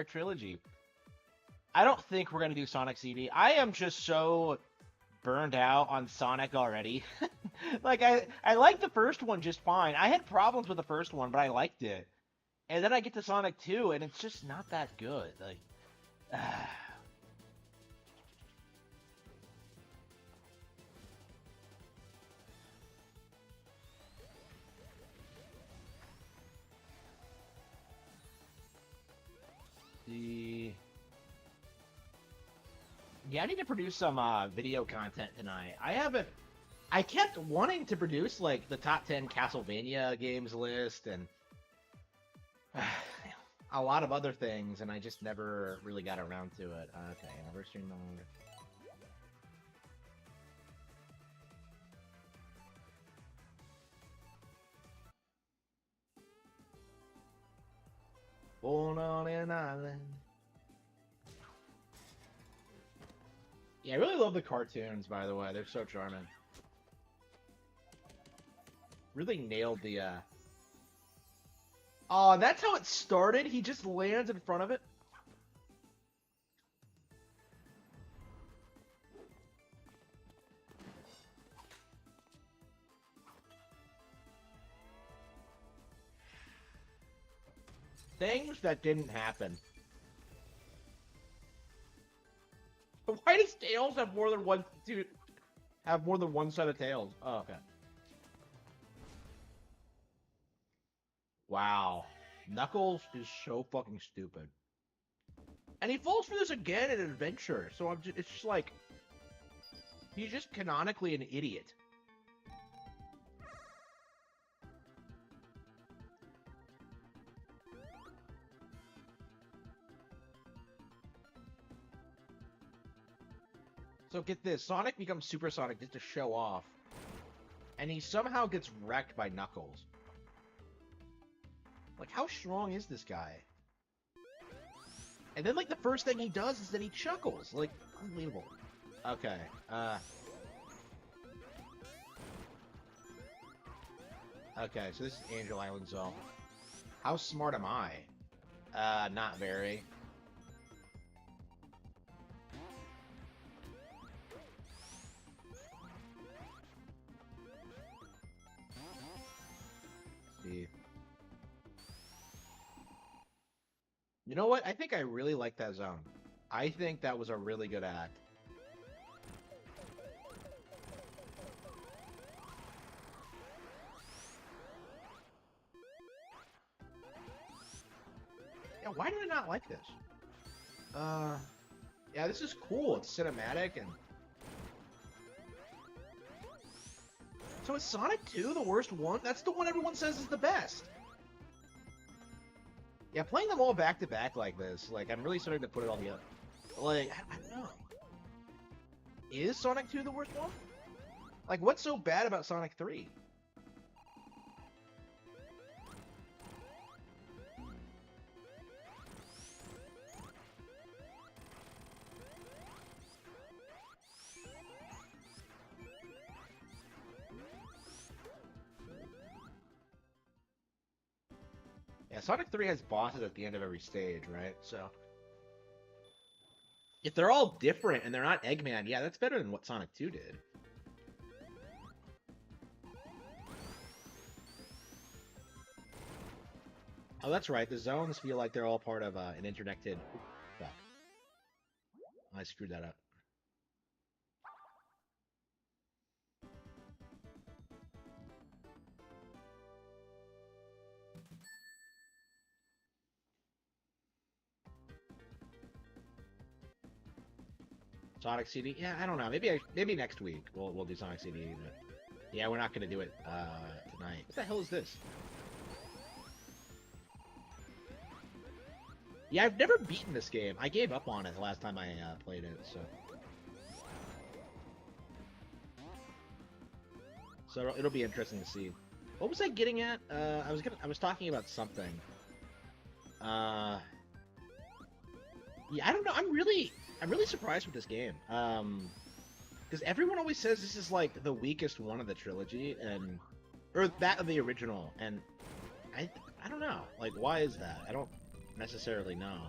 entire trilogy. I don't think we're gonna do Sonic CD. I am just so burned out on Sonic already. Like I liked the first one just fine. I had problems with the first one, but I liked it. And then I get to Sonic 2 and it's just not that good. Like the Yeah, I need to produce some video content tonight. I kept wanting to produce like the top 10 Castlevania games list and a lot of other things, and I just never really got around to it. Okay, anniversary number. Born on an island. Yeah, I really love the cartoons, by the way. They're so charming. Really nailed the, Oh, that's how it started? He just lands in front of it? Things that didn't happen. Why does Tails have more than one... Dude, have more than one set of tails? Oh, okay. Wow. Knuckles is so fucking stupid. And he falls for this again in Adventure, so it's just like... He's just canonically an idiot. So get this, Sonic becomes Super Sonic just to show off. And he somehow gets wrecked by Knuckles. Like, how strong is this guy? And then, like, the first thing he does is that he chuckles. Like, unbelievable. Okay, Okay, so this is Angel Island Zone. How smart am I? Not very. See. You know what? I think I really like that zone. I think that was a really good act. Yeah, why did I not like this? Yeah, this is cool. It's cinematic and... So is Sonic 2 the worst one? That's the one everyone says is the best. Yeah, playing them all back to back like this, like, I'm really starting to put it all together. Like, I don't know. Is Sonic 2 the worst one? Like, what's so bad about Sonic 3? Yeah, Sonic 3 has bosses at the end of every stage, right? So... If they're all different and they're not Eggman, yeah, that's better than what Sonic 2 did. Oh, that's right. The zones feel like they're all part of an interconnected... Fuck. I screwed that up. Sonic CD? Yeah, I don't know. Maybe next week we'll do Sonic CD. But yeah, we're not gonna do it tonight. What the hell is this? Yeah, I've never beaten this game. I gave up on it the last time I played it, so... So it'll be interesting to see. What was I getting at? I was talking about something. Yeah, I don't know. I'm really surprised with this game. Because everyone always says this is like the weakest one of the trilogy, or that of the original, and I don't know. Like, why is that? I don't necessarily know.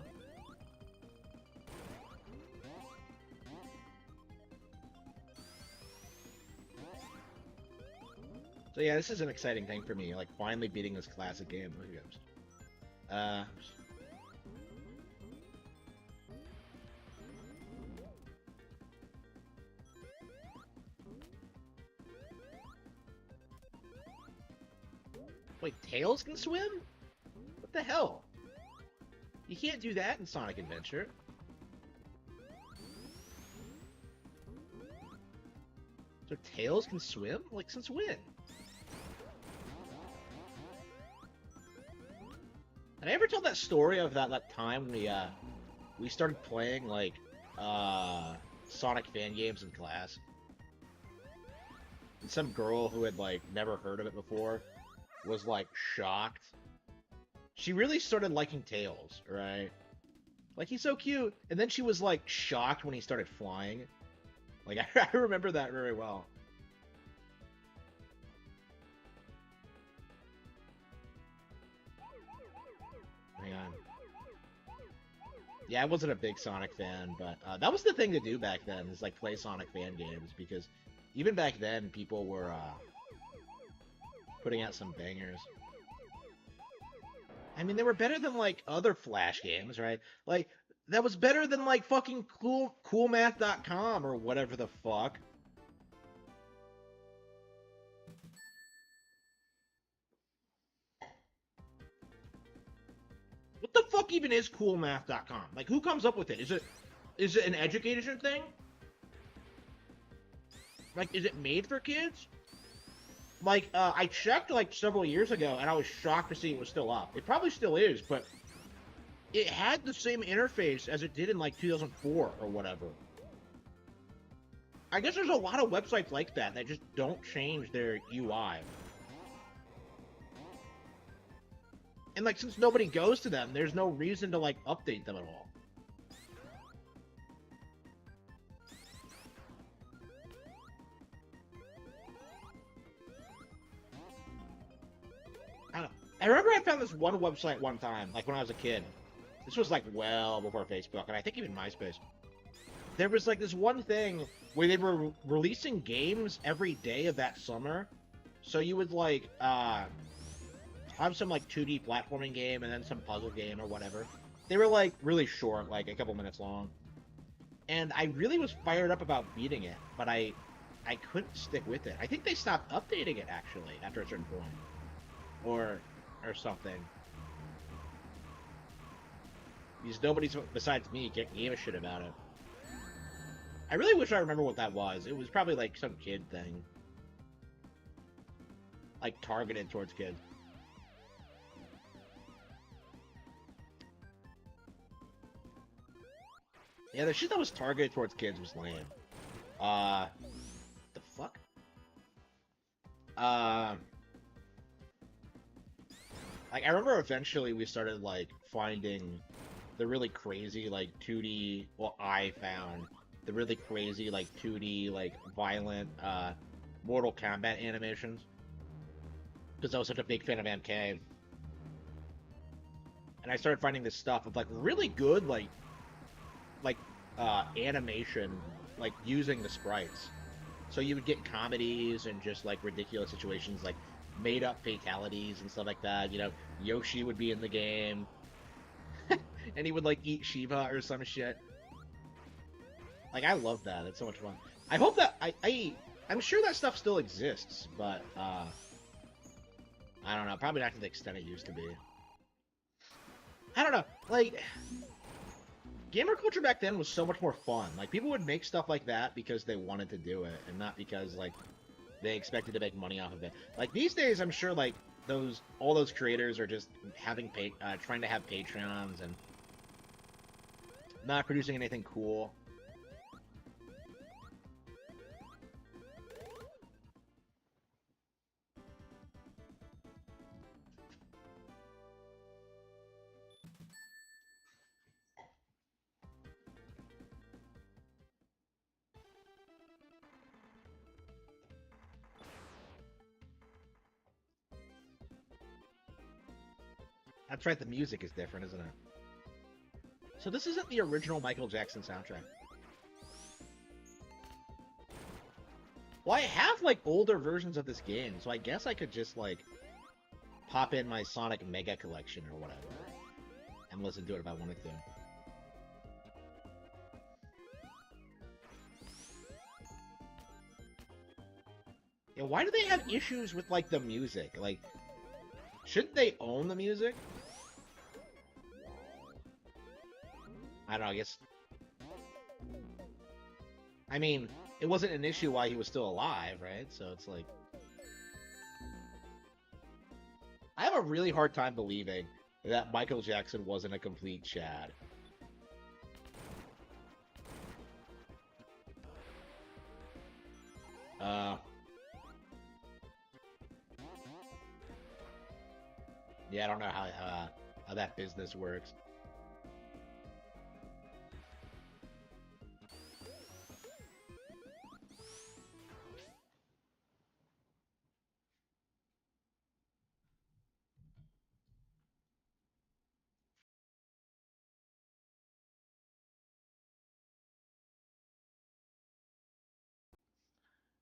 So yeah, this is an exciting thing for me, like finally beating this classic game. Look at this. Uh, Wait, Tails can swim? What the hell? You can't do that in Sonic Adventure. So Tails can swim? Like, since when? Did I ever tell that story of that time we started playing like Sonic fan games in class? And some girl who had like never heard of it before was like shocked. She really started liking Tails, right? Like he's so cute. And then she was like shocked when he started flying. Like I remember that very well. Hang on. Yeah, I wasn't a big Sonic fan, but that was the thing to do back then, is like play Sonic fan games, because even back then people were putting out some bangers. I mean, they were better than like other Flash games, right? Like that was better than like fucking coolmath.com or whatever the fuck. What the fuck even is coolmath.com? Like who comes up with it? Is it an education thing? Like is it made for kids? Like I checked like several years ago and I was shocked to see it was still up. It probably still is, but it had the same interface as it did in like 2004 or whatever. I guess there's a lot of websites like that that just don't change their UI. And like since nobody goes to them, there's no reason to like update them at all. I don't know. I remember I found this one website one time, like when I was a kid. This was like well before Facebook, and I think even MySpace. There was like this one thing where they were releasing games every day of that summer. So you would like have some like 2D platforming game and then some puzzle game or whatever. They were like really short, like a couple minutes long. And I really was fired up about beating it, but I couldn't stick with it. I think they stopped updating it actually after a certain point. Or something. Because nobody besides me gave a shit about it. I really wish I remember what that was. It was probably like some kid thing. Like targeted towards kids. Yeah, the shit that was targeted towards kids was lame. The fuck? Uh, like I remember eventually we started like finding the really crazy like 2D. Well, I found the really crazy like 2D like violent Mortal Kombat animations because I was such a big fan of MK. And I started finding this stuff of like really good like animation, like using the sprites. So you would get comedies and just like ridiculous situations, like made up fatalities and stuff like that. You know, Yoshi would be in the game, and he would like eat Shiva or some shit. Like I love that. It's so much fun. I hope that I'm sure that stuff still exists, but I don't know. Probably not to the extent it used to be. I don't know. Like gamer culture back then was so much more fun. Like people would make stuff like that because they wanted to do it, and not because like they expected to make money off of it. Like these days, I'm sure like all those creators are just having trying to have Patreons and not producing anything cool. That's right, the music is different, isn't it? So this isn't the original Michael Jackson soundtrack. Well, I have like older versions of this game, so I guess I could just like pop in my Sonic Mega Collection or whatever and listen to it if I wanted to. Yeah, why do they have issues with like the music? Like, shouldn't they own the music? I don't know, I guess. I mean, it wasn't an issue while he was still alive, right? So it's like. I have a really hard time believing that Michael Jackson wasn't a complete Chad. Uh. Yeah, I don't know how that business works.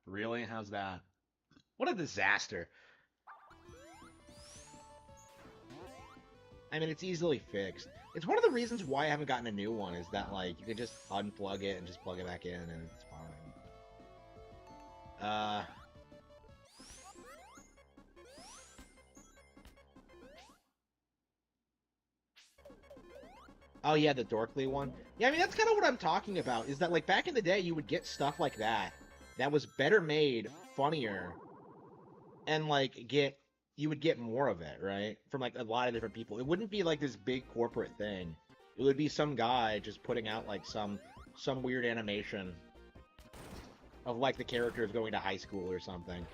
Really? How's that? What a disaster. I mean, it's easily fixed. It's one of the reasons why I haven't gotten a new one is that, like, you can just unplug it and just plug it back in and it's fine. Oh yeah, the Dorkly one. Yeah, I mean, that's kind of what I'm talking about, is that, like, back in the day, you would get stuff like that was better made, funnier, and, like, you would get more of it, right? From, like, a lot of different people. It wouldn't be, like, this big corporate thing. It would be some guy just putting out, like, some weird animation of, like, the characters going to high school or something.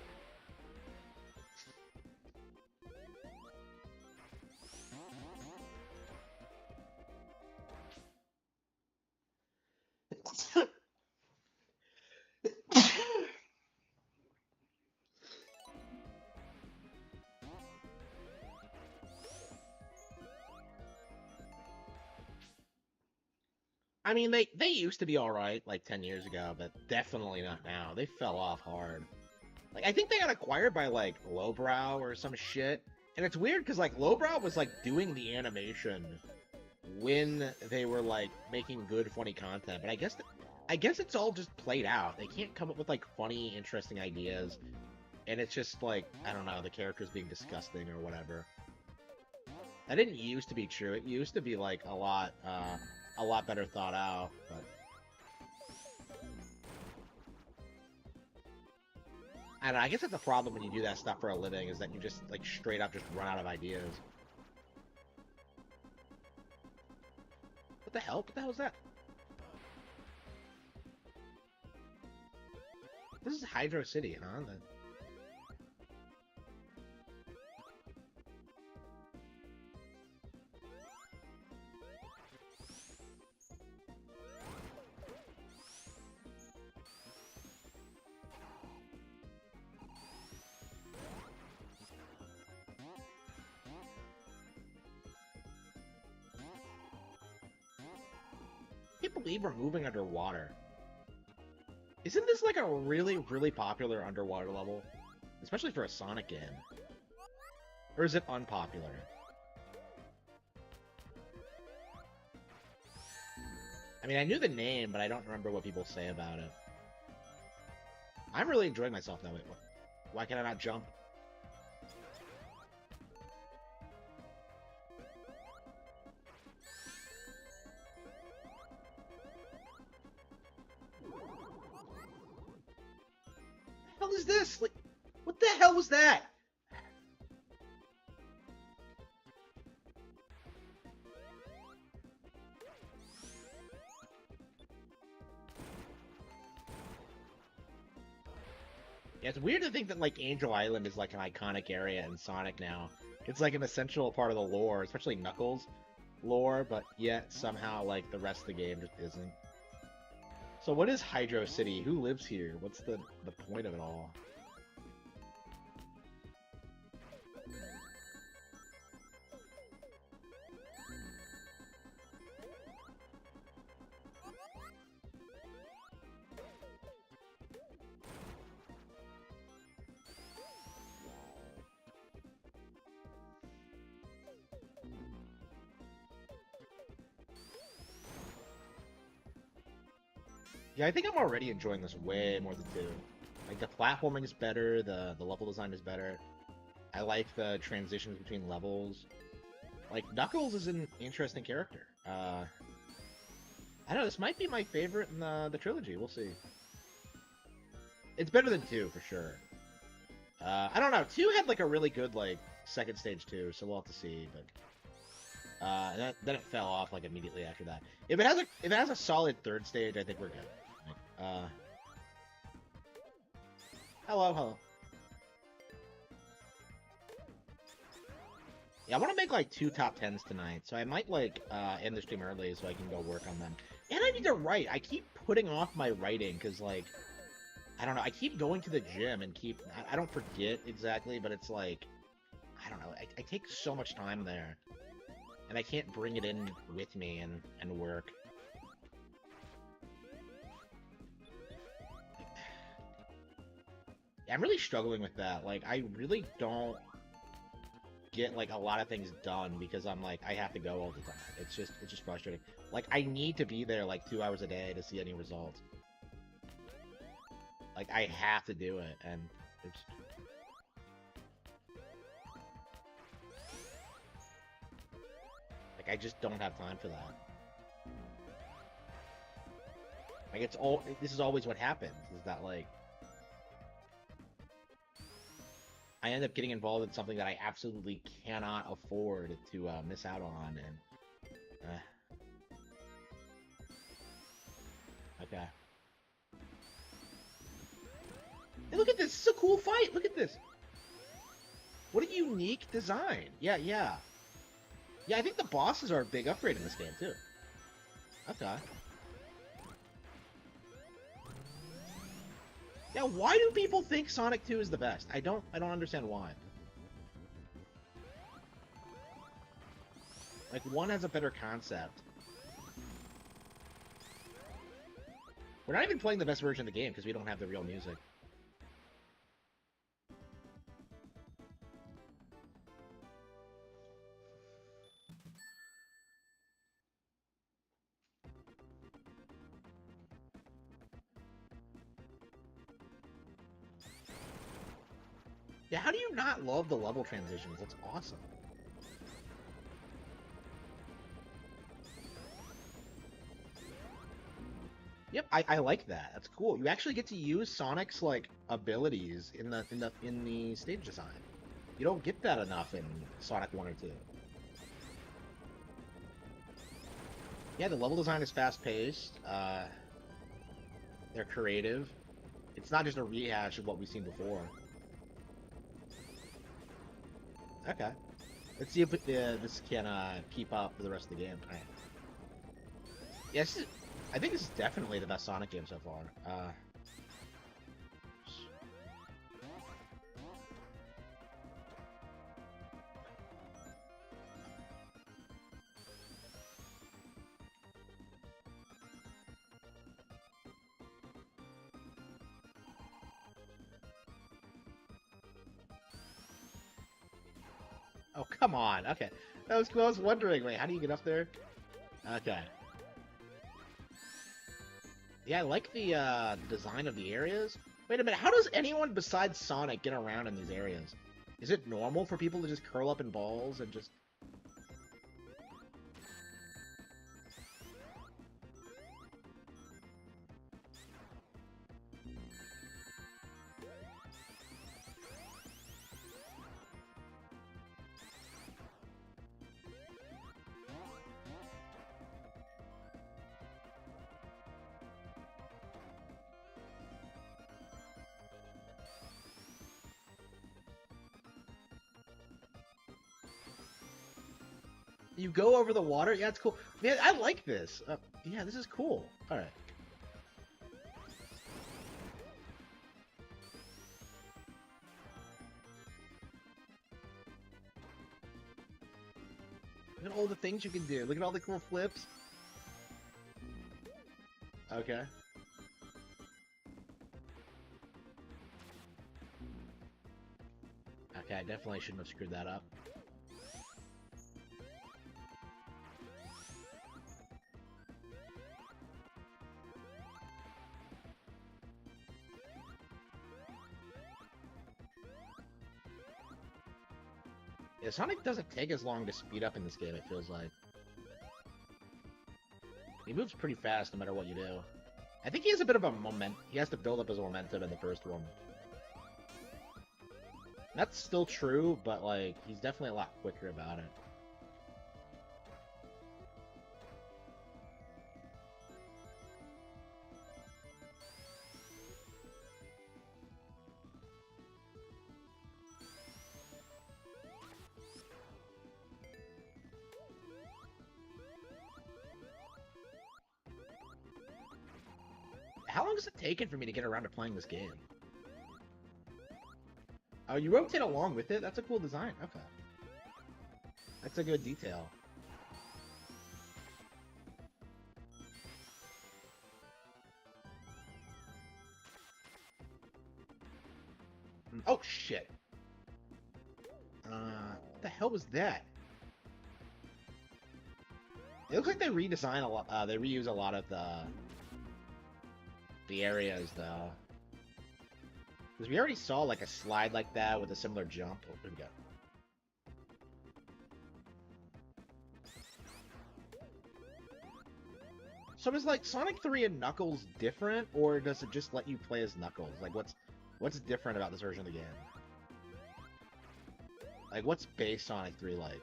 I mean, they used to be all right like 10 years ago, but definitely not now. They fell off hard. Like, I think they got acquired by like Lowbrow or some shit. And it's weird because like Lowbrow was like doing the animation when they were like making good funny content, but I guess it's all just played out. They can't come up with like funny, interesting ideas, and it's just like, I don't know, the characters being disgusting or whatever. That didn't used to be true. It used to be like a lot better thought out, but I don't know, I guess that's the problem when you do that stuff for a living, is that you just like straight up just run out of ideas. What the hell? What the hell is that? This is Hydro City, huh? I can't believe we're moving underwater. Isn't this like a really, really popular underwater level? Especially for a Sonic game. Or is it unpopular? I mean, I knew the name, but I don't remember what people say about it. I'm really enjoying myself now. Wait, what? Why can I not jump? What the hell is this? Like, what the hell was that? Yeah, it's weird to think that, like, Angel Island is, like, an iconic area in Sonic now. It's, like, an essential part of the lore, especially Knuckles' lore, but yet, somehow, like, the rest of the game just isn't. So what is Hydro City? Who lives here? What's the point of it all? Yeah, I think I'm already enjoying this way more than 2. Like, the platforming is better, the level design is better. I like the transitions between levels. Like, Knuckles is an interesting character. I don't know, this might be my favorite in the trilogy. We'll see. It's better than 2, for sure. I don't know. 2 had, like, a really good, like, second stage, too, so we'll have to see, but... then it fell off, like, immediately after that. If it has a solid third stage, I think we're good. Hello, hello. Yeah, I want to make, like, 2 top 10s tonight, so I might, like, end the stream early so I can go work on them. And I need to write. I keep putting off my writing, because, like, I don't know, I keep going to the gym and I don't forget exactly, but it's like, I don't know, I take so much time there, and I can't bring it in with me and work. Yeah, I'm really struggling with that. Like, I really don't get, like, a lot of things done because I'm like, I have to go all the time. It's just frustrating. Like, I need to be there, like, 2 hours a day to see any results. Like, I have to do it, and it's... Like, I just don't have time for that. Like, this is always what happens, is that, like... I end up getting involved in something that I absolutely cannot afford to miss out on, and... Okay. Hey, look at this! This is a cool fight! Look at this! What a unique design! Yeah, yeah. Yeah, I think the bosses are a big upgrade in this game, too. Okay. Yeah, why do people think Sonic 2 is the best? I don't understand why. Like, 1 has a better concept. We're not even playing the best version of the game because we don't have the real music. Yeah, how do you not love the level transitions? That's awesome. Yep, I like that. That's cool. You actually get to use Sonic's, like, abilities in the stage design. You don't get that enough in Sonic 1 or 2. Yeah, the level design is fast-paced. They're creative. It's not just a rehash of what we've seen before. Okay. Let's see if this can keep up for the rest of the game. All right. Yeah, I think this is definitely the best Sonic game so far. Oh, come on. Okay. That was cool. I was wondering, wait, how do you get up there? Okay. Yeah, I like the design of the areas. Wait a minute, how does anyone besides Sonic get around in these areas? Is it normal for people to just curl up in balls and just... You go over the water? Yeah, it's cool. Man, I like this. Yeah, this is cool. Alright. Look at all the things you can do. Look at all the cool flips. Okay. Okay, I definitely shouldn't have screwed that up. Yeah, Sonic doesn't take as long to speed up in this game, it feels like. He moves pretty fast no matter what you do. I think he has a bit of a he has to build up his momentum in the first one. That's still true, but like he's definitely a lot quicker about it. How long has it taken for me to get around to playing this game? Oh, you rotate along with it? That's a cool design. Okay. That's a good detail. Oh, shit. What the hell was that? It looks like they redesign a lot, they reuse a lot of the areas, though. Because we already saw, like, a slide like that with a similar jump. Oh, here we go. So is, like, Sonic 3 and Knuckles different, or does it just let you play as Knuckles? Like, what's different about this version of the game? Like, what's base Sonic 3 like?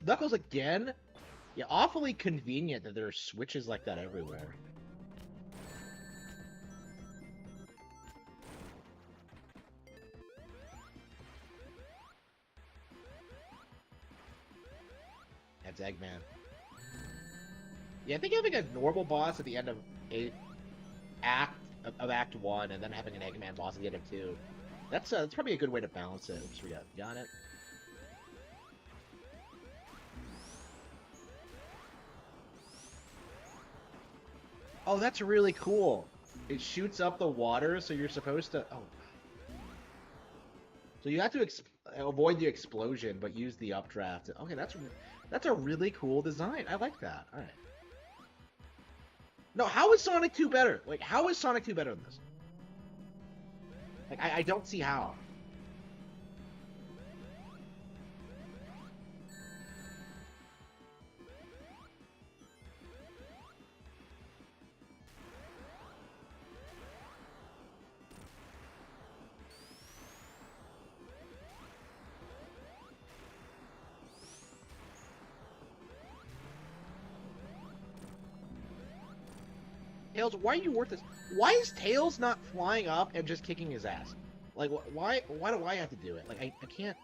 Knuckles again? Yeah, awfully convenient that there are switches like that everywhere. That's Eggman. Yeah, I think having a normal boss at the end of Act 1 and then having an Eggman boss at the end of 2. That's probably a good way to balance it. Oops, we got it. Oh, that's really cool. It shoots up the water, so you're supposed to... Oh. So you have to avoid the explosion, but use the updraft. Okay, that's a really cool design. I like that. All right. No, how is Sonic 2 better? Like, how is Sonic 2 better than this? Like, I don't see how. Tails, why are you worth this? Why is Tails not flying up and just kicking his ass? Like, why do I have to do it? Like, I can't...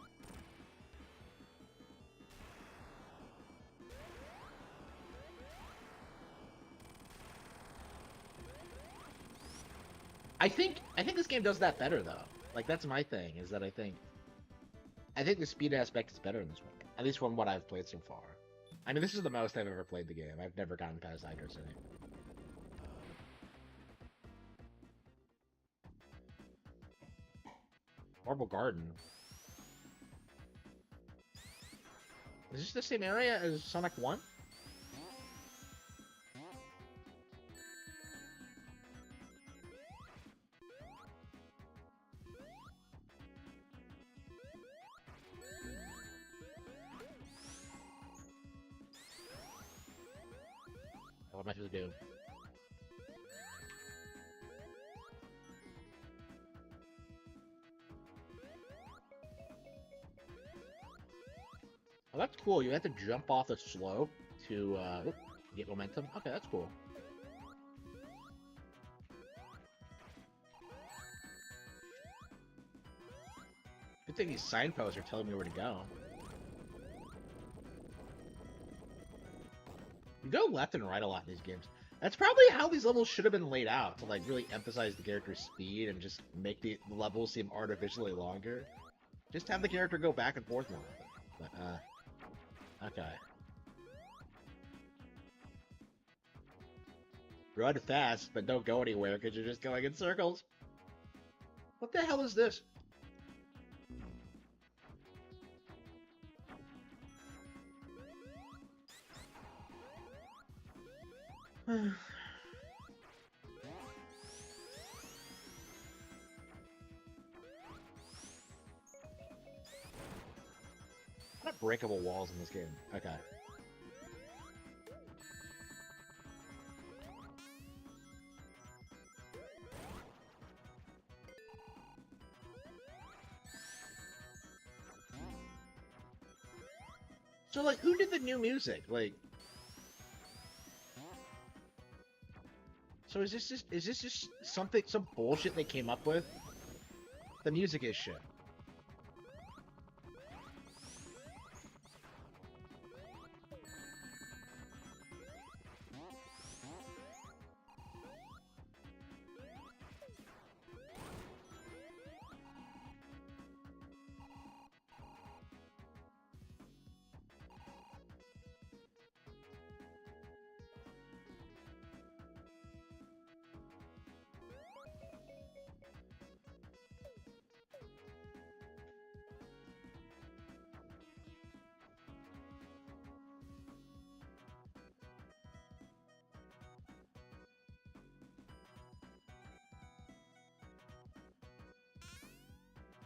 I think this game does that better, though. Like, that's my thing, is that I think the speed aspect is better in this one. At least from what I've played so far. I mean, this is the most I've ever played the game. I've never gotten past Hydro City. Marble Garden. Is this the same area as Sonic 1? What am I supposed to do? Oh, that's cool. You have to jump off the slope to get momentum. Okay, that's cool. Good thing these signposts are telling me where to go. You go left and right a lot in these games. That's probably how these levels should have been laid out, to like really emphasize the character's speed and just make the levels seem artificially longer. Just have the character go back and forth more. But, okay. Run fast, but don't go anywhere because you're just going in circles. What the hell is this? What breakable walls in this game? Okay. So, like, who did the new music? Like, so is this just something, some bullshit they came up with? The music is shit.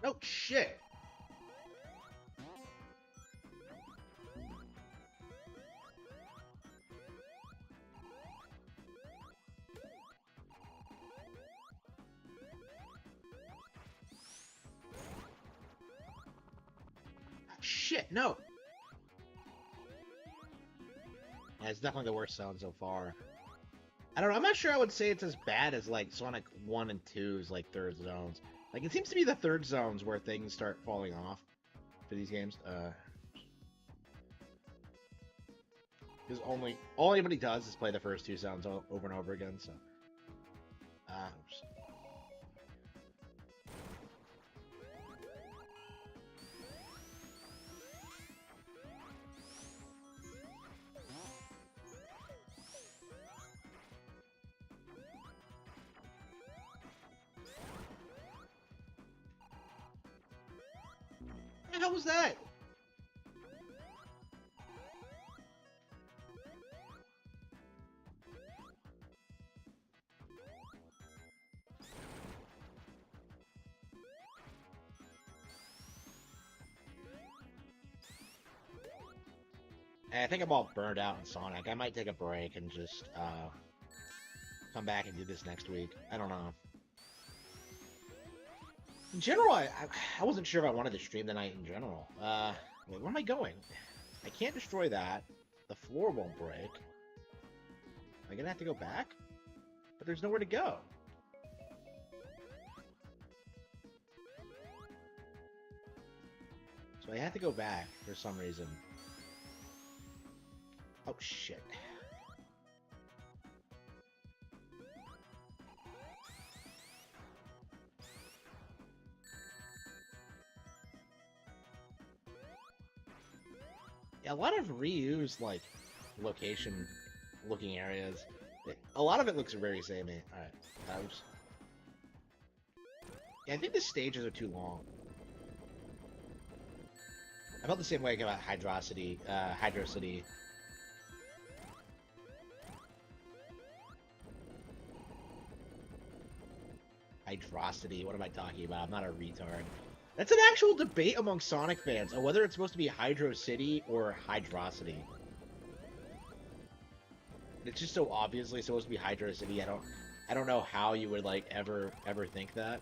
Oh shit! Shit, no! Yeah, it's definitely the worst zone so far. I don't know, I'm not sure I would say it's as bad as, like, Sonic 1 and 2's, like, third zones. Like, it seems to be the third zones where things start falling off for these games. Because all anybody does is play the first two zones over and over again, so. Oops. What the hell was that? I think I'm all burned out in Sonic. I might take a break and just come back and do this next week. I don't know. In general, I wasn't sure if I wanted to stream the night in general. Wait, where am I going? I can't destroy that. The floor won't break. Am I gonna have to go back? But there's nowhere to go. So I had to go back for some reason. Oh shit. Yeah, a lot of reused, like, location looking areas. A lot of it looks very samey. Alright. Oops. Yeah, I think the stages are too long. I felt the same way about Hydro City. Hydrocity, what am I talking about? I'm not a retard. That's an actual debate among Sonic fans on whether it's supposed to be Hydro City or Hydrocity. It's just so obviously supposed to be Hydro City. I don't know how you would, like, ever think that.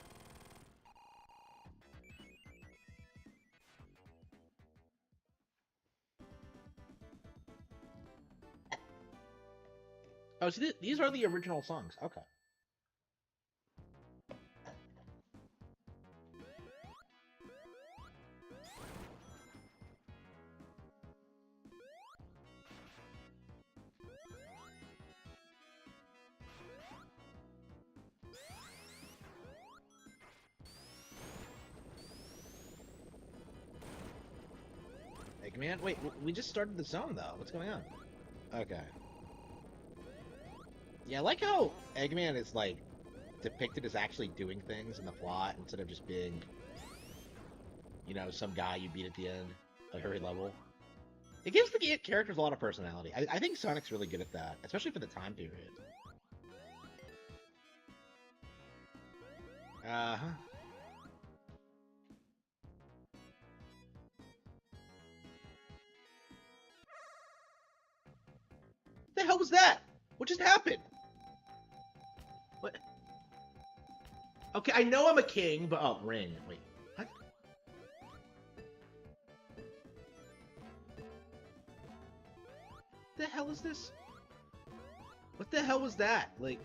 Oh, so these are the original songs. Okay. Man, wait, we just started the zone, though. What's going on? Okay. Yeah, I like how Eggman is like depicted as actually doing things in the plot instead of just being, you know, some guy you beat at the end of every level. It gives the characters a lot of personality. I think Sonic's really good at that, especially for the time period. Uh-huh. What the hell was that? What just happened? What? Okay, I know I'm a king, but oh, ring. Wait, what? What the hell is this? What the hell was that? Like,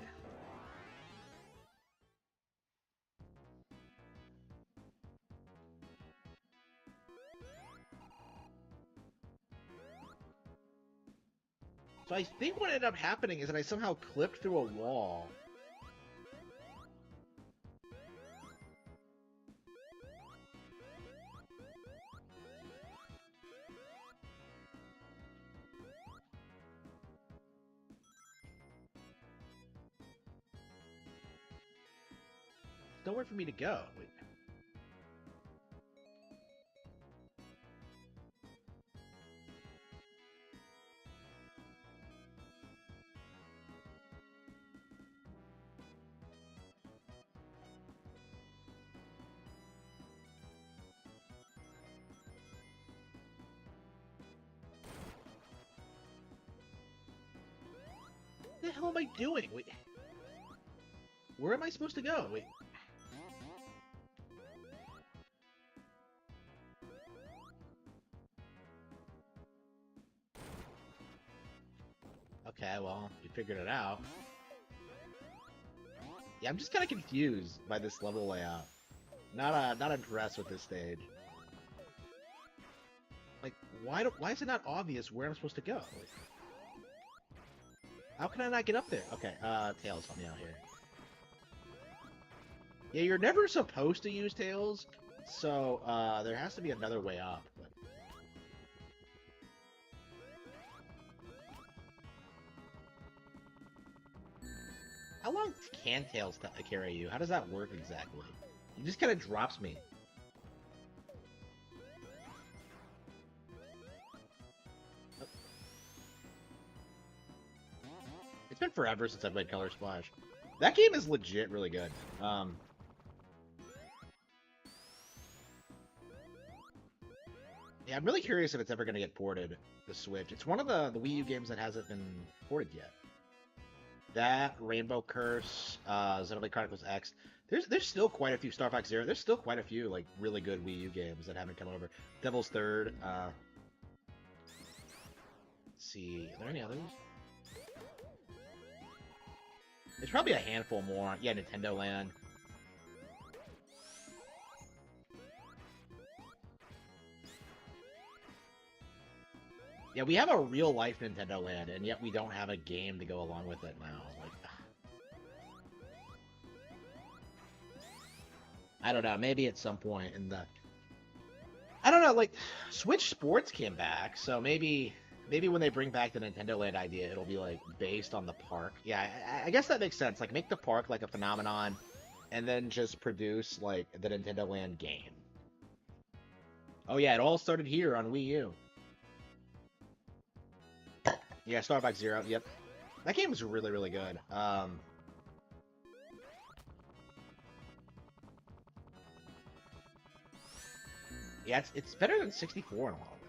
so I think what ended up happening is that I somehow clipped through a wall. There's nowhere for me to go. Wait. What the hell am I doing? Wait. Where am I supposed to go? Wait. Okay, well, we figured it out. Yeah, I'm just kind of confused by this level layout. Not impressed with this stage. Like, why is it not obvious where I'm supposed to go? Like, how can I not get up there? Okay, Tails, help me out here. Yeah, you're never supposed to use Tails, so, there has to be another way up. But... How long can Tails carry you? How does that work exactly? He just kind of drops me. It's been forever since I've played Color Splash. That game is legit really good. Yeah, I'm really curious if it's ever going to get ported to Switch. It's one of the Wii U games that hasn't been ported yet. That, Rainbow Curse, Xenoblade Chronicles X. There's still quite a few, Star Fox Zero. There's still quite a few like really good Wii U games that haven't come over. Devil's Third. Let's see, are there any others? There's probably a handful more. Yeah, Nintendo Land. Yeah, we have a real life Nintendo Land, and yet we don't have a game to go along with it now. Like, I don't know. Maybe at some point in the, I don't know. Like, Switch Sports came back, so maybe when they bring back the Nintendo Land idea, it'll be like based on the park. Yeah, I guess that makes sense. Like, make the park like a phenomenon, and then just produce like the Nintendo Land game. Oh yeah, it all started here on Wii U. Yeah, Star Fox Zero. Yep, that game was really really good. Yeah, it's better than 64 in a lot of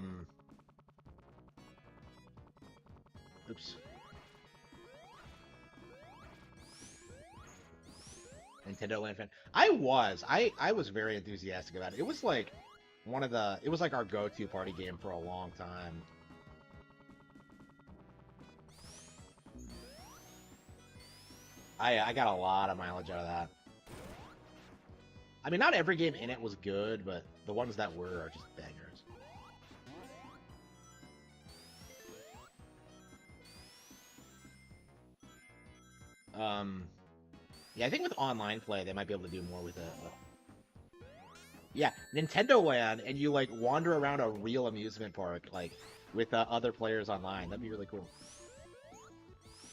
ways. Oops. Nintendo Land fan. I was very enthusiastic about it. It was like it was like our go-to party game for a long time. I got a lot of mileage out of that. I mean, not every game in it was good, but the ones that were are just bangers. Yeah, I think with online play, they might be able to do more with it. But... Yeah, Nintendo Land, and you like wander around a real amusement park, like with other players online. That'd be really cool.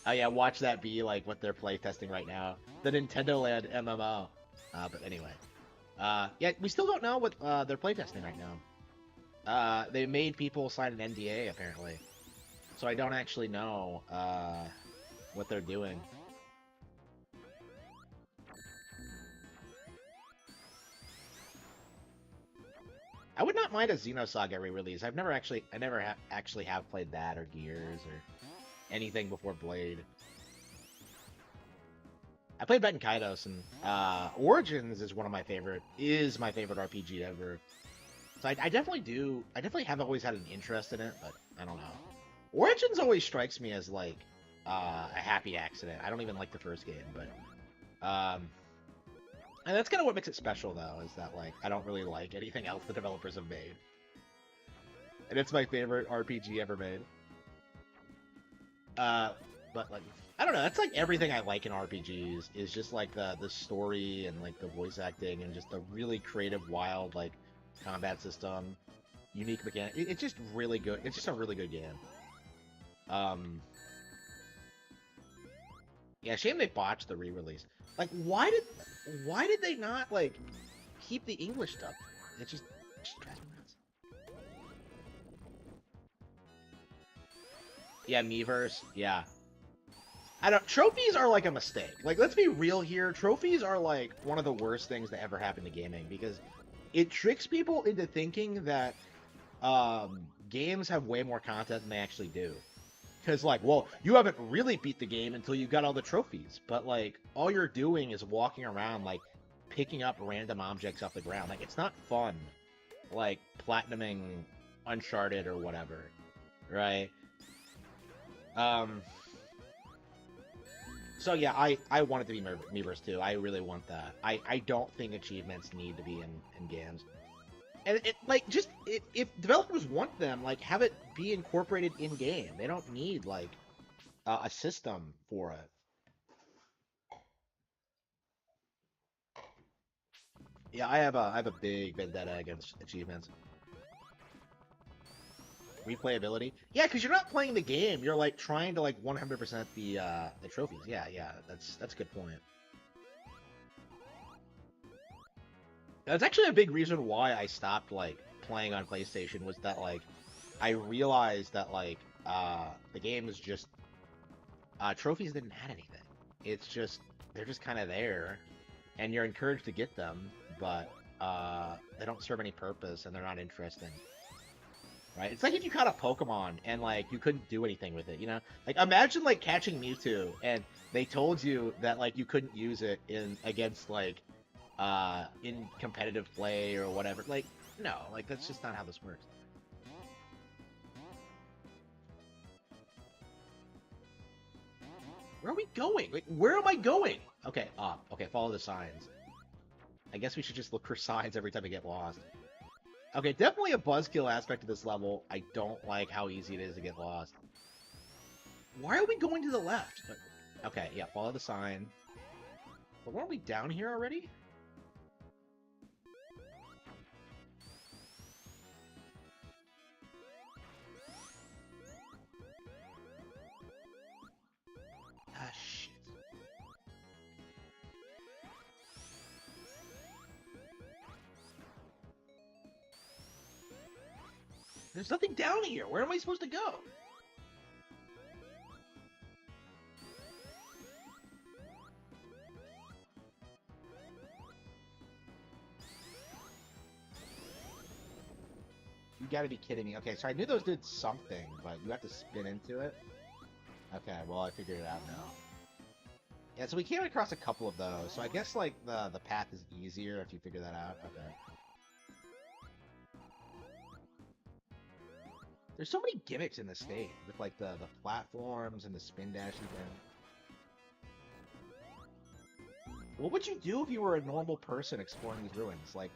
Oh yeah, watch that be like what they're playtesting right now. The Nintendo Land MMO. But anyway. Yeah, we still don't know what they're playtesting right now. They made people sign an NDA apparently. So I don't actually know what they're doing. I would not mind a Xenosaga re-release. I never actually have played that or Gears or anything before Blade. I played Betten Kaitos, and Origins is my favorite RPG ever. So I definitely do. I definitely have always had an interest in it, but I don't know. Origins always strikes me as like a happy accident. I don't even like the first game, but and that's kind of what makes it special, though, is that like I don't really like anything else the developers have made, and it's my favorite RPG ever made. Uh, but like I don't know, that's like everything I like in RPGs is just like the story and like the voice acting and just the really creative, wild like combat system, unique mechanic. It's just really good. It's just a really good game. Um, yeah, shame they botched the re-release. Like, why did they not like keep the English stuff? It just drives me nuts. Yeah, Miiverse. Yeah, I don't. Trophies are like a mistake. Like, let's be real here. Trophies are like one of the worst things that ever happened to gaming because it tricks people into thinking that games have way more content than they actually do. Because, like, well, you haven't really beat the game until you got all the trophies. But, like, all you're doing is walking around, like, picking up random objects off the ground. Like, it's not fun, like, platinuming Uncharted or whatever, right? Um, so, yeah, I want it to be Miiverse, too. I really want that. I don't think achievements need to be in games. And it like just if developers want them, like have it be incorporated in game. They don't need like a system for it. Yeah, I have a big vendetta against achievements. Replayability. Yeah, because you're not playing the game. You're like trying to like 100% the trophies. Yeah, yeah, that's a good point. That's actually a big reason why I stopped like playing on PlayStation was that like I realized that like the game is just trophies didn't add anything. It's just they're just kind of there, and you're encouraged to get them, but they don't serve any purpose and they're not interesting. Right? It's like if you caught a Pokemon and like you couldn't do anything with it, you know? Like imagine like catching Mewtwo and they told you that like you couldn't use it in against like in competitive play or whatever. Like no, like that's just not how this works. Where are we going? Like, where am I going? Okay, okay, follow the signs. I guess we should just look for signs every time we get lost. Okay, definitely a buzzkill aspect to this level. I don't like how easy it is to get lost. Why are we going to the left? Okay, yeah, follow the sign. But weren't we down here already? Ah, shit. There's nothing down here. Where am I supposed to go? You gotta be kidding me. Okay, so I knew those did something, but you have to spin into it? Okay, well, I figured it out now. Yeah, so we came across a couple of those, so I guess, like, the path is easier if you figure that out. Okay. There's so many gimmicks in this stage, with, like, the platforms and the spin dash again. What would you do if you were a normal person exploring these ruins? Like,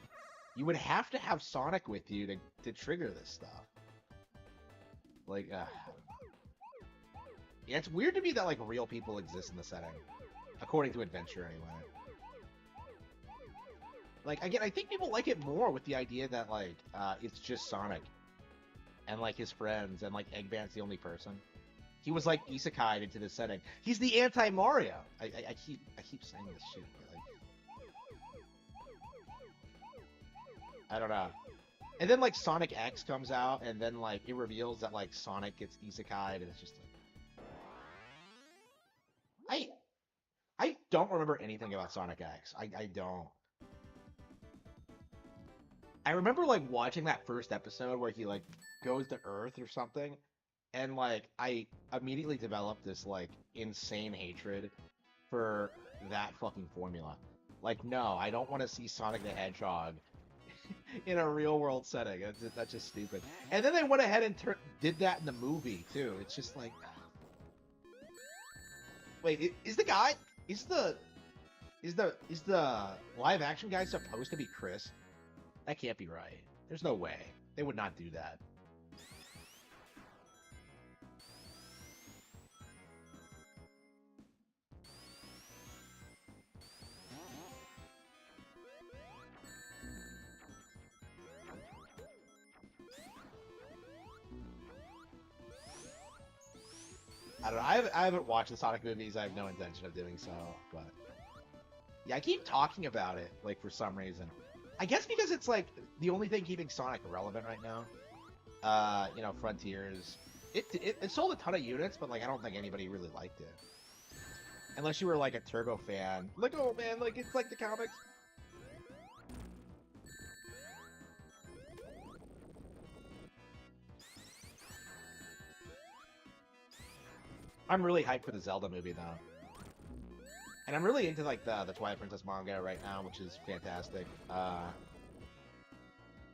you would have to have Sonic with you to trigger this stuff. Like, yeah, it's weird to me that, like, real people exist in the setting. According to Adventure, anyway. Like, again, I think people like it more with the idea that, like, it's just Sonic. And, like, his friends, and, like, Eggman's the only person. He was like isekai'd into this setting. He's the anti-Mario. I keep saying this shit, but like I don't know. And then like Sonic X comes out, and then like it reveals that like Sonic gets isekai'd, and it's just like I don't remember anything about Sonic X. I don't. I remember like watching that first episode where he like goes to Earth or something, and like I immediately developed this like insane hatred for that fucking formula. Like, no, I don't want to see Sonic the Hedgehog in a real world setting. That's just stupid. And then they went ahead and did that in the movie too. It's just like, wait, is the guy is the live action guy supposed to be Chris? That can't be right. There's no way they would not do that. I don't know. I haven't watched the Sonic movies. I have no intention of doing so. But yeah, I keep talking about it, like, for some reason. I guess because it's, like, the only thing keeping Sonic relevant right now. You know, Frontiers. It sold a ton of units, but, like, I don't think anybody really liked it. Unless you were, like, a Turbo fan. Like, oh, man, like, it's like the comics. I'm really hyped for the Zelda movie, though. And I'm really into, like, the Twilight Princess manga right now, which is fantastic.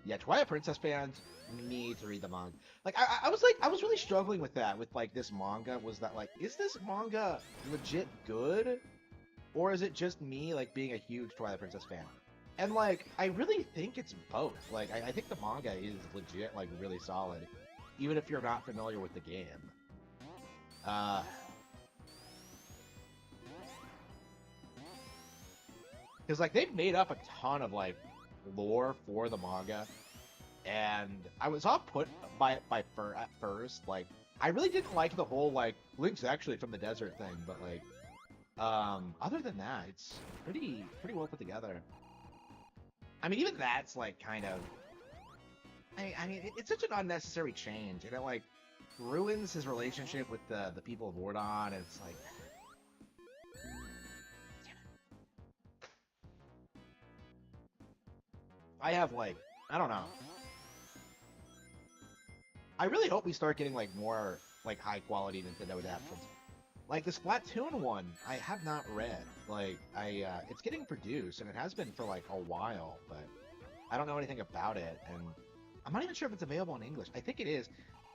Yeah, Twilight Princess fans need to read the manga. Like, I was really struggling with that, with, like, this manga, was that, like, is this manga legit good? Or is it just me, like, being a huge Twilight Princess fan? And, like, I really think it's both. Like, I think the manga is legit, like, really solid, even if you're not familiar with the game. Because, like, they've made up a ton of, like, lore for the manga, and I was off put by it at first. Like, I really didn't like the whole, like, Link's actually from the desert thing, but, like, other than that, it's pretty well put together. I mean, even that's, like, kind of... I mean, it's such an unnecessary change, and it, like, ruins his relationship with the people of Ordon, and it's like... I have, like, I don't know. I really hope we start getting, like, more, like, high-quality Nintendo adaptations. Like, the Splatoon one, I have not read. Like, it's getting produced, and it has been for, like, a while, but I don't know anything about it, and I'm not even sure if it's available in English. I think it is.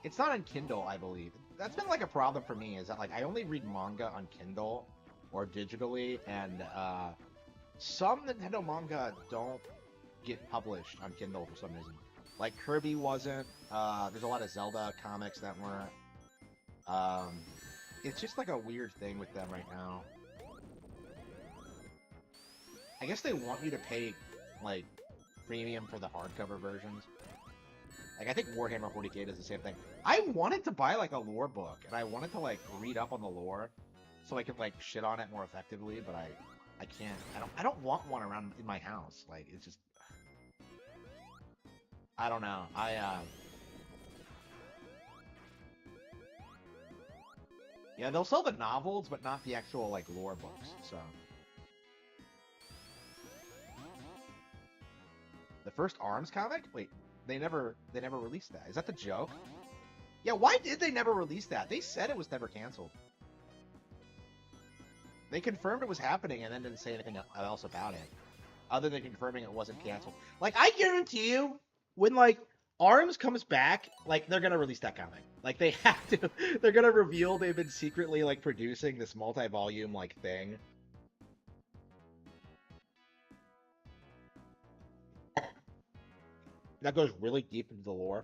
It's not on Kindle, I believe. That's been, like, a problem for me, is that, like, I only read manga on Kindle or digitally, and, some Nintendo manga don't get published on Kindle for some reason. Like, Kirby wasn't, there's a lot of Zelda comics that weren't. It's just, like, a weird thing with them right now. I guess they want you to pay, like, premium for the hardcover versions. Like, I think Warhammer 40k does the same thing. I wanted to buy, like, a lore book, and I wanted to, like, read up on the lore, so I could, like, shit on it more effectively, but I can't. I don't want one around in my house. Like, it's just... I don't know. Yeah, they'll sell the novels, but not the actual, like, lore books, so... The first ARMS comic? Wait, they never released that. Is that the joke? Yeah, why did they never release that? They said it was never canceled. They confirmed it was happening and then didn't say anything else about it, other than confirming it wasn't canceled. Like, I guarantee you, when, like, ARMS comes back, like, they're gonna release that comic. Like, they have to. They're gonna reveal they've been secretly, like, producing this multi-volume, like, thing. That goes really deep into the lore.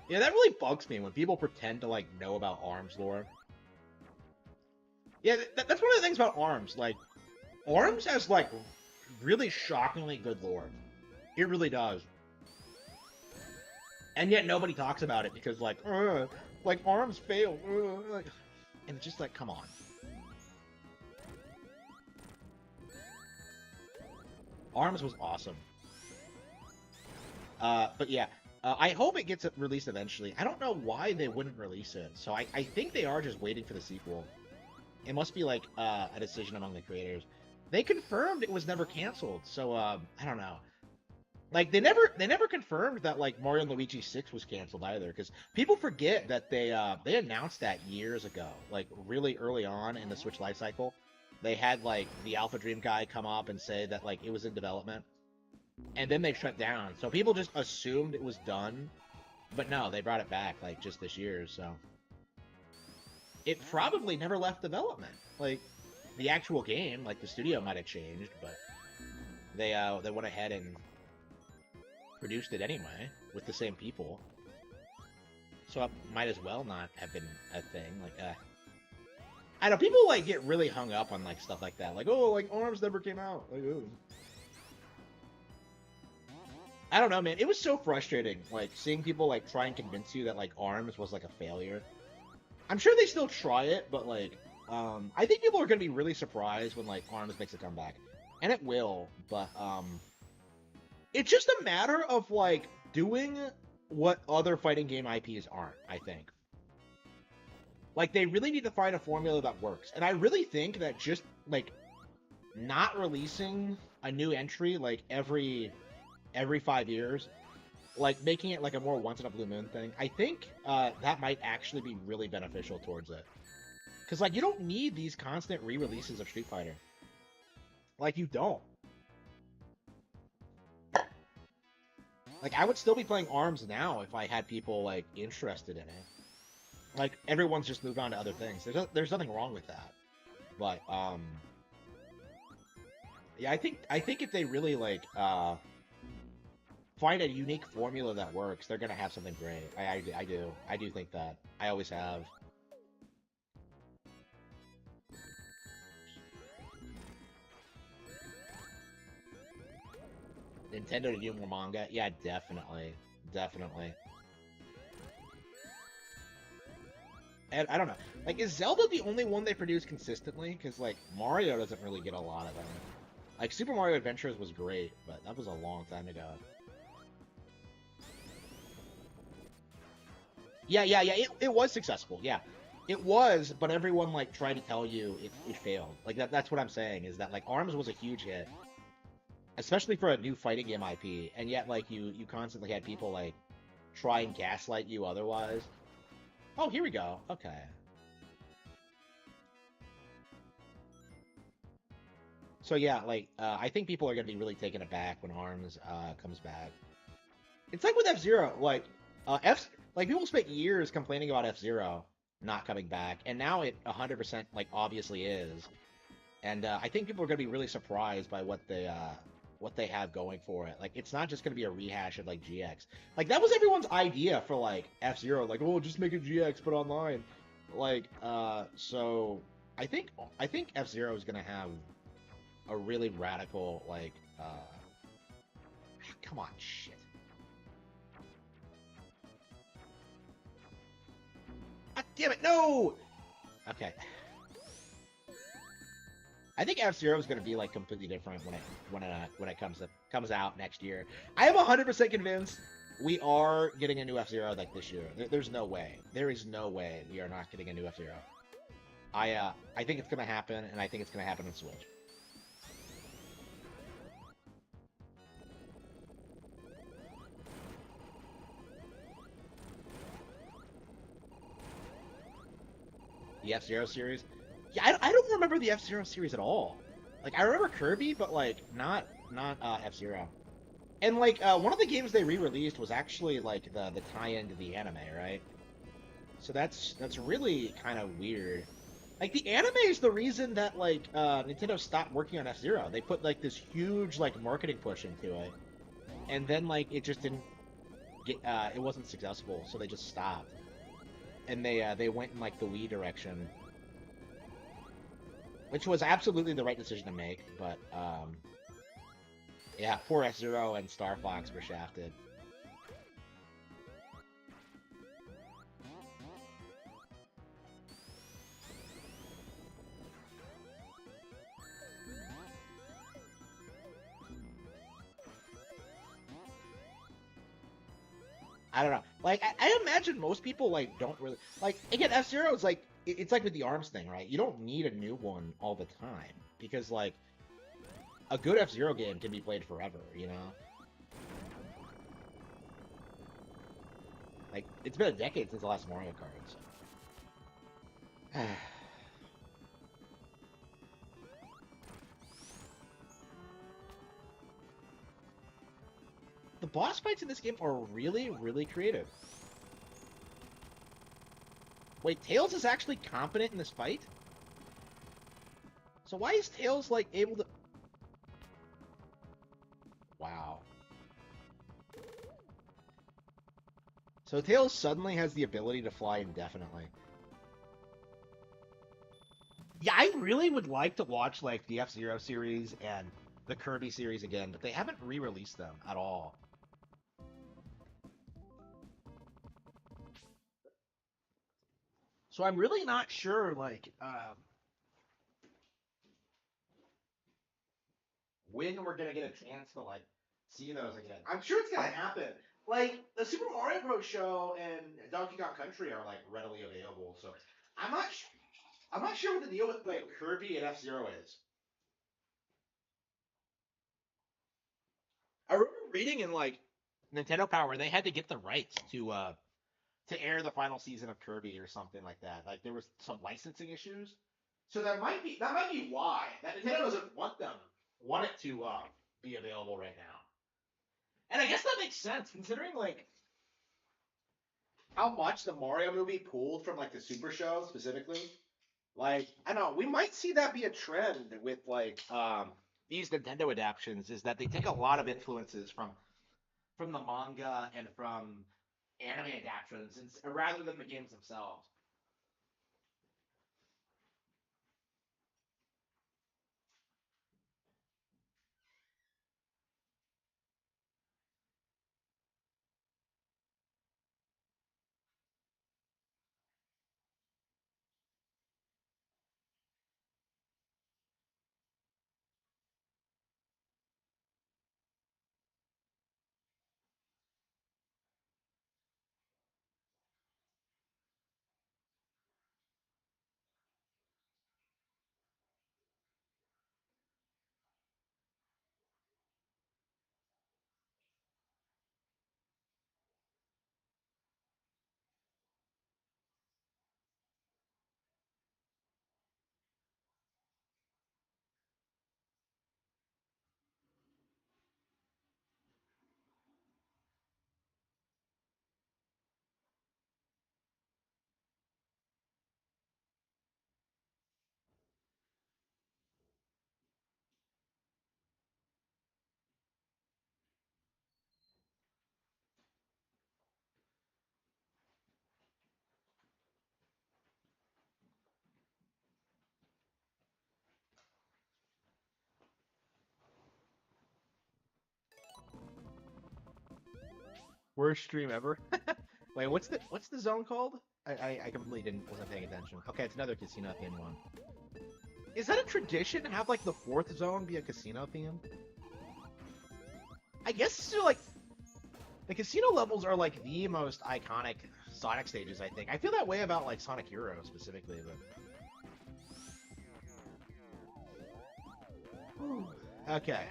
Yeah, that really bugs me when people pretend to, like, know about ARMS lore. Yeah, that's one of the things about ARMS. Like, Arms has like really shockingly good lore. It really does. And yet nobody talks about it because like Arms failed. And it's just like, come on. Arms was awesome. But yeah, I hope it gets released eventually. I don't know why they wouldn't release it. So I think they are just waiting for the sequel. It must be like a decision among the creators. They confirmed it was never canceled. So I don't know. Like they never confirmed that like Mario and Luigi 6 was canceled either, because people forget that they announced that years ago, like really early on in the Switch life cycle. They had like the Alpha Dream guy come up and say that like it was in development, and then they shut down. So people just assumed it was done, but no, they brought it back like just this year. So it probably never left development. Like the actual game, like the studio might have changed, but they went ahead and produced it anyway with the same people, so it might as well not have been a thing. Like, I know people like get really hung up on like stuff like that, like oh, like Arms never came out. Like, oh. I don't know, man. It was so frustrating, like seeing people like try and convince you that like Arms was like a failure. I'm sure they still try it, but like, I think people are gonna be really surprised when like Arms makes a comeback, and it will. But it's just a matter of, like, doing what other fighting game IPs aren't, I think. Like, they really need to find a formula that works. And I really think that just, like, not releasing a new entry, like, every 5 years, like, making it, like, a more once-in-a-blue-moon thing, I think that might actually be really beneficial towards it. Because, like, you don't need these constant re-releases of Street Fighter. Like, you don't. Like, I would still be playing Arms now if I had people, like, interested in it. Like, everyone's just moved on to other things. There's nothing wrong with that. But, yeah, I think if they really, like, find a unique formula that works, they're gonna have something great. I do think that. I always have. Nintendo to do more manga? Yeah, definitely. Definitely. And I don't know. Like, is Zelda the only one they produce consistently? Because, like, Mario doesn't really get a lot of them. Like, Super Mario Adventures was great, but that was a long time ago. Yeah, it was successful, yeah. It was, but everyone, like, tried to tell you it failed. Like, that's what I'm saying, is that, like, ARMS was a huge hit. Especially for a new fighting game IP, and yet, like, you constantly had people, like, try and gaslight you otherwise. Oh, here we go. Okay. So yeah, like, I think people are gonna be really taken aback when ARMS comes back. It's like with F-Zero, like, like, people spent years complaining about F-Zero not coming back, and now it 100%, like, obviously is. And I think people are gonna be really surprised by what they have going for it. Like, it's not just gonna be a rehash of like GX. Like, that was everyone's idea for like F-Zero. Like, oh, just make a GX but online. Like, so I think F-Zero is gonna have a really radical, like, come on, shit. God damn it, no! Okay. I think F-Zero is going to be like completely different when it comes out next year. I am 100% convinced we are getting a new F-Zero like this year. There's no way. There is no way we are not getting a new F-Zero. I think it's going to happen, and I think it's going to happen on Switch. The F-Zero series. Yeah, I don't remember the F-Zero series at all. Like, I remember Kirby, but like not F-Zero. And like one of the games they re-released was actually like the tie-in to the anime, right? So that's really kind of weird. Like, the anime is the reason that like Nintendo stopped working on F-Zero. They put like this huge like marketing push into it, and then like it just didn't get it wasn't successful, so they just stopped. And they went in like the Wii direction. which was absolutely the right decision to make. But yeah, poor F-Zero and Star Fox were shafted. I don't know. Like, I imagine most people like don't really like. Again, F-Zero is like it's like with the arms thing, right? You don't need a new one all the time because like a good F-Zero game can be played forever. You know, like it's been a decade since the last Mario Kart. So. The boss fights in this game are really, really creative. Wait, Tails is actually competent in this fight? So why is Tails, like, able to... Wow. So Tails suddenly has the ability to fly indefinitely. Yeah, I really would like to watch like the F-Zero series and the Kirby series again, but they haven't re-released them at all. So I'm really not sure, like, when we're gonna get a chance to like see those again. I'm sure it's gonna happen. Like the Super Mario Bros. Show and Donkey Kong Country are like readily available, so I'm not. I'm not sure what the deal with like Kirby and F Zero is. I remember reading in like Nintendo Power they had to get the rights to air the final season of Kirby or something like that. Like there was some licensing issues. So that might be why that Nintendo doesn't want it to be available right now. And I guess that makes sense considering like how much the Mario movie pulled from like the Super Show specifically. Like I don't know, we might see that be a trend with like these Nintendo adaptations is that they take a lot of influences from the manga and from anime adaptations rather than the games themselves. Worst stream ever. Wait, what's the zone called? I completely didn't wasn't paying attention. Okay, it's another casino theme one. Is that a tradition to have like the fourth zone be a casino theme? I guess so, like the casino levels are like the most iconic Sonic stages. I think I feel that way about like Sonic Hero specifically, but okay.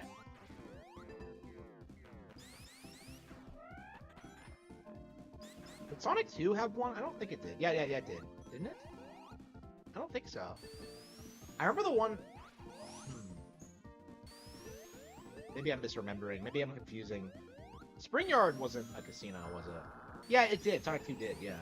Did Sonic 2 have one? I don't think it did. Yeah, it did. Didn't it? I don't think so. I remember the one. Hmm. Maybe I'm misremembering. Maybe I'm confusing. Spring Yard wasn't a casino, was it? Yeah, it did. Sonic 2 did, yeah.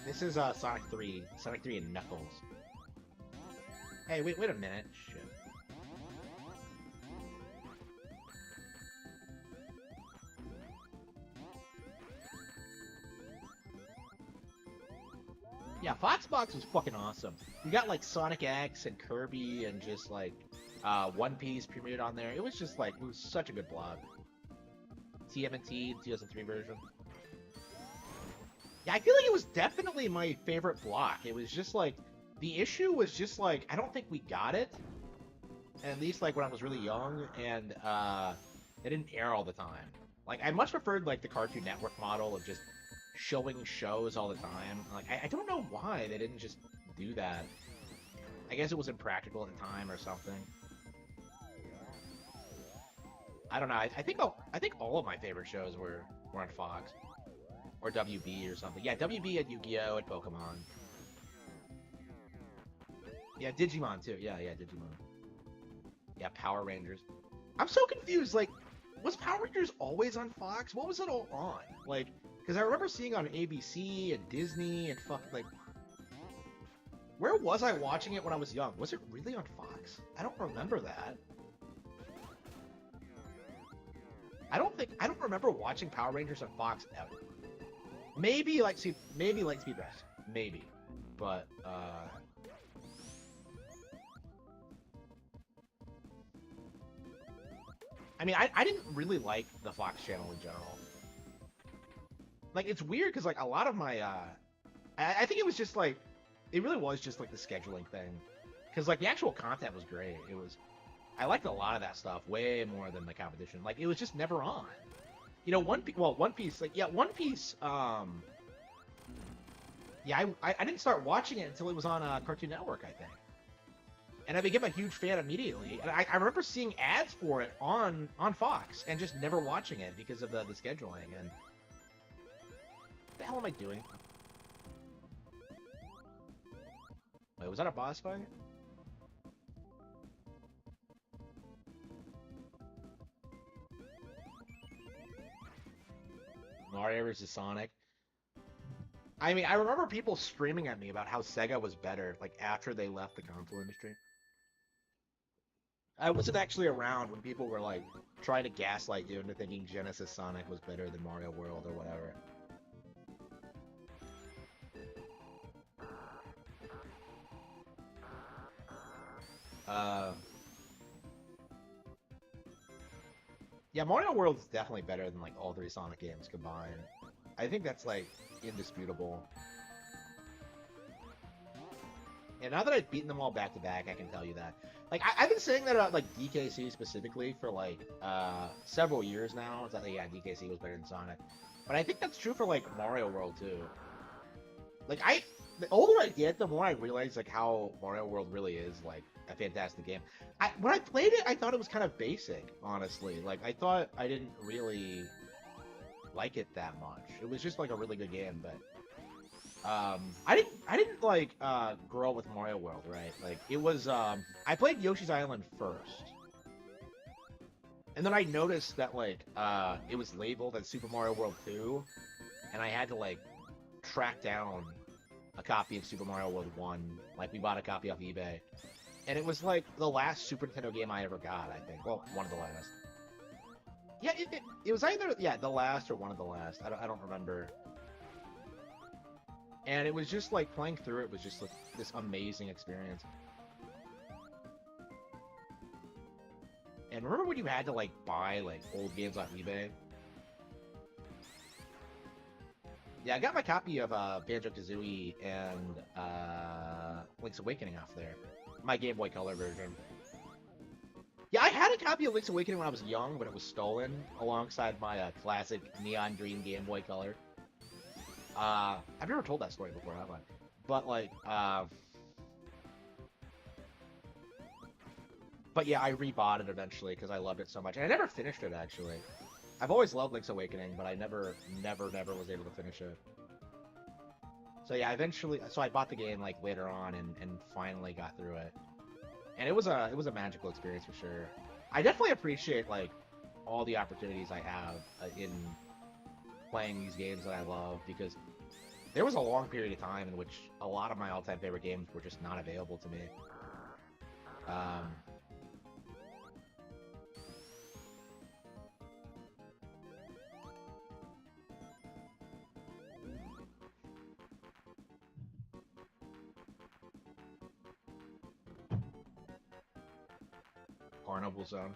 This is Sonic 3. Sonic 3 and Knuckles. Hey, wait a minute. Shit. Yeah, Foxbox was fucking awesome. You got like Sonic X and Kirby and just like One Piece premiered on there. It was just like it was such a good blog. TMNT 2003 version. Yeah, I feel like it was definitely my favorite block. It was just like the issue was just like I don't think we got it. At least like when I was really young, and it didn't air all the time. Like I much preferred like the Cartoon Network model of just showing shows all the time. Like I don't know why they didn't just do that. I guess it was impractical at the time or something. I don't know. I think all of my favorite shows were on Fox or WB or something. Yeah, WB and Yu-Gi-Oh and Pokemon. Yeah, Digimon too. Yeah, Digimon. Yeah, Power Rangers. I'm so confused. Like, was Power Rangers always on Fox? What was it all on? Like, because I remember seeing on ABC and Disney and fuck like, where was I watching it when I was young? Was it really on Fox? I don't remember that. I don't remember watching Power Rangers on Fox ever. Maybe like Speed Race, maybe, but I mean, I didn't really like the Fox channel in general. Like, it's weird because like a lot of my I think it was just like it really was just like the scheduling thing, because like the actual content was great. It was I liked a lot of that stuff way more than the competition. Like it was just never on. You know, One Piece, like yeah, One Piece. Yeah, I didn't start watching it until it was on Cartoon Network, I think, and I became a huge fan immediately. And I remember seeing ads for it on Fox and just never watching it because of the scheduling. And what the hell am I doing? Wait, was that a boss fight? Mario vs. Sonic. I mean, I remember people screaming at me about how Sega was better, like after they left the console industry. I wasn't actually around when people were like trying to gaslight you into thinking Genesis Sonic was better than Mario World or whatever. Uh, yeah, Mario World is definitely better than like all three Sonic games combined. I think that's like indisputable. And now that I've beaten them all back to back, I can tell you that. Like I've been saying that about like DKC specifically for like several years now. It's like yeah, DKC was better than Sonic, but I think that's true for like Mario World too. Like the older I get, the more I realize like how Mario World really is like a fantastic game. When I played it, I thought it was kind of basic, honestly. Like I thought I didn't really like it that much. It was just like a really good game, but I didn't like grow up with Mario World, right? Like it was I played Yoshi's Island first. And then I noticed that like it was labeled as Super Mario World 2, and I had to like track down a copy of Super Mario World 1. Like we bought a copy off eBay. And it was like the last Super Nintendo game I ever got, I think. Well, one of the last. Yeah, it was either yeah, the last or one of the last. I don't remember. And it was just like playing through it was just like this amazing experience. And remember when you had to like buy like old games off eBay? Yeah, I got my copy of Banjo-Kazooie and Link's Awakening off there. My Game Boy Color version. Yeah, I had a copy of Link's Awakening when I was young, but it was stolen alongside my classic neon green Game Boy Color. I've never told that story before, have I? But like, but yeah, I rebought it eventually because I loved it so much, and I never finished it actually. I've always loved Link's Awakening, but I never was able to finish it. So yeah, eventually, so I bought the game like later on and finally got through it, and it was a magical experience for sure. I definitely appreciate like all the opportunities I have in playing these games that I love, because there was a long period of time in which a lot of my all-time favorite games were just not available to me. Um, Carnival Zone.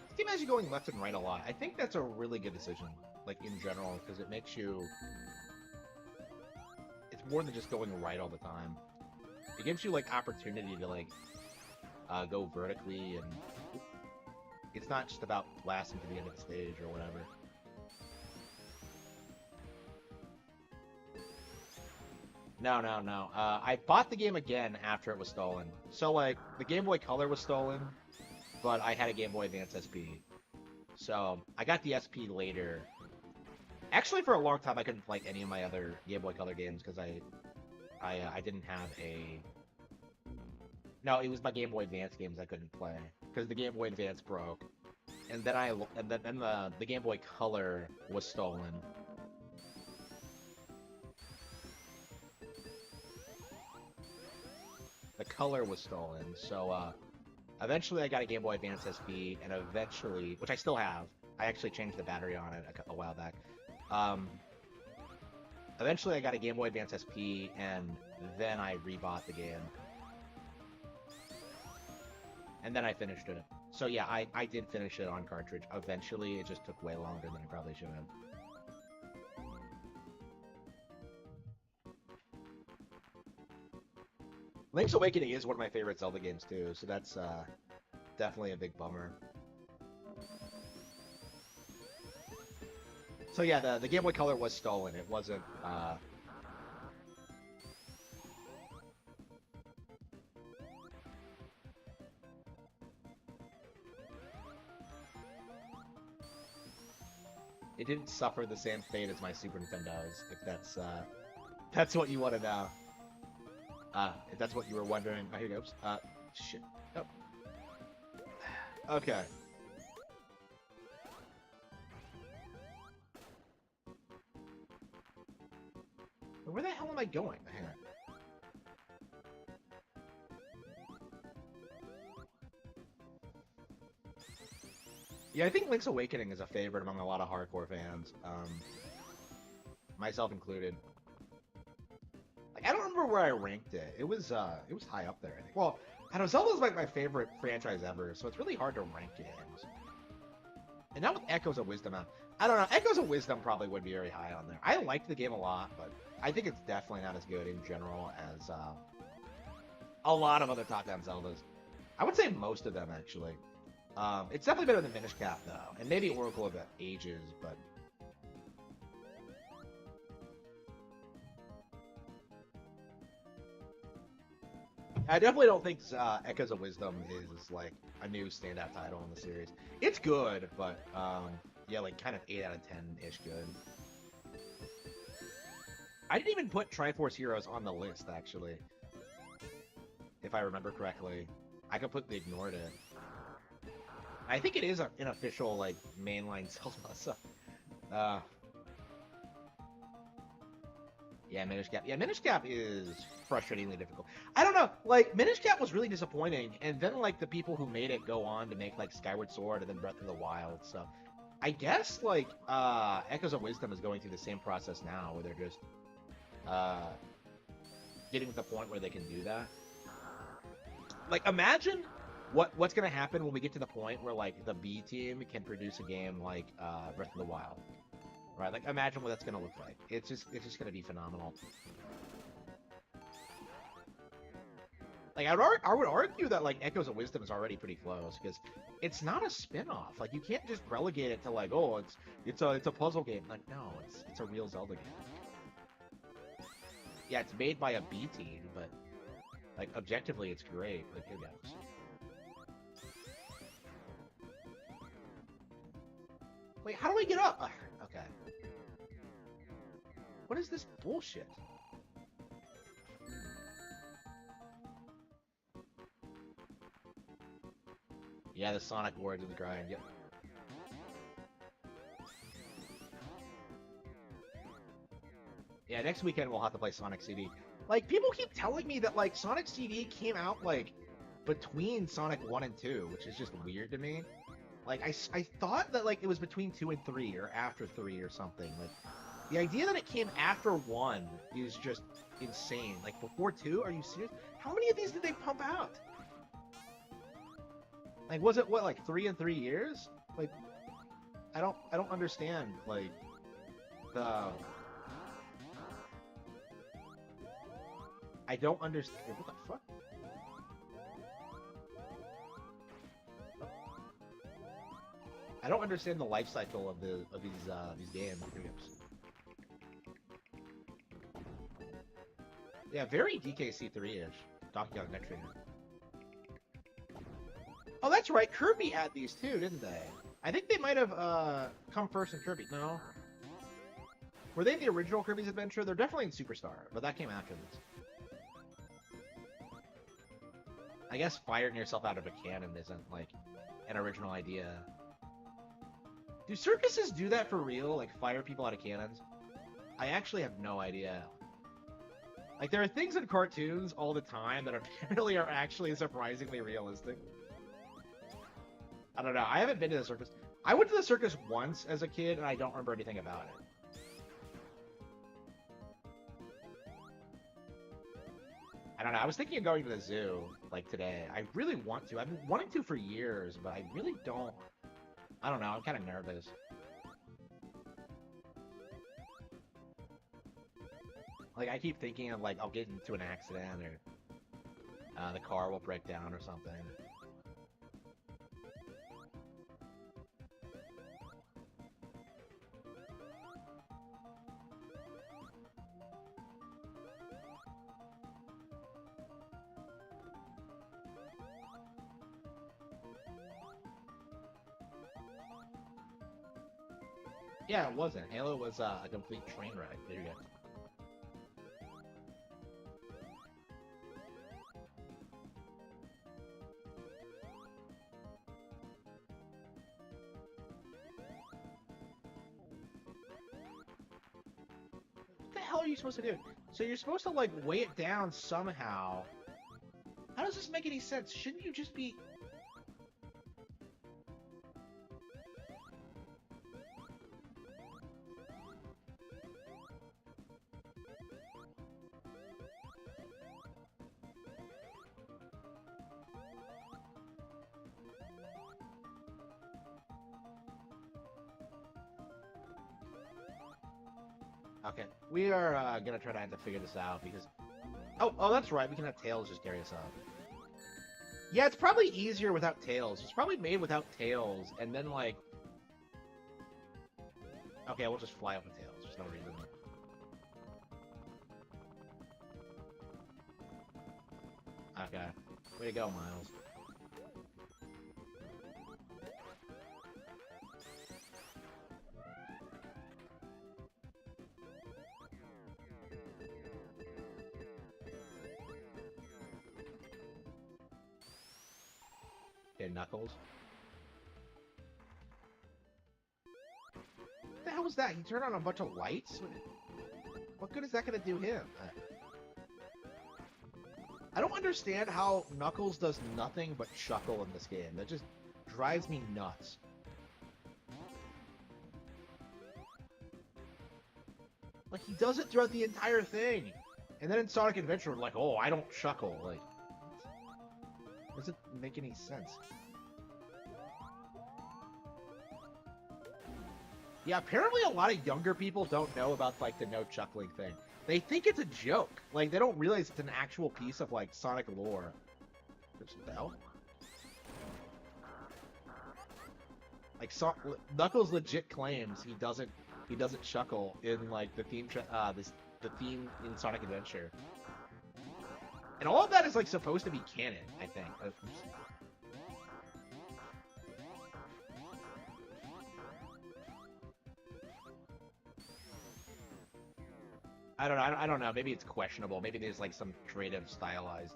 This game has you going left and right a lot. I think that's a really good decision, like in general, because it makes you. It's more than just going right all the time. It gives you like opportunity to like go vertically, and it's not just about blasting to the end of the stage or whatever. No, no, no. I bought the game again after it was stolen. So like the Game Boy Color was stolen, but I had a Game Boy Advance SP. So I got the SP later. Actually, for a long time, I couldn't play any of my other Game Boy Color games because I didn't have a. No, it was my Game Boy Advance games I couldn't play because the Game Boy Advance broke, and then the Game Boy Color was stolen. The color was stolen, so eventually I got a Game Boy Advance SP, and eventually, which I still have, I actually changed the battery on it a while back. Um, Eventually I got a Game Boy Advance SP, and then I rebought the game. And then I finished it. So yeah, I did finish it on cartridge. Eventually, it just took way longer than it probably should have. Link's Awakening is one of my favorite Zelda games too, so that's definitely a big bummer. So yeah, the Game Boy Color was stolen. It wasn't. It didn't suffer the same fate as my Super Nintendo's. If that's what you want to know. If that's what you were wondering. Oh, here goes. Shit. Oh. Okay. Where the hell am I going? Hang on. Yeah, I think Link's Awakening is a favorite among a lot of hardcore fans, myself included. Like, I don't remember where I ranked it. It was high up there, I think. Well, I know Zelda's like my favorite franchise ever, so it's really hard to rank games. And now with Echoes of Wisdom out, I don't know. Echoes of Wisdom probably would be very high on there. I liked the game a lot, but I think it's definitely not as good in general as a lot of other top-down Zeldas. I would say most of them, actually. It's definitely better than Minish Cap, though. And maybe Oracle of Ages, but... I definitely don't think Echoes of Wisdom is, like, a new standout title in the series. It's good, but, yeah, like, kind of 8 out of 10-ish good. I didn't even put Triforce Heroes on the list, actually. If I remember correctly. I completely ignored it. I think it is an official, like, mainline Zelda, so... Uh... Yeah, Minish Cap. Yeah, Minish Cap is frustratingly difficult. I don't know, like, Minish Cap was really disappointing, and then, like, the people who made it go on to make, like, Skyward Sword and then Breath of the Wild, so... I guess, like, Echoes of Wisdom is going through the same process now, where they're just, getting to the point where they can do that. Like, imagine what's gonna happen when we get to the point where, like, the B team can produce a game like Breath of the Wild, right? Like, imagine what that's gonna look like. It's just gonna be phenomenal. Like, I would argue that, like, Echoes of Wisdom is already pretty close because it's not a spin-off. Like, you can't just relegate it to like, oh, it's a puzzle game. Like, no, it's a real Zelda game. Yeah, it's made by a B team, but like objectively, it's great. Like, here goes. Wait, how do I get up? Ugh, okay. What is this bullshit? Yeah, the Sonic Wards in the grind. Yep. Yeah, next weekend we'll have to play Sonic CD. Like, people keep telling me that, like, Sonic CD came out, like, between Sonic 1 and 2, which is just weird to me. Like, I thought that, like, it was between 2 and 3, or after 3 or something. Like, the idea that it came after 1 is just insane. Like, before 2? Are you serious? How many of these did they pump out? Like, was it, what, like, 3 in 3 years? Like, I don't understand, like, the... I don't understand. What the fuck? I don't understand the life cycle of these games. Yeah, very DKC3-ish. Donkey Kong Country. Oh, that's right. Kirby had these too, didn't they? I think they might have come first in Kirby. No. Were they the original Kirby's Adventure? They're definitely in Superstar, but that came after this. I guess firing yourself out of a cannon isn't, like, an original idea. Do circuses do that for real? Like, fire people out of cannons? I actually have no idea. Like, there are things in cartoons all the time that apparently are actually surprisingly realistic. I don't know. I haven't been to the circus. I went to the circus once as a kid, and I don't remember anything about it. I don't know. I was thinking of going to the zoo, like, today. I really want to. I've been wanting to for years, but I really don't. I don't know. I'm kind of nervous. Like, I keep thinking of, like, I'll get into an accident, or the car will break down or something. Yeah, it wasn't. Halo was a complete train wreck. There you go. What the hell are you supposed to do? So you're supposed to, like, weigh it down somehow. How does this make any sense? Shouldn't you just be... Okay, we are gonna try to have to figure this out because... Oh, that's right. We can have Tails just carry us up. Yeah, it's probably easier without Tails. It's probably made without Tails, and then, like... Okay, we'll just fly up with Tails. There's no reason. Okay. Way to go, Miles. Okay, Knuckles. What the hell was that? He turned on a bunch of lights? What good is that gonna do him? I don't understand how Knuckles does nothing but chuckle in this game. That just drives me nuts. Like, he does it throughout the entire thing. And then in Sonic Adventure, we're like, oh, I don't chuckle. Like, doesn't make any sense. Yeah, apparently a lot of younger people don't know about, like, the no chuckling thing. They think it's a joke. Like, they don't realize it's an actual piece of, like, Sonic lore. There's a bell? Like, Knuckles legit claims he doesn't chuckle in, like, the theme in Sonic Adventure. And all of that is, like, supposed to be canon, I think. I don't know. Maybe it's questionable. Maybe there's, like, some creative stylized...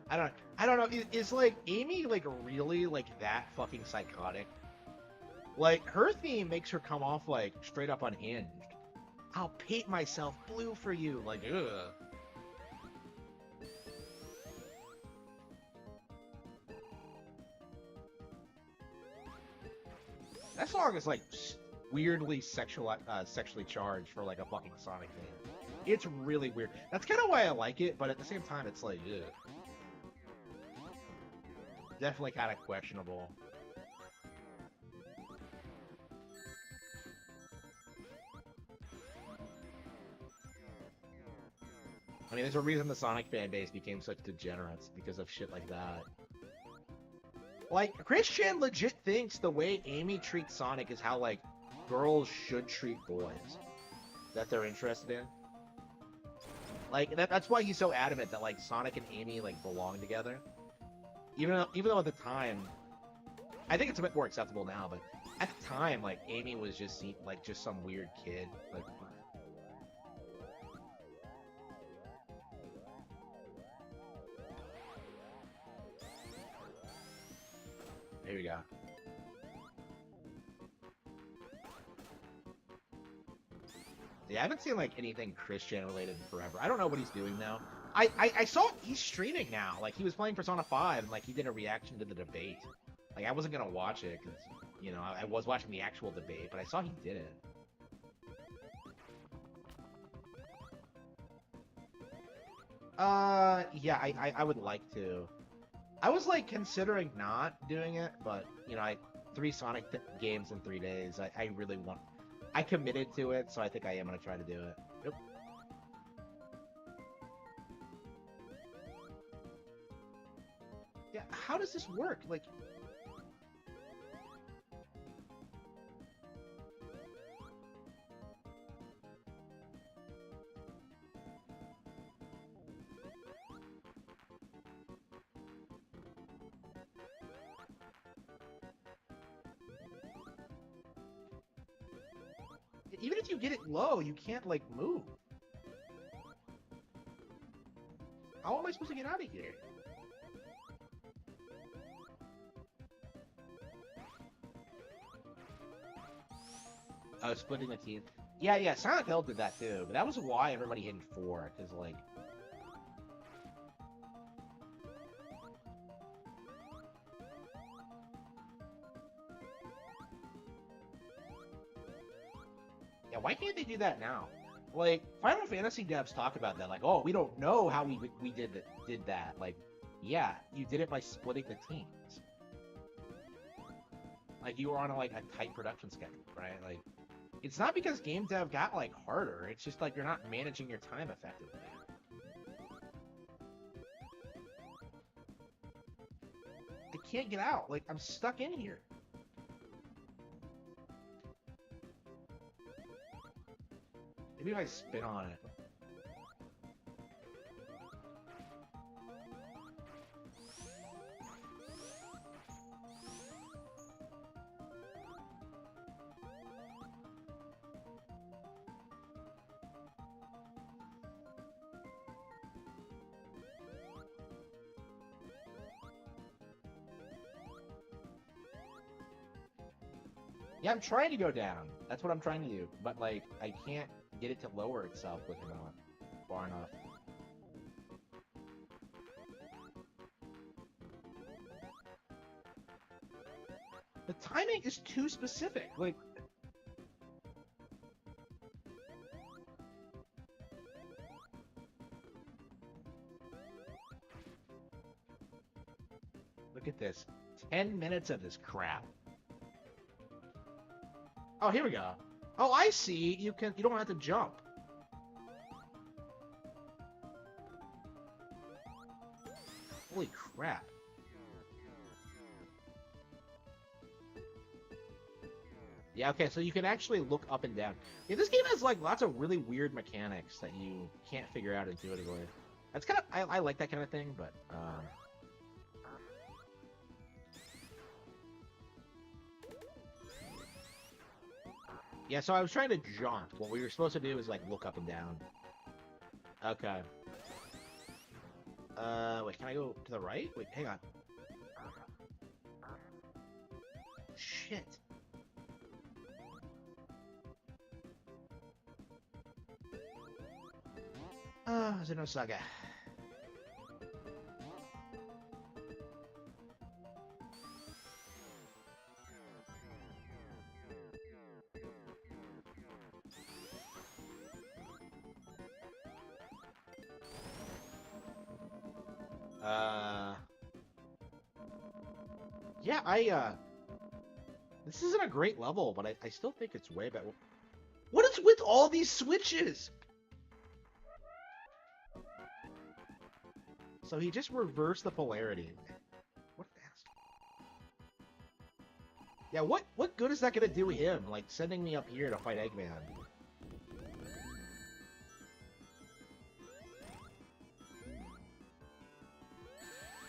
I don't know. Is like Amy like really like that fucking psychotic? Like her theme makes her come off like straight up unhinged. I'll paint myself blue for you. Like, ugh. That song is like weirdly sexually charged for like a fucking Sonic game. It's really weird. That's kind of why I like it, but at the same time, it's like, ugh. Definitely kind of questionable. I mean, there's a reason the Sonic fan base became such degenerates because of shit like that. Like, Christian legit thinks the way Amy treats Sonic is how, like, girls should treat boys that they're interested in. Like, that's why he's so adamant that, like, Sonic and Amy, like, belong together. Even though at the time, I think it's a bit more acceptable now, but at the time, like, Amy was just, like, just some weird kid. Like, here we go. Yeah, I haven't seen like anything Christian related in forever. I don't know what he's doing now. I saw he's streaming now. Like he was playing Persona 5 and like he did a reaction to the debate. Like I wasn't gonna watch it because you know I was watching the actual debate, but I saw he did it. Yeah, I would like to. I was like considering not doing it, but you know, three Sonic games in 3 days. I really want. I committed to it, so I think I am gonna try to do it. Yep. Yeah, how does this work? Like, even if you get it low, you can't like move. How am I supposed to get out of here? Oh, splitting the teeth. Yeah, yeah, Silent Hill did that too, but that was why everybody hit 4, because like yeah, why can't they do that now? Like Final Fantasy devs talk about that, like, oh, we don't know how we did that. Like, yeah, you did it by splitting the teams. Like you were on like a tight production schedule, right? Like, it's not because game dev got like harder. It's just like you're not managing your time effectively. I can't get out. Like I'm stuck in here. Maybe if I spin on it. Yeah, I'm trying to go down. That's what I'm trying to do. But, like, I can't get it to lower itself with him on far enough. The timing is too specific. Like, look at this. 10 minutes of this crap. Oh, here we go. Oh, I see. You don't have to jump. Holy crap. Yeah, okay, so you can actually look up and down. Yeah, this game has like lots of really weird mechanics that you can't figure out intuitively. That's kind of I like that kind of thing, but yeah, so I was trying to jaunt. What we were supposed to do is like look up and down. Okay. Wait, can I go to the right? Wait, hang on. Shit. Oh, Xenosaga. Yeah, this isn't a great level, but I still think it's way better. What is with all these switches? So he just reversed the polarity. What an asshole. Yeah, what good is that gonna do him? Like, sending me up here to fight Eggman.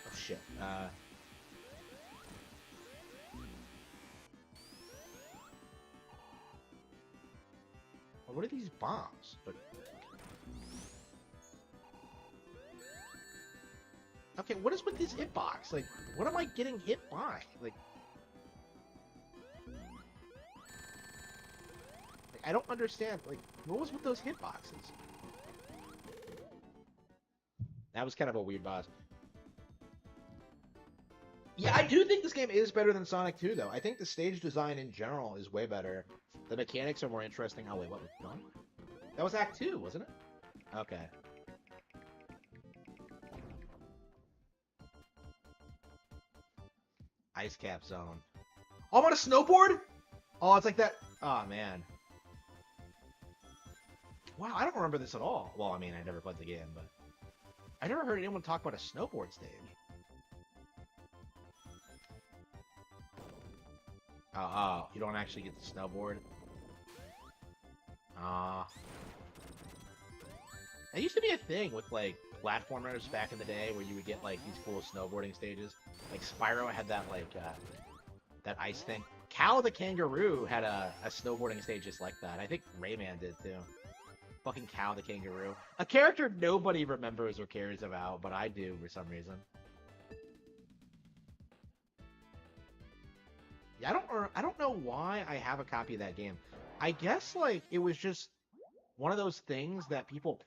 Oh, shit. What are these bombs? But... Okay, what is with this hitbox? Like, what am I getting hit by? Like, I don't understand. Like, what was with those hitboxes? That was kind of a weird boss. Yeah, I do think this game is better than Sonic 2, though. I think the stage design in general is way better. The mechanics are more interesting. Oh, wait, what was going on? That was Act 2, wasn't it? Okay. Ice Cap Zone. Oh, I'm on a snowboard? Oh, it's like that. Oh, man. Wow, I don't remember this at all. Well, I mean, I never played the game, but... I never heard anyone talk about a snowboard stage. Oh, you don't actually get the snowboard? It used to be a thing with, like, platformers back in the day where you would get, like, these cool snowboarding stages. Like, Spyro had that, like, that ice thing. Cal the Kangaroo had a snowboarding stage just like that. I think Rayman did, too. Fucking Cal the Kangaroo. A character nobody remembers or cares about, but I do for some reason. Yeah, I don't know why I have a copy of that game. I guess, like, it was just one of those things that people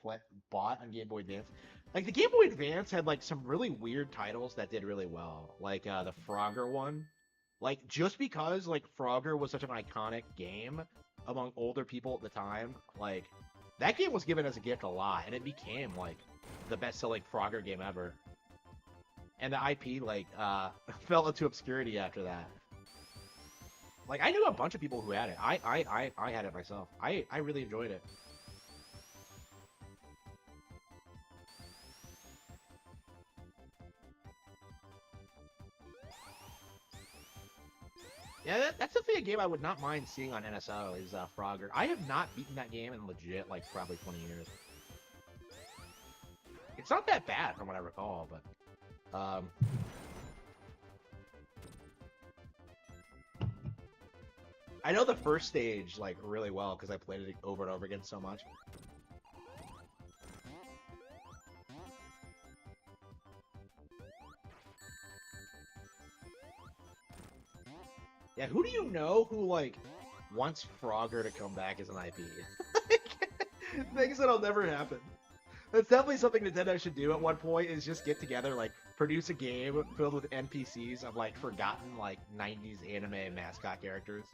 bought on Game Boy Advance. Like, the Game Boy Advance had, like, some really weird titles that did really well. Like, the Frogger one. Like, just because, like, Frogger was such an iconic game among older people at the time, like, that game was given as a gift a lot, and it became, like, the best-selling Frogger game ever. And the IP, like, fell into obscurity after that. Like, I knew a bunch of people who had it. I had it myself. I really enjoyed it. Yeah, that's definitely a game I would not mind seeing on NSO, is Frogger. I have not beaten that game in legit, like, probably 20 years. It's not that bad from what I recall, but... I know the first stage, like, really well, because I played it over and over again so much. Yeah, who do you know who, like, wants Frogger to come back as an IP? Things that'll never happen. That's definitely something Nintendo should do at one point, is just get together, like, produce a game filled with NPCs of, like, forgotten, like, 90s anime mascot characters.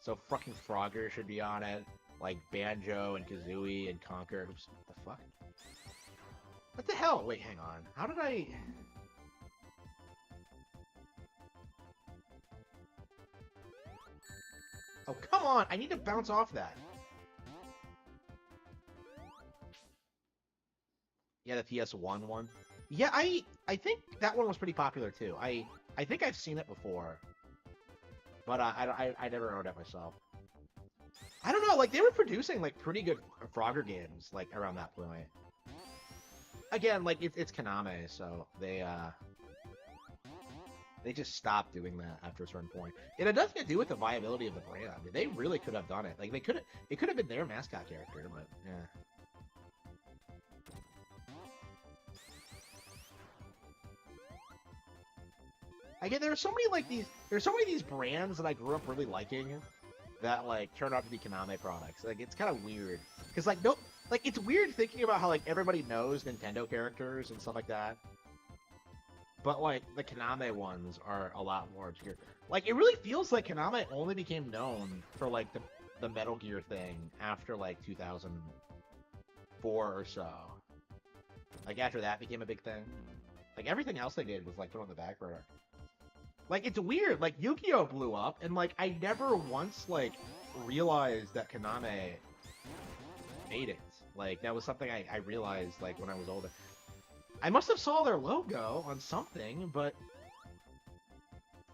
So fucking Frogger should be on it, like Banjo and Kazooie and Conker. Oops, what the fuck? What the hell? Wait, hang on. How did I... Oh, come on! I need to bounce off that. Yeah, the PS1 one. Yeah, I think that one was pretty popular too. I think I've seen it before. But I never owned it myself. I don't know, like, they were producing, like, pretty good Frogger games, like, around that point. Again, like, it's Konami, so they just stopped doing that after a certain point. And it doesn't do with the viability of the brand. I mean, they really could have done it. Like, it could have been their mascot character, but, yeah. Again, there's so many of these brands that I grew up really liking that like turn out to be Konami products. Like it's kind of weird because like no, like it's weird thinking about how like everybody knows Nintendo characters and stuff like that, but like the Konami ones are a lot more obscure. Like it really feels like Konami only became known for like the Metal Gear thing after like 2004 or so. Like after that became a big thing. Like everything else they did was like put on the back burner. Like it's weird. Like Yu-Gi-Oh blew up, and like I never once like realized that Konami made it. Like that was something I realized like when I was older. I must have saw their logo on something, but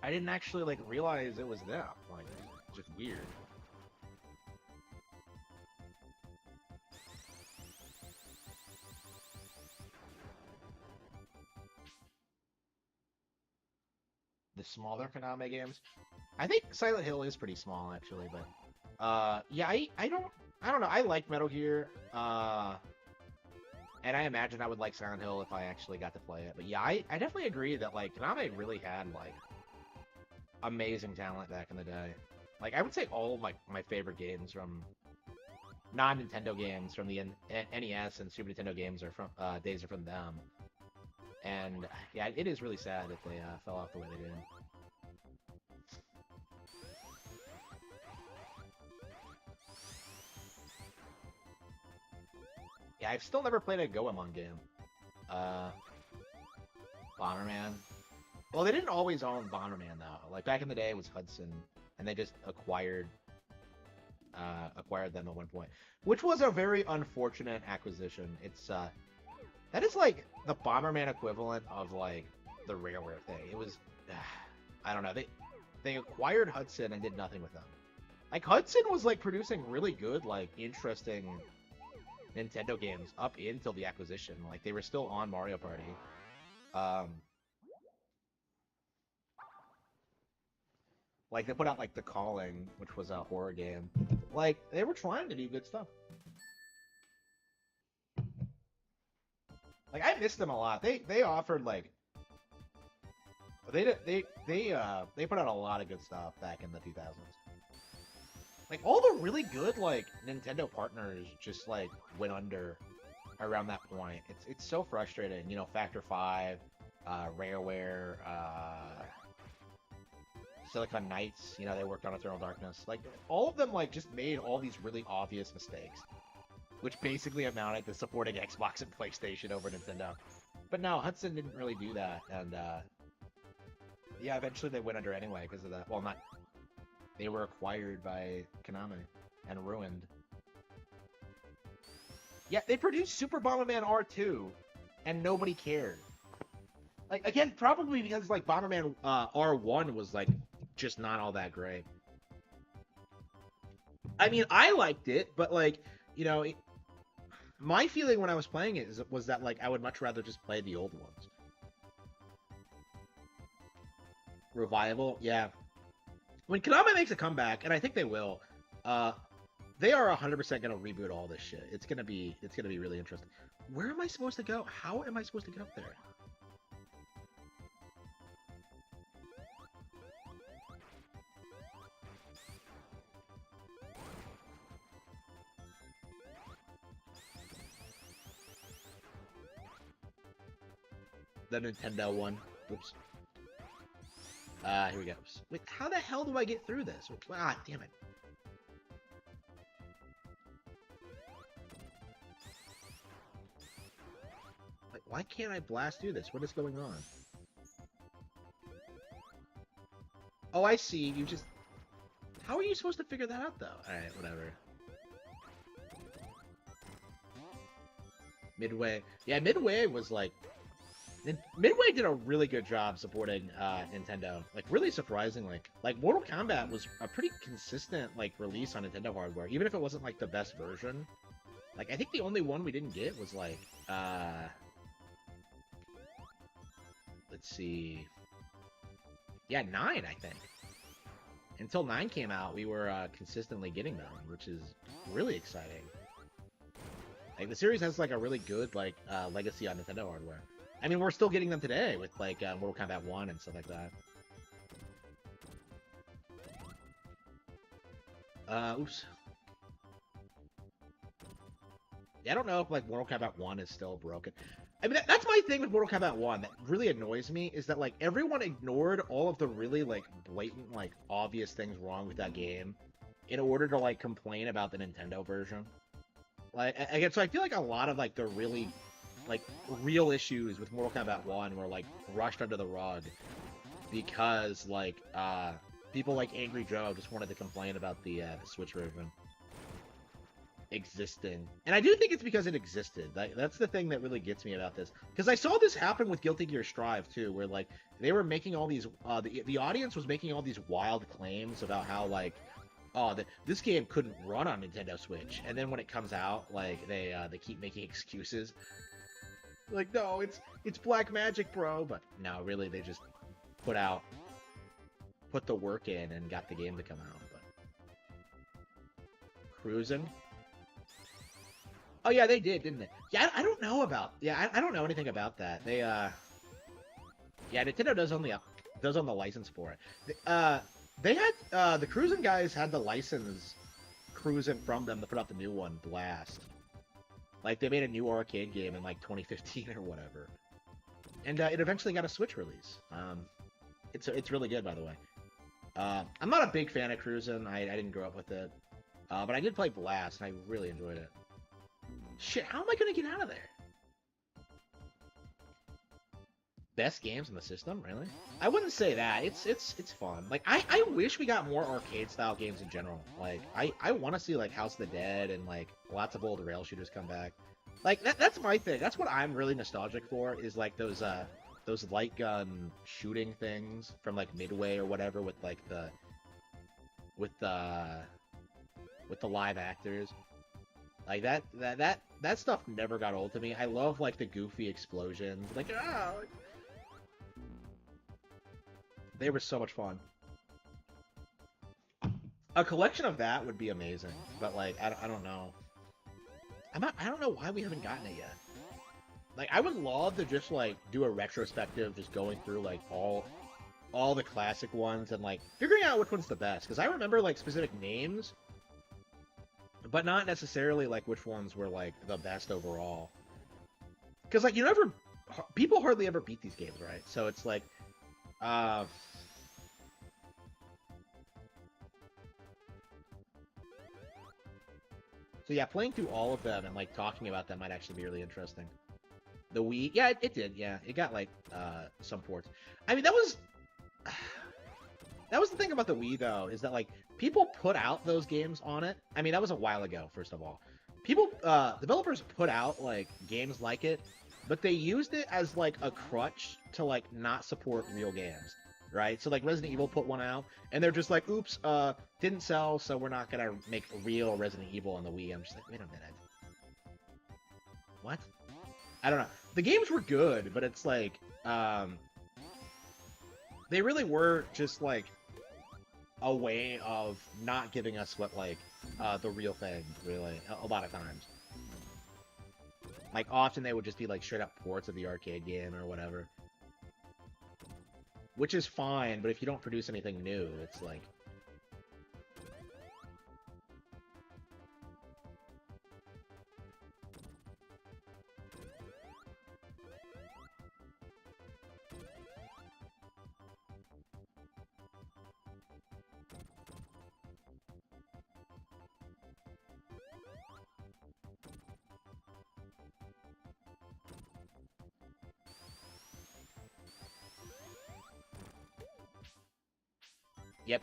I didn't actually like realize it was them. Like it's just weird. The smaller Konami games. I think Silent Hill is pretty small actually, but yeah, I don't know. I like Metal Gear. And I imagine I would like Silent Hill if I actually got to play it. But yeah, I definitely agree that like Konami really had like amazing talent back in the day. Like I would say all of my favorite games from non-Nintendo games from the NES and Super Nintendo games are from days are from them. And yeah, it is really sad that they fell off the way they did. Yeah, I've still never played a Goemon game. Uh, Bomberman. Well, they didn't always own Bomberman though. Like back in the day, it was Hudson, and they just acquired them at one point, which was a very unfortunate acquisition. It's that is like the Bomberman equivalent of like the Rareware thing. It was, I don't know. They acquired Hudson and did nothing with them. Like Hudson was like producing really good, like interesting Nintendo games up until the acquisition. Like they were still on Mario Party. Um, like they put out like The Calling, which was a horror game. Like they were trying to do good stuff. Like I missed them a lot. They offered like they put out a lot of good stuff back in the 2000s. Like all the really good like Nintendo partners just like went under around that point. It's so frustrating. You know, Factor 5, Rareware, Silicon Knights, you know, they worked on Eternal Darkness. Like all of them like just made all these really obvious mistakes, which basically amounted to supporting Xbox and PlayStation over Nintendo. But no, Hudson didn't really do that, and yeah, eventually they went under anyway because of that. Well, not they were acquired by Konami and ruined. Yeah, they produced Super Bomberman R2, and nobody cared. Like again, probably because like Bomberman R1 was like just not all that great. I mean, I liked it, but like you know, my feeling when I was playing it was that like I would much rather just play the old ones. Revival, yeah. When Konami makes a comeback, and I think they will, they are 100% gonna reboot all this shit. It's gonna be really interesting. Where am I supposed to go? How am I supposed to get up there? The Nintendo one. Oops. Here we go. Wait, how the hell do I get through this? Ah, damn it. Like, why can't I blast through this? What is going on? Oh, I see. You just... How are you supposed to figure that out, though? Alright, whatever. Midway. Yeah, Midway was like... Midway did a really good job supporting Nintendo. Like, really surprisingly. Like, Mortal Kombat was a pretty consistent, like, release on Nintendo hardware. Even if it wasn't, like, the best version. Like, I think the only one we didn't get was, like, let's see... Yeah, 9, I think. Until 9 came out, we were consistently getting them, which is really exciting. Like, the series has, like, a really good, like, legacy on Nintendo hardware. I mean, we're still getting them today with, like, Mortal Kombat 1 and stuff like that. Oops. Yeah, I don't know if like Mortal Kombat 1 is still broken. I mean, that's my thing with Mortal Kombat 1 that really annoys me is that like everyone ignored all of the really like blatant like obvious things wrong with that game in order to like complain about the Nintendo version. Like again, so I feel like a lot of like the really like real issues with Mortal Kombat 1 were like brushed under the rug because like people like Angry Joe just wanted to complain about the Switch version existing. And I do think it's because it existed. That's the thing that really gets me about this. Because I saw this happen with Guilty Gear Strive too, where like they were making all these the audience was making all these wild claims about how like this game couldn't run on Nintendo Switch. And then when it comes out, like they keep making excuses. Like, no, it's black magic, bro. But no, really they just put the work in and got the game to come out. But cruising. Oh yeah, they did, didn't they? Yeah, I don't know about. Yeah, I don't know anything about that. They yeah, Nintendo does own the license for it. They had the Cruising guys had the license Cruising from them to put out the new one, Blast. Like they made a new arcade game in like 2015 or whatever, and it eventually got a Switch release. It's really good, by the way. I'm not a big fan of Cruising. I didn't grow up with it, but I did play Blast and I really enjoyed it. Shit, how am I gonna get out of there? Best games in the system, really? I wouldn't say that. It's fun. Like I wish we got more arcade style games in general. Like I want to see like House of the Dead and like lots of old rail shooters come back. Like that's my thing. That's what I'm really nostalgic for is like those light gun shooting things from like Midway or whatever with like with the live actors. Like that stuff never got old to me. I love like the goofy explosions. Like they were so much fun. A collection of that would be amazing, but like I don't know. I don't know why we haven't gotten it yet. Like I would love to just like do a retrospective, just going through like all the classic ones and like figuring out which one's the best. Because I remember like specific names, but not necessarily like which ones were like the best overall. Because like people hardly ever beat these games, right? So it's like, so yeah, playing through all of them and like talking about them might actually be really interesting. The Wii, yeah, it did, yeah, it got like some ports. I mean, that was the thing about the Wii though, is that like people put out those games on it. I mean, that was a while ago, first of all. People, developers put out like games like it, but they used it as like a crutch to like not support real games, right? So like Resident Evil put one out, and they're just like, oops, didn't sell, so we're not gonna make a real Resident Evil on the Wii. I'm just like, wait a minute. What? I don't know. The games were good, but it's like, they really were just like a way of not giving us what like the real thing, really, a lot of times. Like often they would just be like straight up ports of the arcade game or whatever, which is fine. But if you don't produce anything new, it's like.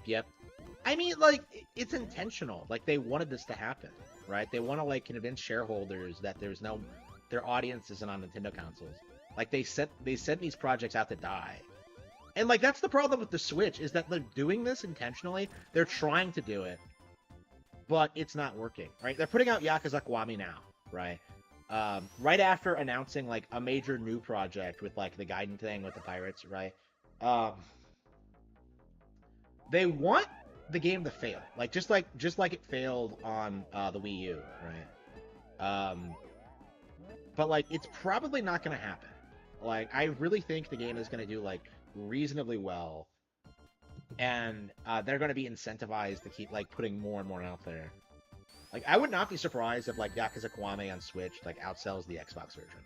Yep. I mean, like, it's intentional. Like, they wanted this to happen, right? They want to, like, convince shareholders that their audience isn't on Nintendo consoles. Like, they sent these projects out to die. And, like, that's the problem with the Switch, is that they're doing this intentionally. They're trying to do it, but it's not working, right? They're putting out Yakuza Kiwami now, right? Right after announcing, like, a major new project with, like, the Gaiden thing with the pirates, right? They want the game to fail, like just like it failed on the Wii U, right? But like it's probably not gonna happen. Like I really think the game is gonna do like reasonably well, and they're going to be incentivized to keep like putting more and more out there. Like, I would not be surprised if like Yakuza Kiwami on Switch like outsells the Xbox version,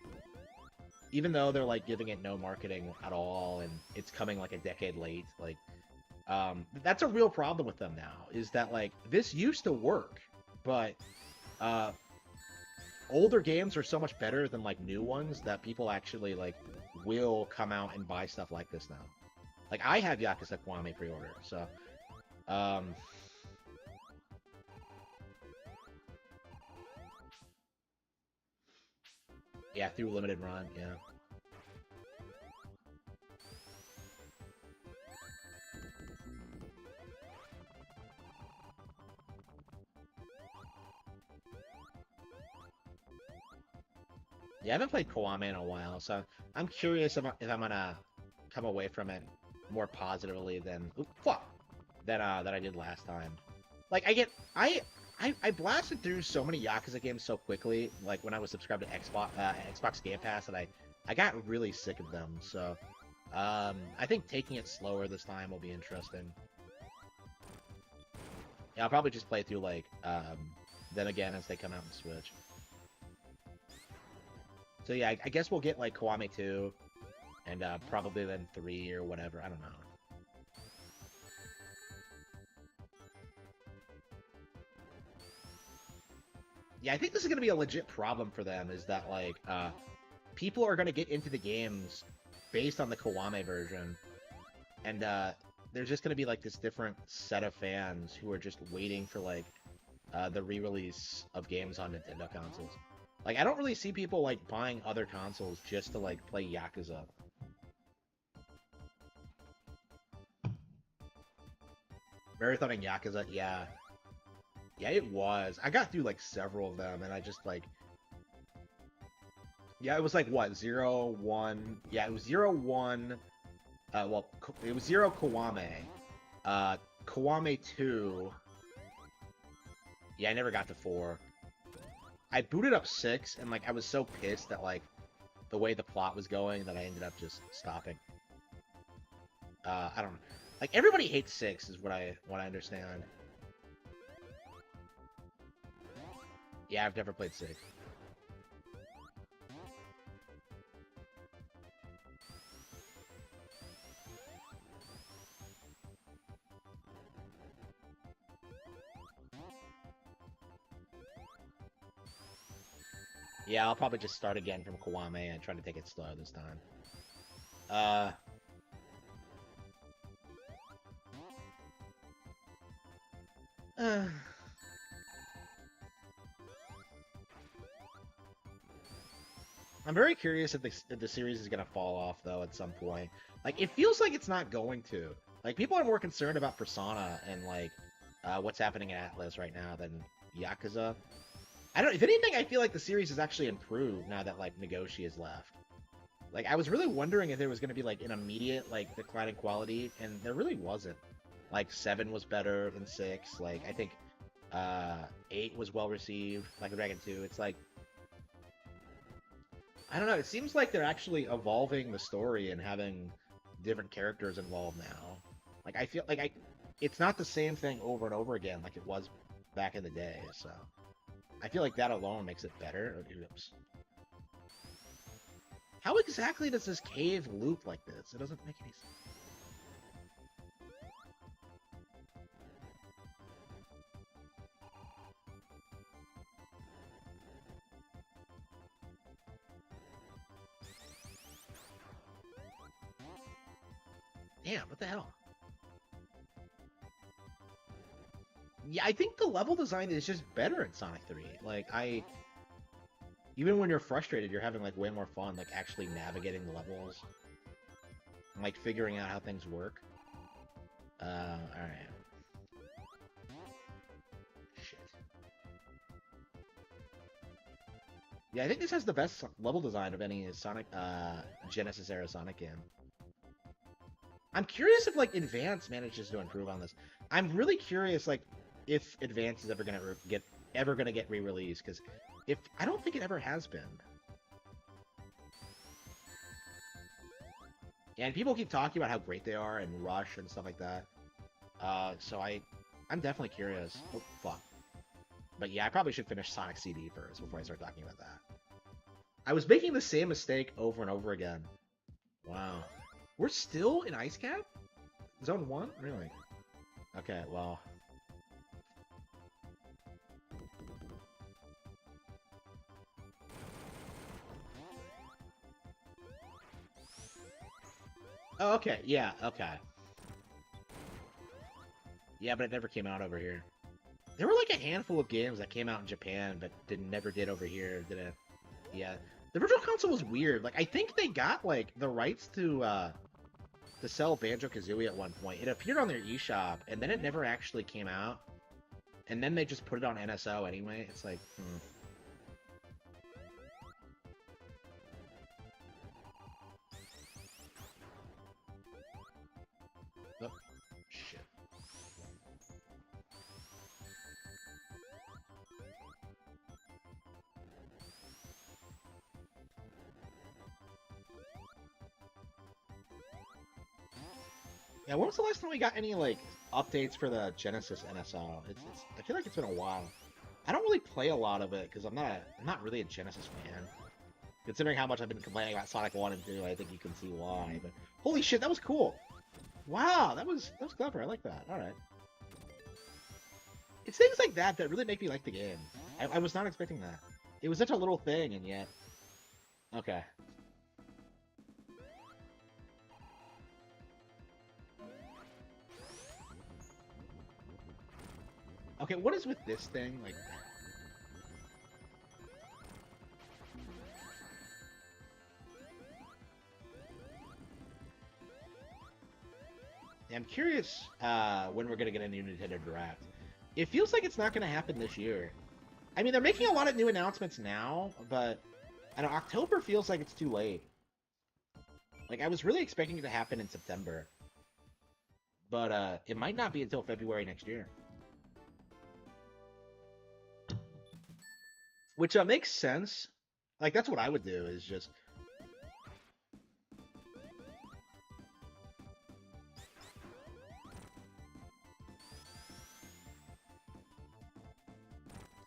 even though they're like giving it no marketing at all, and it's coming like a decade late. Like, that's a real problem with them now. Is that like this used to work, but uh, older games are so much better than like new ones that people actually like will come out and buy stuff like this now. Like, I have Yakuza Kiwami pre-order, so um, yeah, through limited run, yeah. Yeah, I haven't played Kiwami in a while, so I'm curious if I'm gonna come away from it more positively than oop, fuck than I did last time. Like, I blasted through so many Yakuza games so quickly, like when I was subscribed to Xbox Game Pass, that I got really sick of them. So I think taking it slower this time will be interesting. Yeah, I'll probably just play through like them again as they come out and Switch. So yeah, I guess we'll get like Kiwami 2 and probably then 3 or whatever. I don't know. Yeah, I think this is gonna be a legit problem for them. Is that like people are gonna get into the games based on the Kiwami version, and there's just gonna be like this different set of fans who are just waiting for like the re-release of games on Nintendo consoles. Like, I don't really see people like buying other consoles just to like play Yakuza. Marathoning Yakuza, yeah. Yeah, it was. I got through like several of them, and I just like, yeah, it was like what, zero, one. Yeah, it was zero, one. Well, it was zero Kiwami, Kiwami 2. Yeah, I never got to 4. I booted up 6, and like I was so pissed that like the way the plot was going that I ended up just stopping. I don't know. Like, everybody hates 6 is what I understand. Yeah, I've never played 6. Yeah, I'll probably just start again from Kiwami and try to take it slow this time. Uh, uh I'm very curious if the series is gonna fall off though at some point. Like, it feels like it's not going to. Like, people are more concerned about Persona and like what's happening in Atlas right now than Yakuza. I don't. If anything, I feel like the series has actually improved now that like Nagoshi is left. Like, I was really wondering if there was gonna be like an immediate like decline in quality, and there really wasn't. Like, 7 was better than 6. Like, I think 8 was well received. Like Dragon 2, it's like, I don't know. It seems like they're actually evolving the story and having different characters involved now. Like, I feel like it's not the same thing over and over again like it was back in the day. So I feel like that alone makes it better. Oops. How exactly does this cave loop like this? It doesn't make any sense. Damn, what the hell? Yeah, I think the level design is just better in Sonic 3. Like, even when you're frustrated, you're having like way more fun, like actually navigating the levels, and, like figuring out how things work. Alright. Shit. Yeah, I think this has the best level design of any Sonic, Genesis era Sonic game. I'm curious if like Advance manages to improve on this. I'm really curious, like, if Advance is ever gonna get re-released, because if I don't think it ever has been. Yeah, and people keep talking about how great they are and Rush and stuff like that. I'm definitely curious. Oh fuck. But yeah, I probably should finish Sonic CD first before I start talking about that. I was making the same mistake over and over again. Wow. We're still in Ice Cap? Zone 1? Really? Okay, well. Oh, okay, yeah, okay. Yeah, but it never came out over here. There were like a handful of games that came out in Japan, but never did over here, did it? Yeah. The Virtual Console was weird. Like, I think they got, like, the rights to sell Banjo-Kazooie at one point. It appeared on their eShop, and then it never actually came out. And then they just put it on NSO anyway. It's like, Oh, shit. Yeah, when was the last time we got any, like, updates for the Genesis NSO? I feel like it's been a while. I don't really play a lot of it, because I'm not really a Genesis fan. Considering how much I've been complaining about Sonic 1 and 2, I think you can see why, but holy shit, that was cool! Wow, that was clever, I like that, alright. It's things like that that really make me like the game. I was not expecting that. It was such a little thing, and yet... Okay. Okay, what is with this thing? Like... I'm curious when we're gonna get a new Nintendo Direct. It feels like it's not gonna happen this year. I mean, they're making a lot of new announcements now, but I know October feels like it's too late. Like, I was really expecting it to happen in September, but it might not be until February next year. Which makes sense. Like, that's what I would do, is just...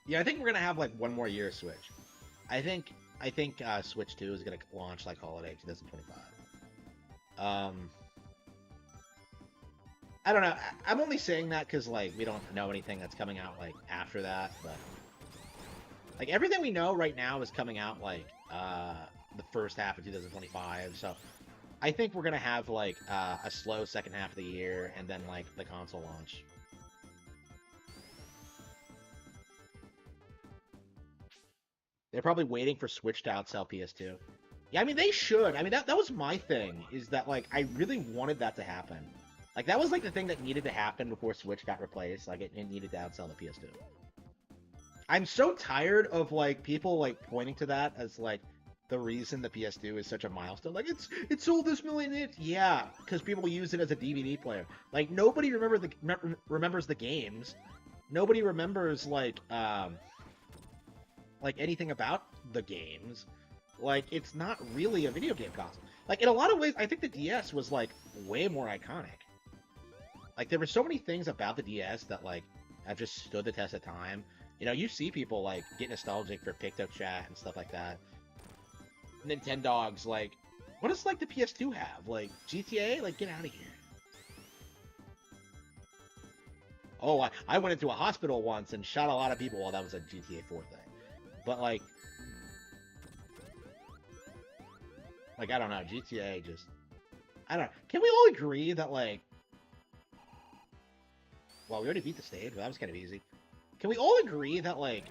Yeah, I think we're gonna have, like, one more year Switch. I think Switch 2 is gonna launch, like, holiday 2025. I don't know. I'm only saying that because, like, we don't know anything that's coming out, like, after that, but... Like, everything we know right now is coming out, like, the first half of 2025, so... I think we're gonna have, like, a slow second half of the year, and then, like, the console launch. They're probably waiting for Switch to outsell PS2. Yeah, I mean, they should. I mean, that was my thing, is that, like, I really wanted that to happen. Like, that was, like, the thing that needed to happen before Switch got replaced. Like, it needed to outsell the PS2. I'm so tired of, like, people, like, pointing to that as, like, the reason the PS2 is such a milestone. Like, it sold this million hits. Yeah, because people use it as a DVD player. Like, nobody remembers the games. Nobody remembers, like anything about the games. Like, it's not really a video game console. Like, in a lot of ways, I think the DS was, like, way more iconic. Like, there were so many things about the DS that, like, have just stood the test of time. You know, you see people, like, get nostalgic for PictoChat and stuff like that. Nintendogs, like, what does, like, the PS2 have? Like, GTA? Like, get out of here. Oh, I went into a hospital once and shot a lot of people while that was a GTA 4 thing. But, like, I don't know, GTA just... I don't know. Can we all agree that, like... Well, we already beat the stage, but that was kind of easy. Can we all agree that, like,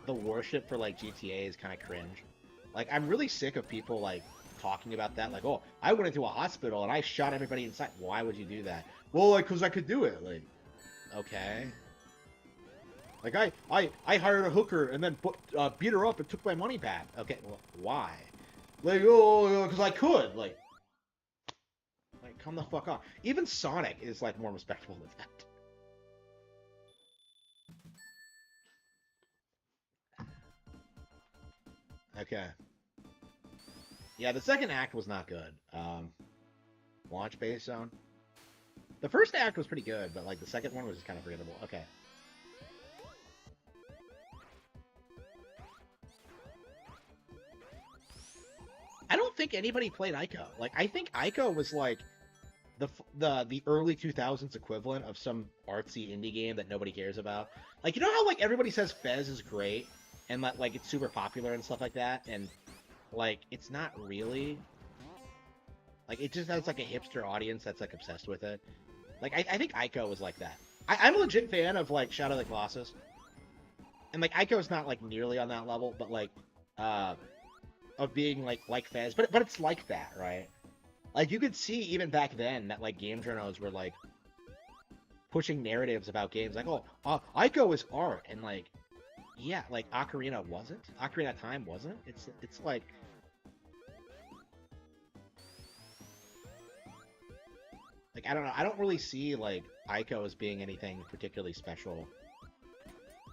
the worship for, like, GTA is kind of cringe? Like, I'm really sick of people, like, talking about that. Like, oh, I went into a hospital and I shot everybody inside. Why would you do that? Well, like, because I could do it. Like, okay. Like, I hired a hooker and then beat her up and took my money back. Okay, well, why? Like, oh, because I could. Like, come the fuck on. Even Sonic is, like, more respectful than that. Okay. Yeah, the second act was not good. Launch base zone. The first act was pretty good, but like the second one was just kind of forgettable. Okay. I don't think anybody played Ico. Like, I think Ico was like the early 2000s equivalent of some artsy indie game that nobody cares about. Like, you know how like everybody says Fez is great and that like it's super popular and stuff like that, and like it's not really. Like, it just has like a hipster audience that's like obsessed with it. Like, I think Ico was like that. I'm a legit fan of like Shadow of the Colossus, and like Ico's not like nearly on that level, but like of being like Fez, but it's like that, right? Like, you could see even back then that like game journals were like pushing narratives about games like, oh, Ico is art, and like, yeah, like Ocarina wasn't. Ocarina of Time wasn't. It's like I don't know. I don't really see like Ico as being anything particularly special.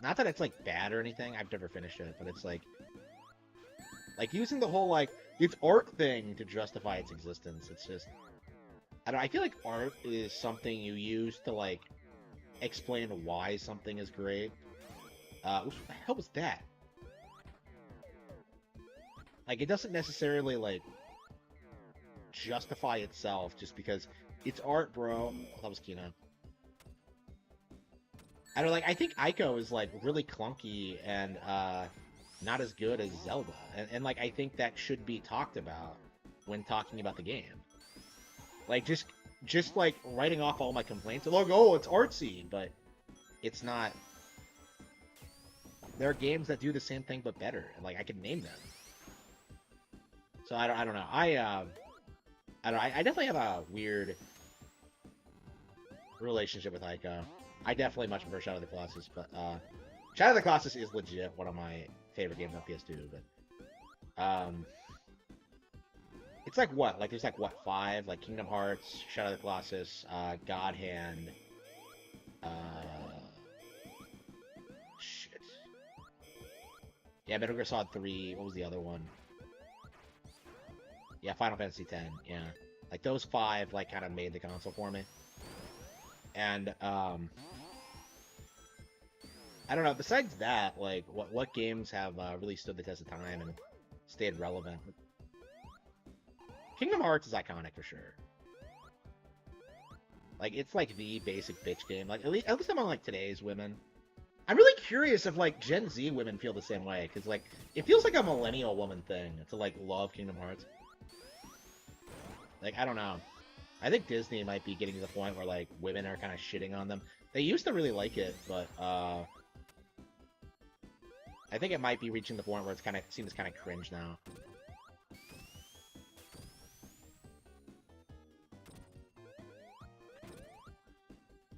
Not that it's like bad or anything. I've never finished it, but it's like using the whole like it's art thing to justify its existence. It's just I don't. I feel like art is something you use to like explain why something is great. What the hell was that? Like, it doesn't necessarily like justify itself just because it's art, bro. Oh, that was Kino. I don't like. I think Ico is like really clunky and not as good as Zelda, and like I think that should be talked about when talking about the game. Like just like writing off all my complaints, like, oh, it's artsy, but it's not. There are games that do the same thing but better, and like I can name them. So I don't know. I don't know. I definitely have a weird relationship with Ico. I definitely much prefer Shadow of the Colossus, but Shadow of the Colossus is legit one of my favorite games on PS2. But it's like what? Like there's like what 5? Like Kingdom Hearts, Shadow of the Colossus, God Hand. Shit. Yeah, Metal Gear Solid 3. What was the other one? Yeah, Final Fantasy X. Yeah, like those 5 like kind of made the console for me. And I don't know. Besides that, like what games have really stood the test of time and stayed relevant? Kingdom Hearts is iconic for sure. Like it's like the basic bitch game. Like at least among like today's women. I'm really curious if like Gen Z women feel the same way, because like it feels like a millennial woman thing to like love Kingdom Hearts. Like I don't know. I think Disney might be getting to the point where like women are kind of shitting on them. They used to really like it, but I think it might be reaching the point where it's kind of seems kind of cringe now.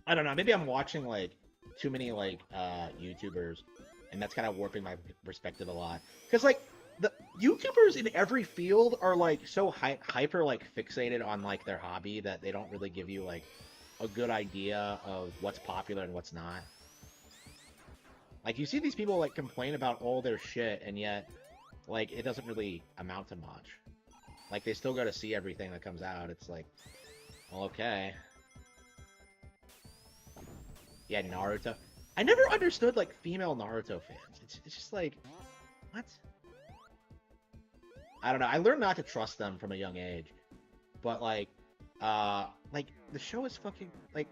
I don't know. Maybe I'm watching like too many like YouTubers, and that's kind of warping my perspective a lot. Because like the YouTubers in every field are like so hyper like fixated on like their hobby that they don't really give you like a good idea of what's popular and what's not. Like you see these people like complain about all their shit, and yet like it doesn't really amount to much. Like they still go to see everything that comes out. It's like, well, okay. Yeah, Naruto. I never understood like female Naruto fans. It's just like, what? I don't know. I learned not to trust them from a young age. But like the show is fucking like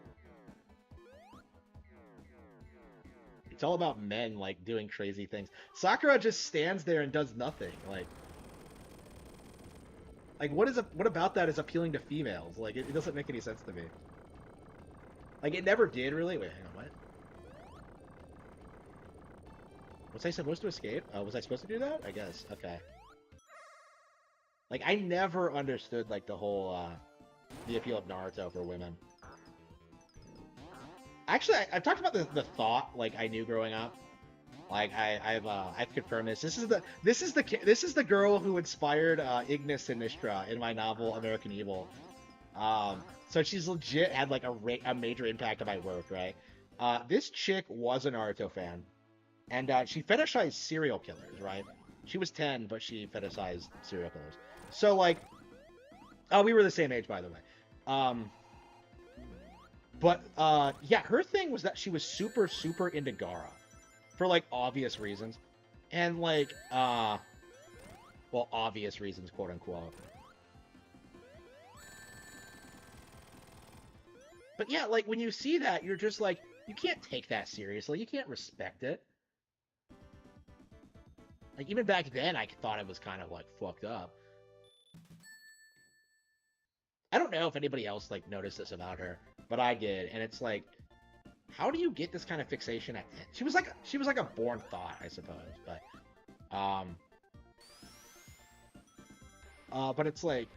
it's all about men like doing crazy things. Sakura just stands there and does nothing. Like what about that is appealing to females? Like it doesn't make any sense to me. Like it never did really. Wait, hang on, what? Was I supposed to escape? Was I supposed to do that? I guess. Okay. Like, I never understood, like, the whole, the appeal of Naruto for women. Actually, I've talked about the thought, like, I knew growing up. Like, I've confirmed this. This is the girl who inspired, Ignis Sinistra in my novel, American Evil. So she's legit had, like, a major impact on my work, right? This chick was a Naruto fan. And, she fetishized serial killers, right? She was 10, but she fetishized serial killers. So, like, oh, we were the same age, by the way. But yeah, her thing was that she was super super into Gara for like obvious reasons, and like well, obvious reasons, quote unquote. But yeah, like when you see that, you're just like, you can't take that seriously. You can't respect it. Like even back then, I thought it was kind of like fucked up. I don't know if anybody else like noticed this about her, but I did, and it's like, how do you get this kind of fixation at 10? She was like a born thought, I suppose, but it's like,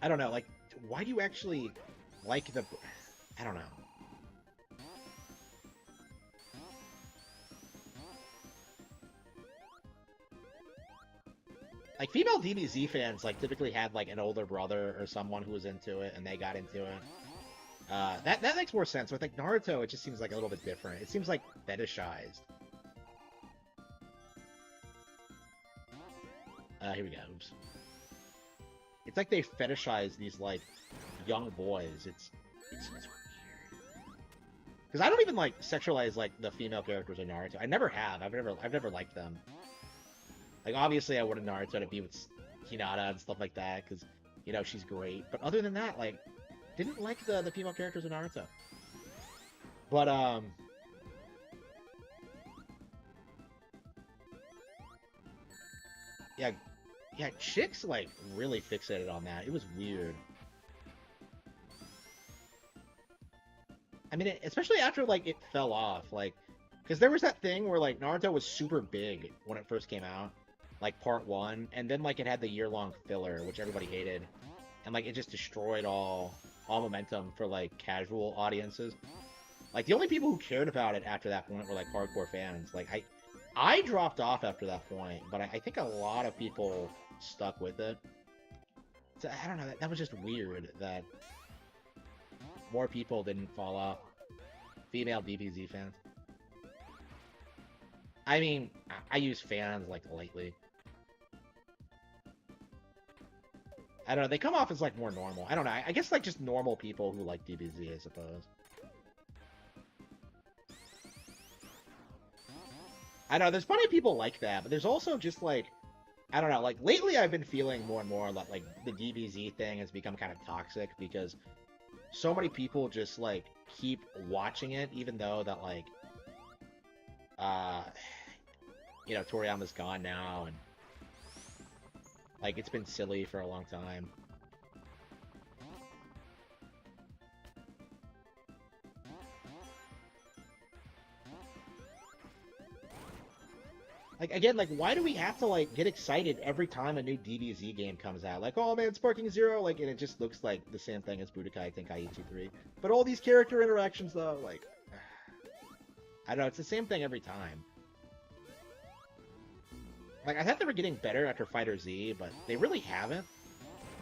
I don't know, like, why do you actually like the? I don't know. Like female DBZ fans like typically had like an older brother or someone who was into it and they got into it. That makes more sense. With like Naruto, it just seems like a little bit different. It seems like fetishized. Here we go. Oops. It's like they fetishize these like young boys. It's weird. Because I don't even like sexualize like the female characters in Naruto. I never have. I've never liked them. Like obviously I wanted Naruto to be with Hinata and stuff like that because she's great. But other than that, like didn't like the female characters in Naruto. But yeah, yeah, chicks like really fixated on that. It was weird. I mean, especially after like it fell off, like because there was that thing where like Naruto was super big when it first came out, like part one, and then like it had the year-long filler, which everybody hated, and like it just destroyed all momentum for like casual audiences. Like the only people who cared about it after that point were like hardcore fans. Like I dropped off after that point, but I think a lot of people stuck with it. So, I don't know. That was just weird that more people didn't fall off. Female DBZ fans. I mean, I use fans like lightly. I don't know. They come off as like more normal. I don't know. I guess like just normal people who like DBZ, I suppose. I know there's plenty of people like that, but there's also just like I don't know. Like lately, I've been feeling more and more that like the DBZ thing has become kind of toxic because so many people just like keep watching it, even though that like uh Toriyama's gone now and like it's been silly for a long time. Like again, like why do we have to like get excited every time a new DBZ game comes out? Like, oh man, Sparking Zero, like, and it just looks like the same thing as Budokai Tenkaichi 3. But all these character interactions though, like, I don't know, it's the same thing every time. Like I thought they were getting better after Fighter Z, but they really haven't.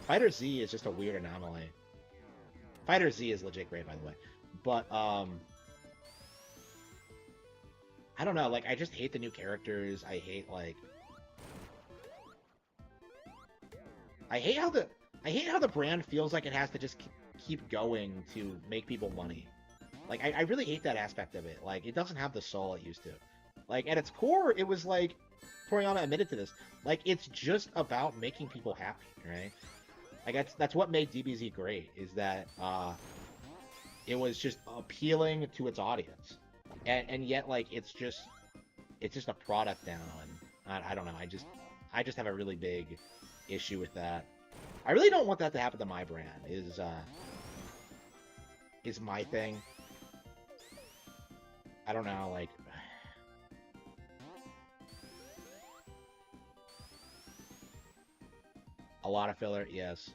Fighter Z is just a weird anomaly. Fighter Z is legit great, by the way. But I don't know, like I just hate the new characters. I hate how the brand feels like it has to just keep going to make people money. Like I really hate that aspect of it. Like it doesn't have the soul it used to. Like at its core, it was like Toriyama admitted to this. Like it's just about making people happy, right? Like that's what made DBZ great is that it was just appealing to its audience, and yet like it's just a product now, and I don't know. I just have a really big issue with that. I really don't want that to happen to my brand. Is my thing. I don't know, like a lot of filler. Yes,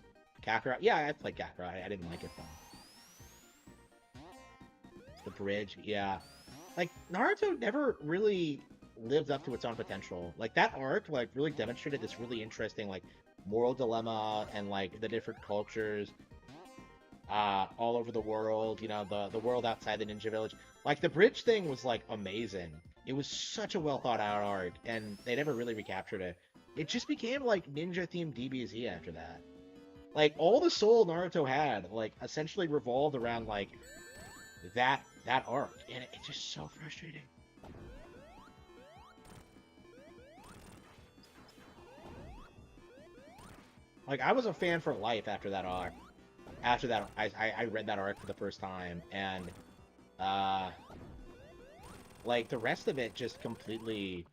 Kakarot. Yeah, I played Kakarot. I didn't like it though. The bridge. Yeah, like Naruto never really lived up to its own potential. Like that arc, like really demonstrated this really interesting like moral dilemma and like the different cultures all over the world. The world outside the ninja village. Like the bridge thing was like amazing. It was such a well thought out arc, and they never really recaptured it. It just became like ninja themed DBZ after that. Like all the soul Naruto had, like essentially revolved around like that arc, and it's just so frustrating. Like I was a fan for life after that arc. After that, I read that arc for the first time, and uh, like the rest of it just completely.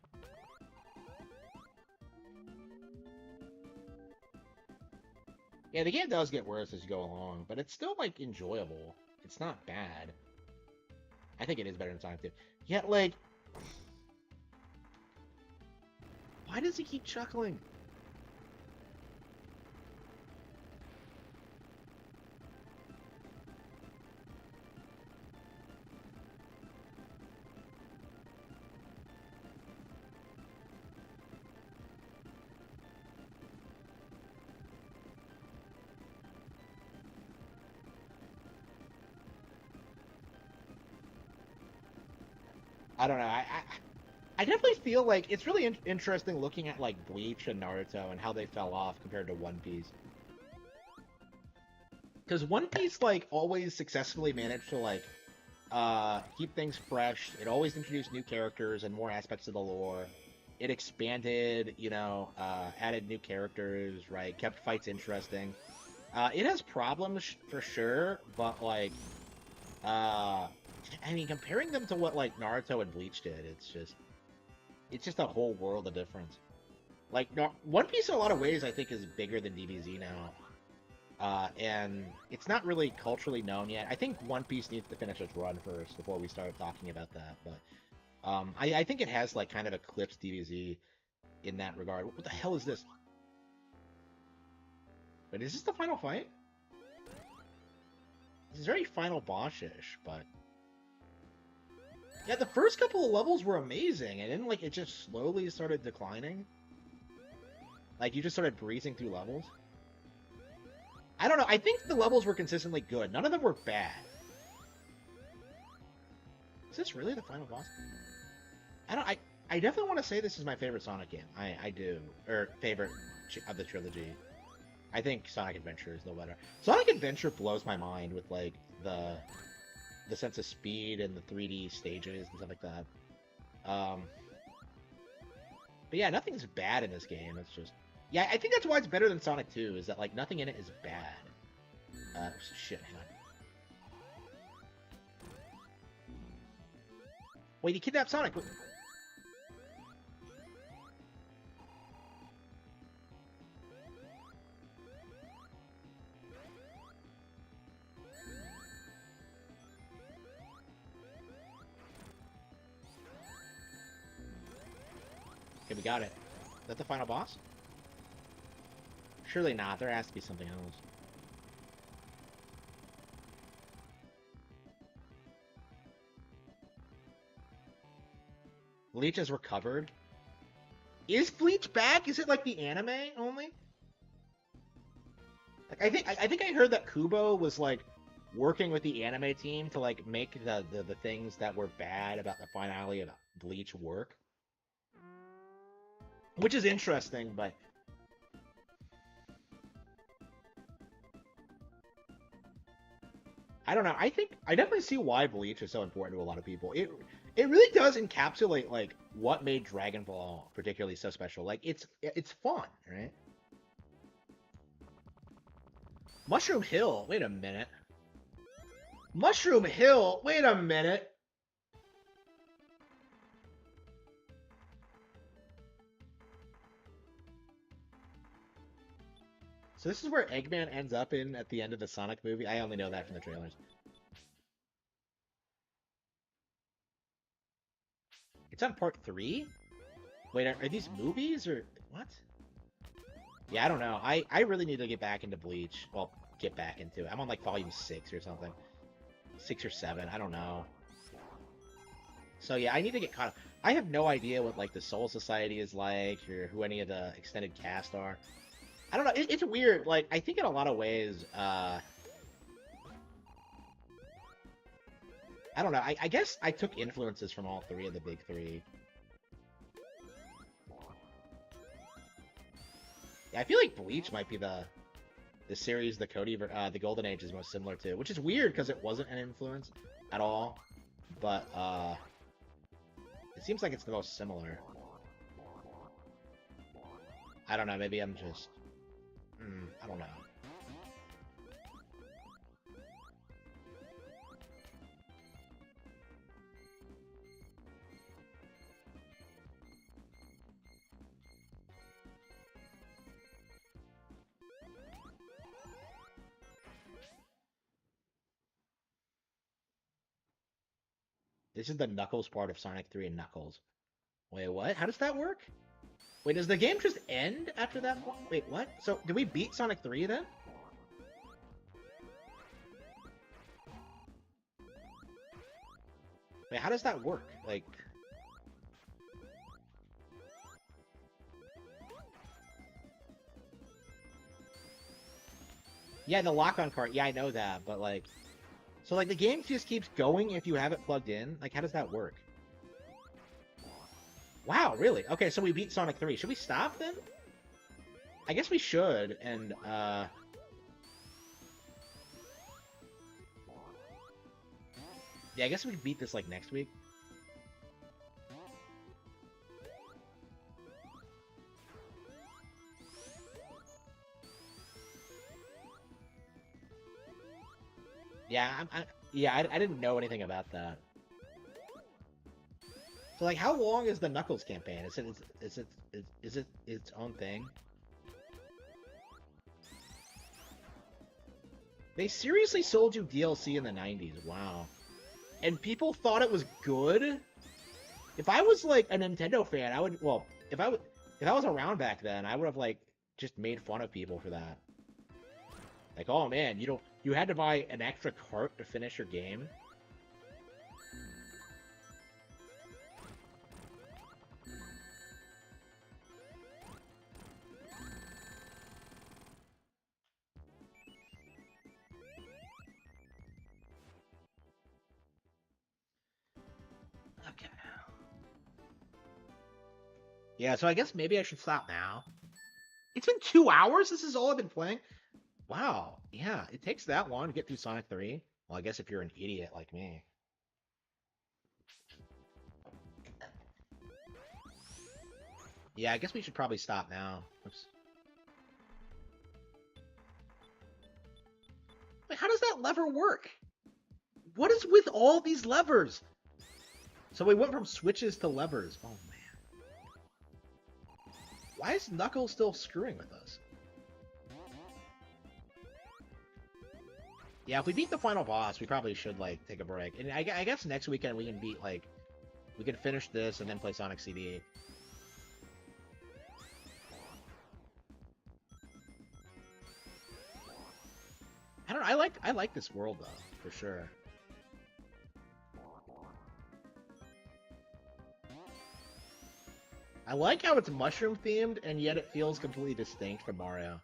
Yeah, the game does get worse as you go along, but it's still like enjoyable. It's not bad. I think it is better than Sonic 2. Yet, like, why does he keep chuckling? I don't know. I definitely feel like it's really interesting looking at like Bleach and Naruto and how they fell off compared to One Piece. Because One Piece like always successfully managed to like keep things fresh. It always introduced new characters and more aspects of the lore. It expanded, added new characters, right? Kept fights interesting. It has problems for sure, but like, uh, I mean, comparing them to what like Naruto and Bleach did, it's just a whole world of difference. Like, no, One Piece in a lot of ways, I think, is bigger than DBZ now. And it's not really culturally known yet. I think One Piece needs to finish its run first before we start talking about that. But I think it has like kind of eclipsed DBZ in that regard. What the hell is this? But is this the final fight? This is very final boss-ish, but yeah, the first couple of levels were amazing, and then like it just slowly started declining. Like you just started breezing through levels. I don't know. I think the levels were consistently good. None of them were bad. Is this really the final boss? I don't. I definitely want to say this is my favorite Sonic game. I do, or favorite of the trilogy. I think Sonic Adventure is the better. Sonic Adventure blows my mind with like the sense of speed and the 3D stages and stuff like that. But yeah, nothing's bad in this game. It's just, yeah, I think that's why it's better than Sonic 2. Is that like nothing in it is bad. Shit, hang on. Wait, he kidnapped Sonic. Okay, we got it. Is that the final boss? Surely not. There has to be something else. Bleach has recovered. Is Bleach back? Is it like the anime only? Like I think I heard that Kubo was like working with the anime team to like make the things that were bad about the finale of Bleach work. Which is interesting, but I don't know. I think I definitely see why Bleach is so important to a lot of people. It really does encapsulate like what made Dragon Ball particularly so special. Like it's fun, right? Mushroom Hill. Wait a minute. Mushroom Hill. Wait a minute. So this is where Eggman ends up in at the end of the Sonic movie. I only know that from the trailers. It's on part 3? Wait, are these movies or what? Yeah, I don't know. I really need to get back into Bleach. Well, get back into it. I'm on like volume 6 or something. 6 or 7, I don't know. So yeah, I need to get caught up. I have no idea what like the Soul Society is like or who any of the extended cast are. I don't know. It's weird. Like I think in a lot of ways, I don't know. I guess I took influences from all 3 of the big 3. Yeah, I feel like Bleach might be the the series the Golden Age is most similar to, which is weird because it wasn't an influence at all, but it seems like it's the most similar. I don't know, maybe I'm just I don't know. This is the Knuckles part of Sonic 3 and Knuckles. Wait, what? How does that work? Wait, does the game just end after that point? Wait, what? So, did we beat Sonic 3 then? Wait, how does that work? Like... Yeah, the lock-on cart. Yeah, I know that, but like... So, like, the game just keeps going if you have it plugged in? Like, how does that work? Wow, really? Okay, so we beat Sonic 3. Should we stop then? I guess we should, and, yeah, I guess we can beat this, like, next week. Yeah, I didn't know anything about that. So, like, how long is the Knuckles campaign? Is it its own thing? They seriously sold you DLC in the 90s. Wow. And people thought it was good? If I was, like, a Nintendo fan, I would... Well, if I was around back then, I would have, like, just made fun of people for that. Like, oh, man, you had to buy an extra cart to finish your game? Okay. Yeah, so I guess maybe I should stop now. It's been 2 hours? This is all I've been playing? Wow. Yeah, it takes that long to get through Sonic 3. Well, I guess if you're an idiot like me. Yeah, I guess we should probably stop now. Oops. Wait, how does that lever work? What is with all these levers? So we went from switches to levers. Oh, man. Why is Knuckles still screwing with us? Yeah, if we beat the final boss, we probably should, like, take a break. And I guess next weekend we can beat, like... We can finish this and then play Sonic CD. I don't know, I like this world, though, for sure. I like how it's mushroom-themed, and yet it feels completely distinct from Mario.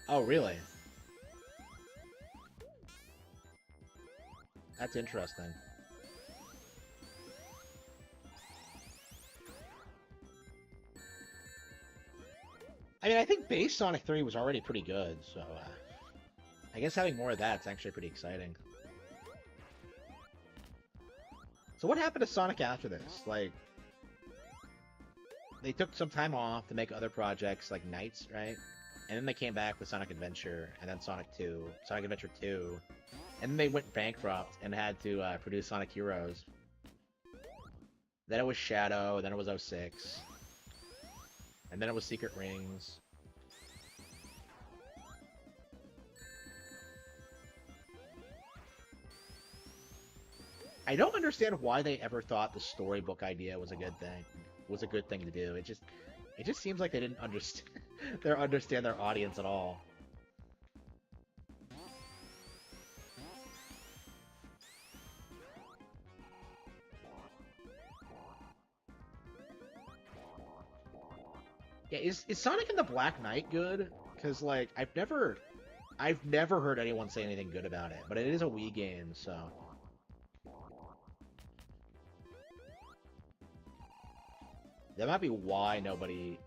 Oh, really? That's interesting. I mean, I think base Sonic 3 was already pretty good, so I guess having more of that's actually pretty exciting. So what happened to Sonic after this? Like, they took some time off to make other projects like Knights, right? And then they came back with Sonic Adventure, and then Sonic 2, Sonic Adventure 2, and then they went bankrupt and had to produce Sonic Heroes. Then it was Shadow, then it was 06. And then it was Secret Rings. I don't understand why they ever thought the storybook idea was a good thing. Was a good thing to do. It just seems like they didn't understand their audience at all. Yeah, is Sonic and the Black Knight good? Because like I've never heard anyone say anything good about it, but it is a Wii game, so. That might be why nobody.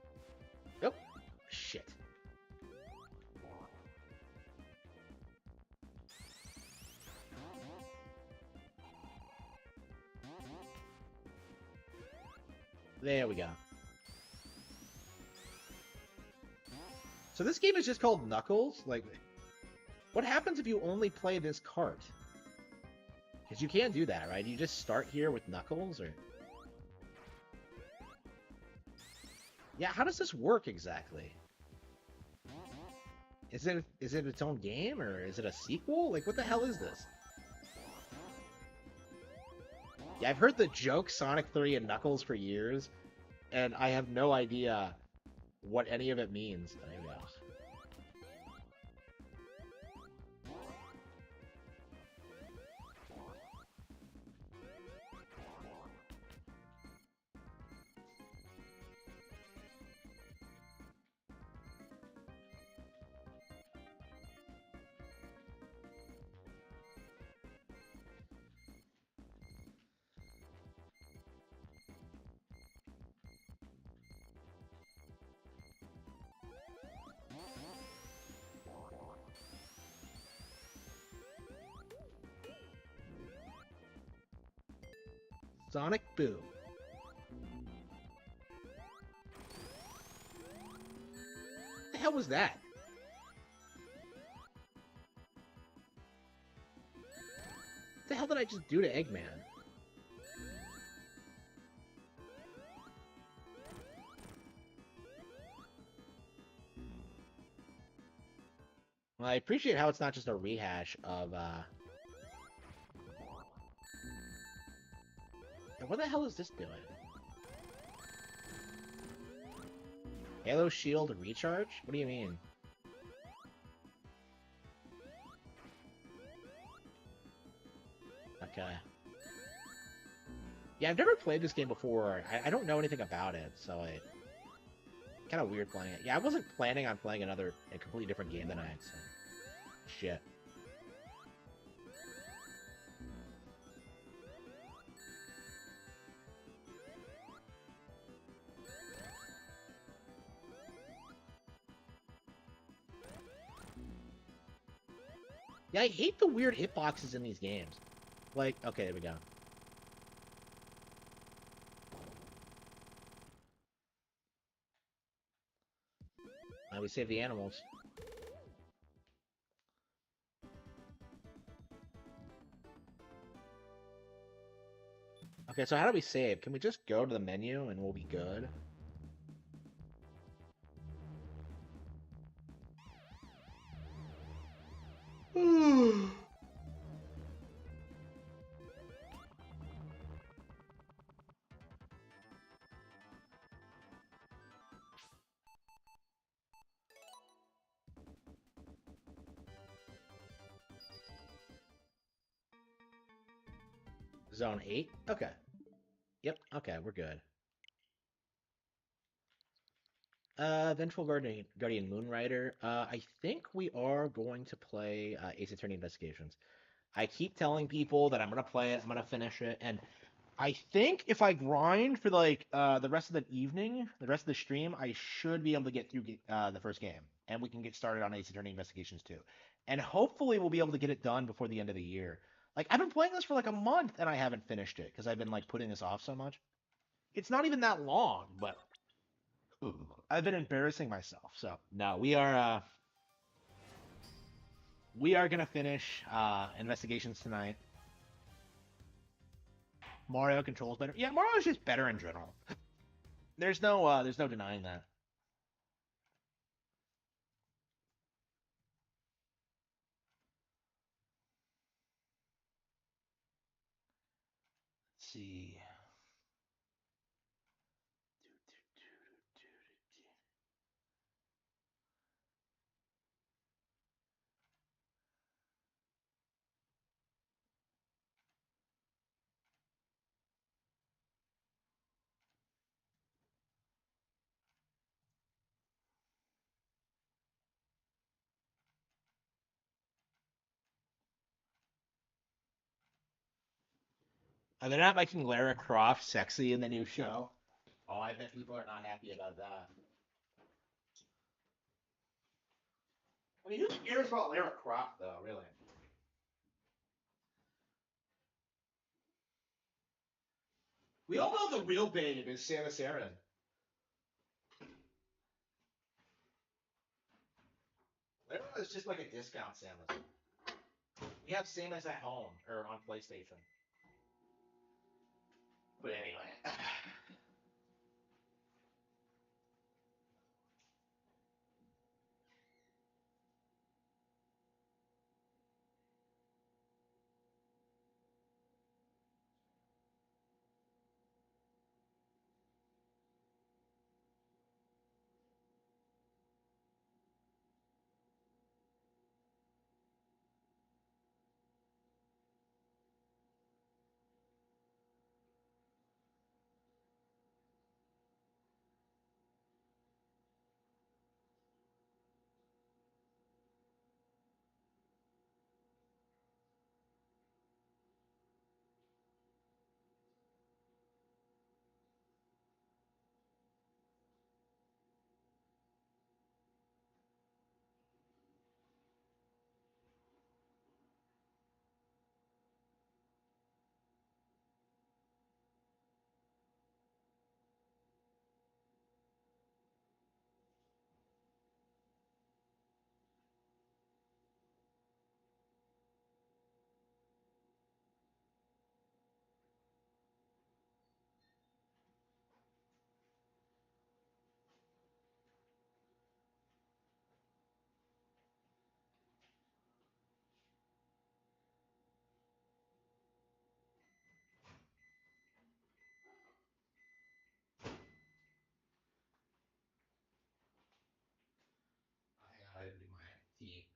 Oh, shit. There we go. So this game is just called Knuckles? Like, what happens if you only play this cart? Because you can't do that, right? You just start here with Knuckles, or... Yeah, how does this work exactly? Is it its own game, or is it a sequel? Like, what the hell is this? Yeah, I've heard the joke Sonic 3 and Knuckles for years, and I have no idea what any of it means. Ugh. Sonic Boom. What the hell was that? What the hell did I just do to Eggman? Well, I appreciate how it's not just a rehash of, what the hell is this doing? Halo Shield Recharge? What do you mean? Okay. Yeah, I've never played this game before. I don't know anything about it, so it... Kind of weird playing it. Yeah, I wasn't planning on playing a completely different game tonight, so... Shit. Yeah, I hate the weird hitboxes in these games. Like, okay, there we go. We save the animals. Okay, so how do we save? Can we just go to the menu and we'll be good? Zone 8? Okay. Yep, okay, we're good. Vengeful Guardian Moonrider. I think we are going to play Ace Attorney Investigations. I keep telling people that I'm gonna play it, I'm gonna finish it, and I think if I grind for like the rest of the evening, the rest of the stream, I should be able to get through the first game, and we can get started on Ace Attorney Investigations too. And hopefully we'll be able to get it done before the end of the year. Like I've been playing this for like a month and I haven't finished it because I've been like putting this off so much. It's not even that long, but I've been embarrassing myself. So no, we are gonna finish Investigations tonight. Mario controls better. Yeah, Mario's just better in general. There's no denying that. Let's see. They're not making Lara Croft sexy in the new show. Oh, I bet people are not happy about that. I mean, who cares about Lara Croft, though, really? We all know the real babe is Samus Aran. It's just like a discount Samus. We have Samus at home or on PlayStation. But anyway. I gotta do my tea.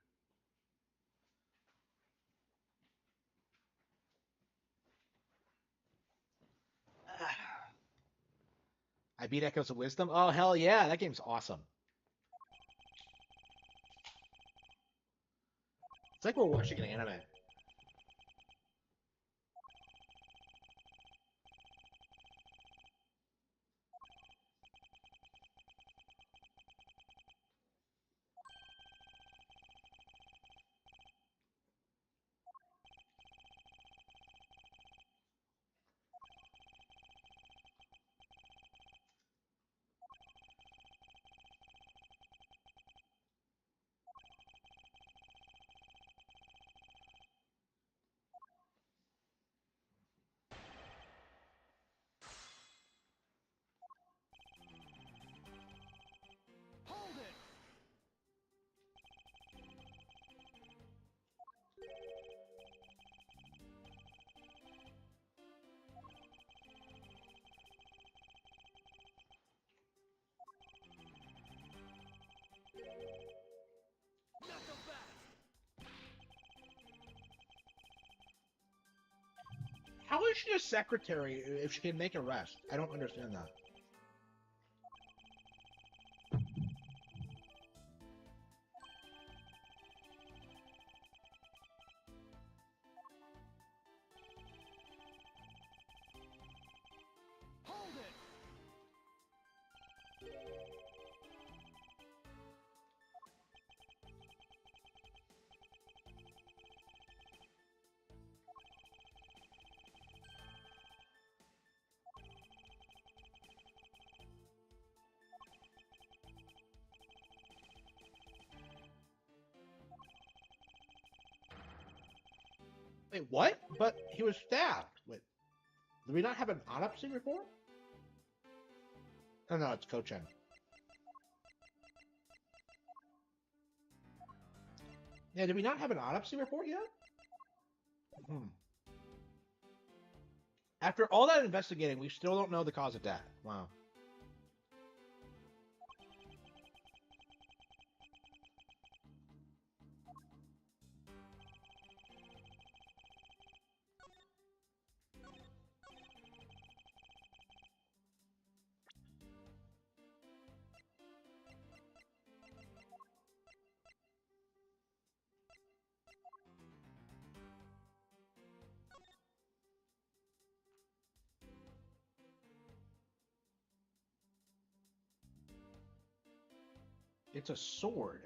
I beat Echoes of Wisdom. Oh hell yeah, that game's awesome. It's like we're watching an anime. How is she a secretary if she can make arrests? I don't understand that. Wait, what? But he was stabbed. Wait, did we not have an autopsy report? Oh no, it's Kochen. Yeah, did we not have an autopsy report yet? Hmm. After all that investigating, we still don't know the cause of death. Wow. It's a sword.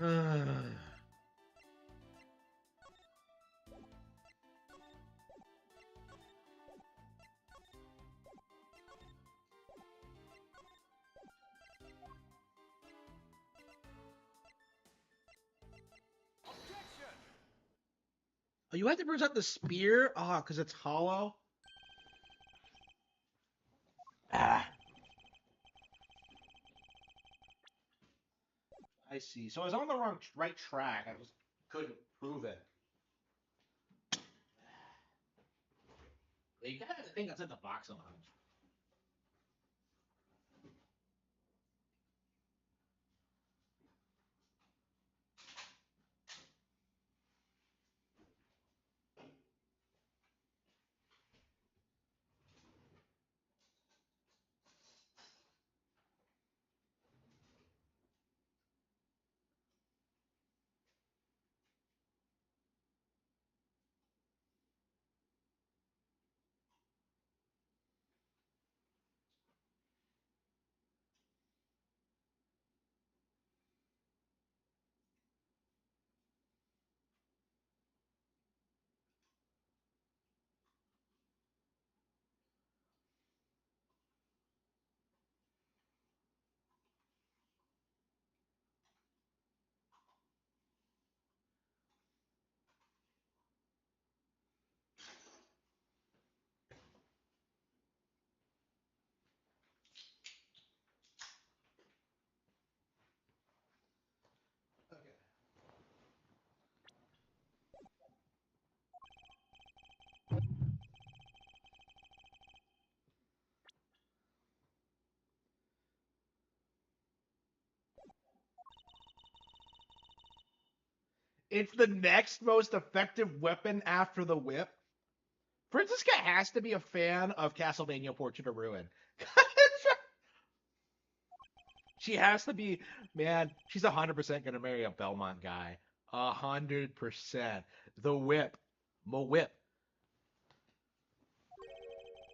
Oh, you have to bring out the spear? Ah, because it's hollow? Ah, I see. So I was on the right track. I just couldn't prove it. You gotta think that's in the box a lot. Okay. It's the next most effective weapon after the whip. Francisca has to be a fan of Castlevania Portrait of Ruin. She has to be, man. She's 100% gonna marry a Belmont guy. 100%. The whip, my whip.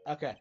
Okay.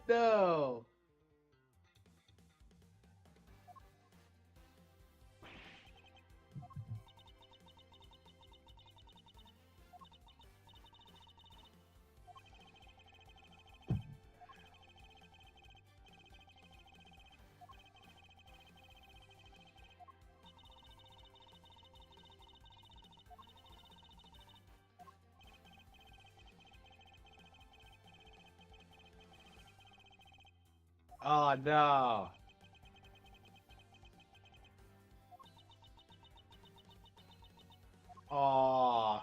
No. Oh no. Oh.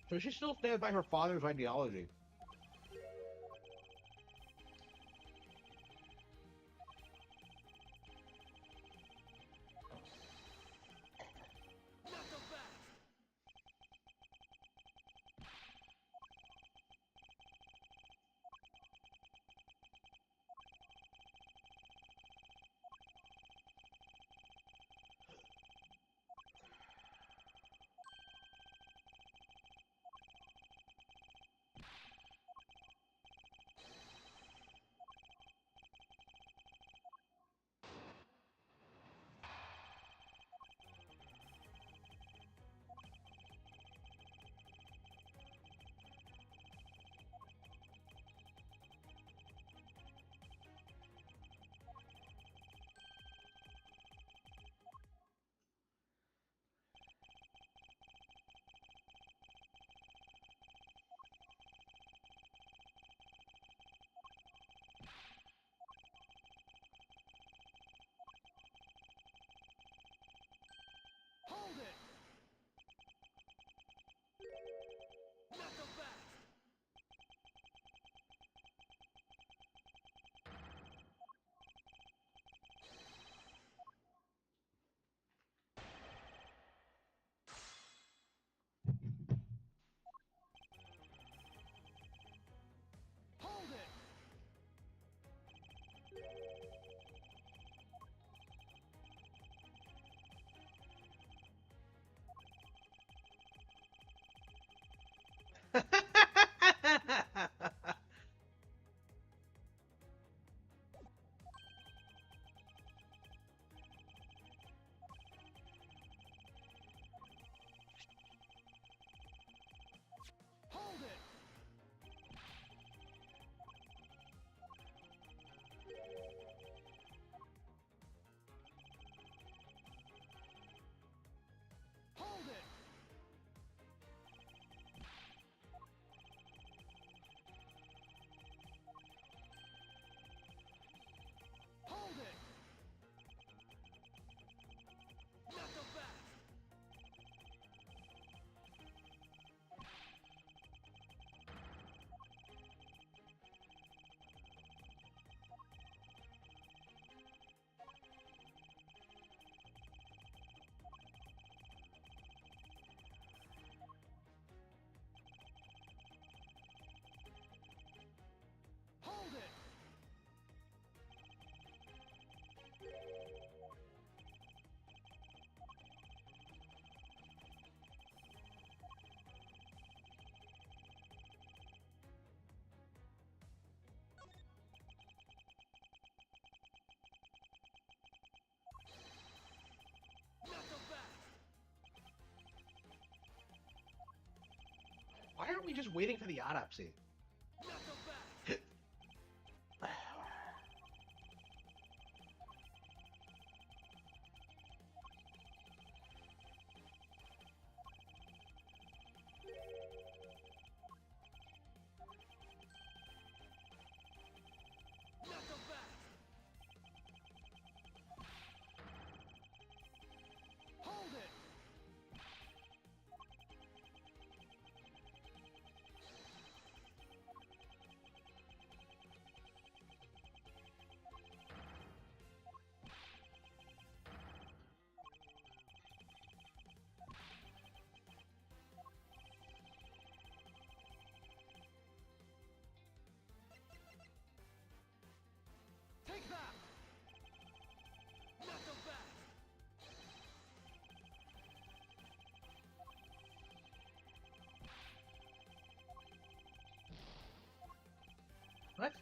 So she still stands by her father's ideology. aren't we just waiting for the autopsy? What?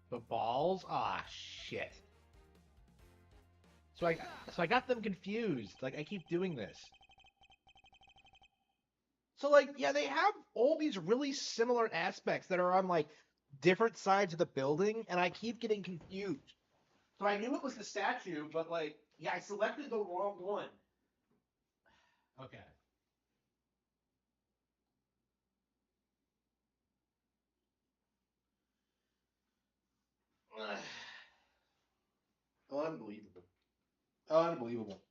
The balls? Ah, shit. So I so I got them confused. Like I keep doing this. So like yeah, they have all these really similar aspects that are on like different sides of the building, and I keep getting confused. So I knew it was the statue, but like yeah, I selected the wrong one. Okay. Unbelievable. Unbelievable.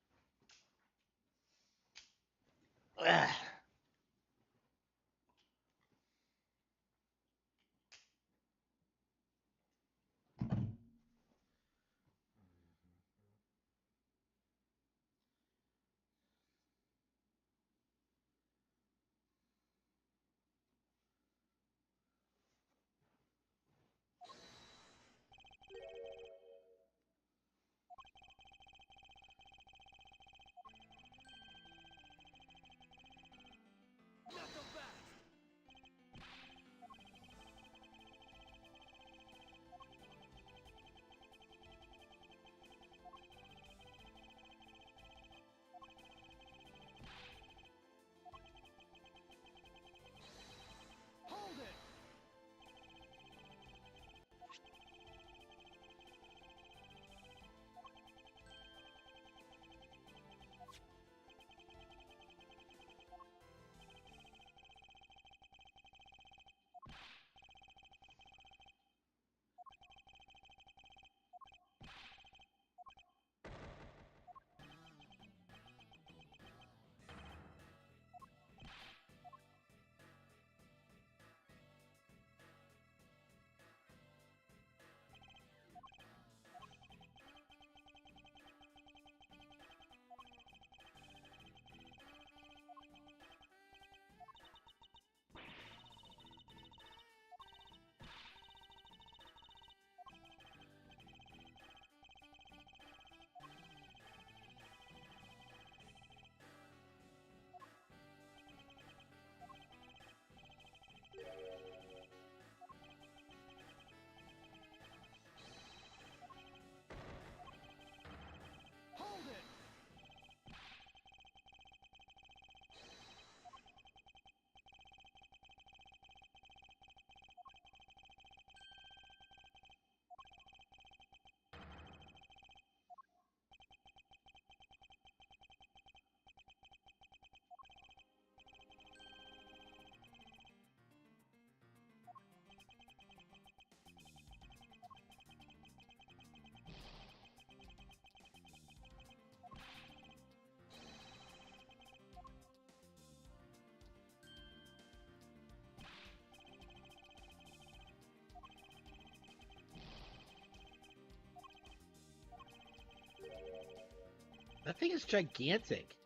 That thing is gigantic.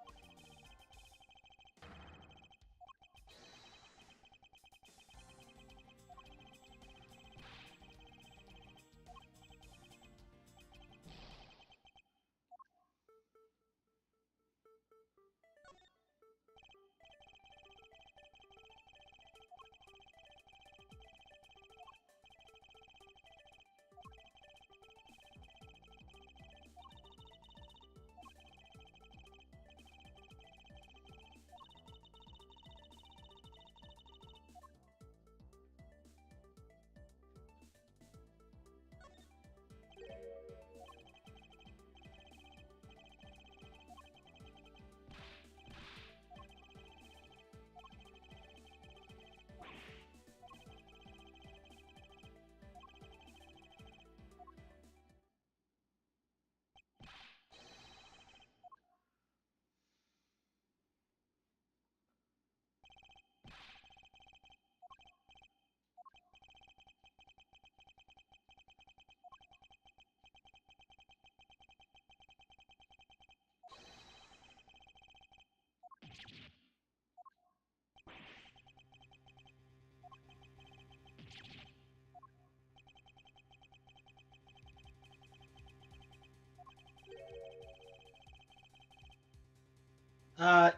Uh,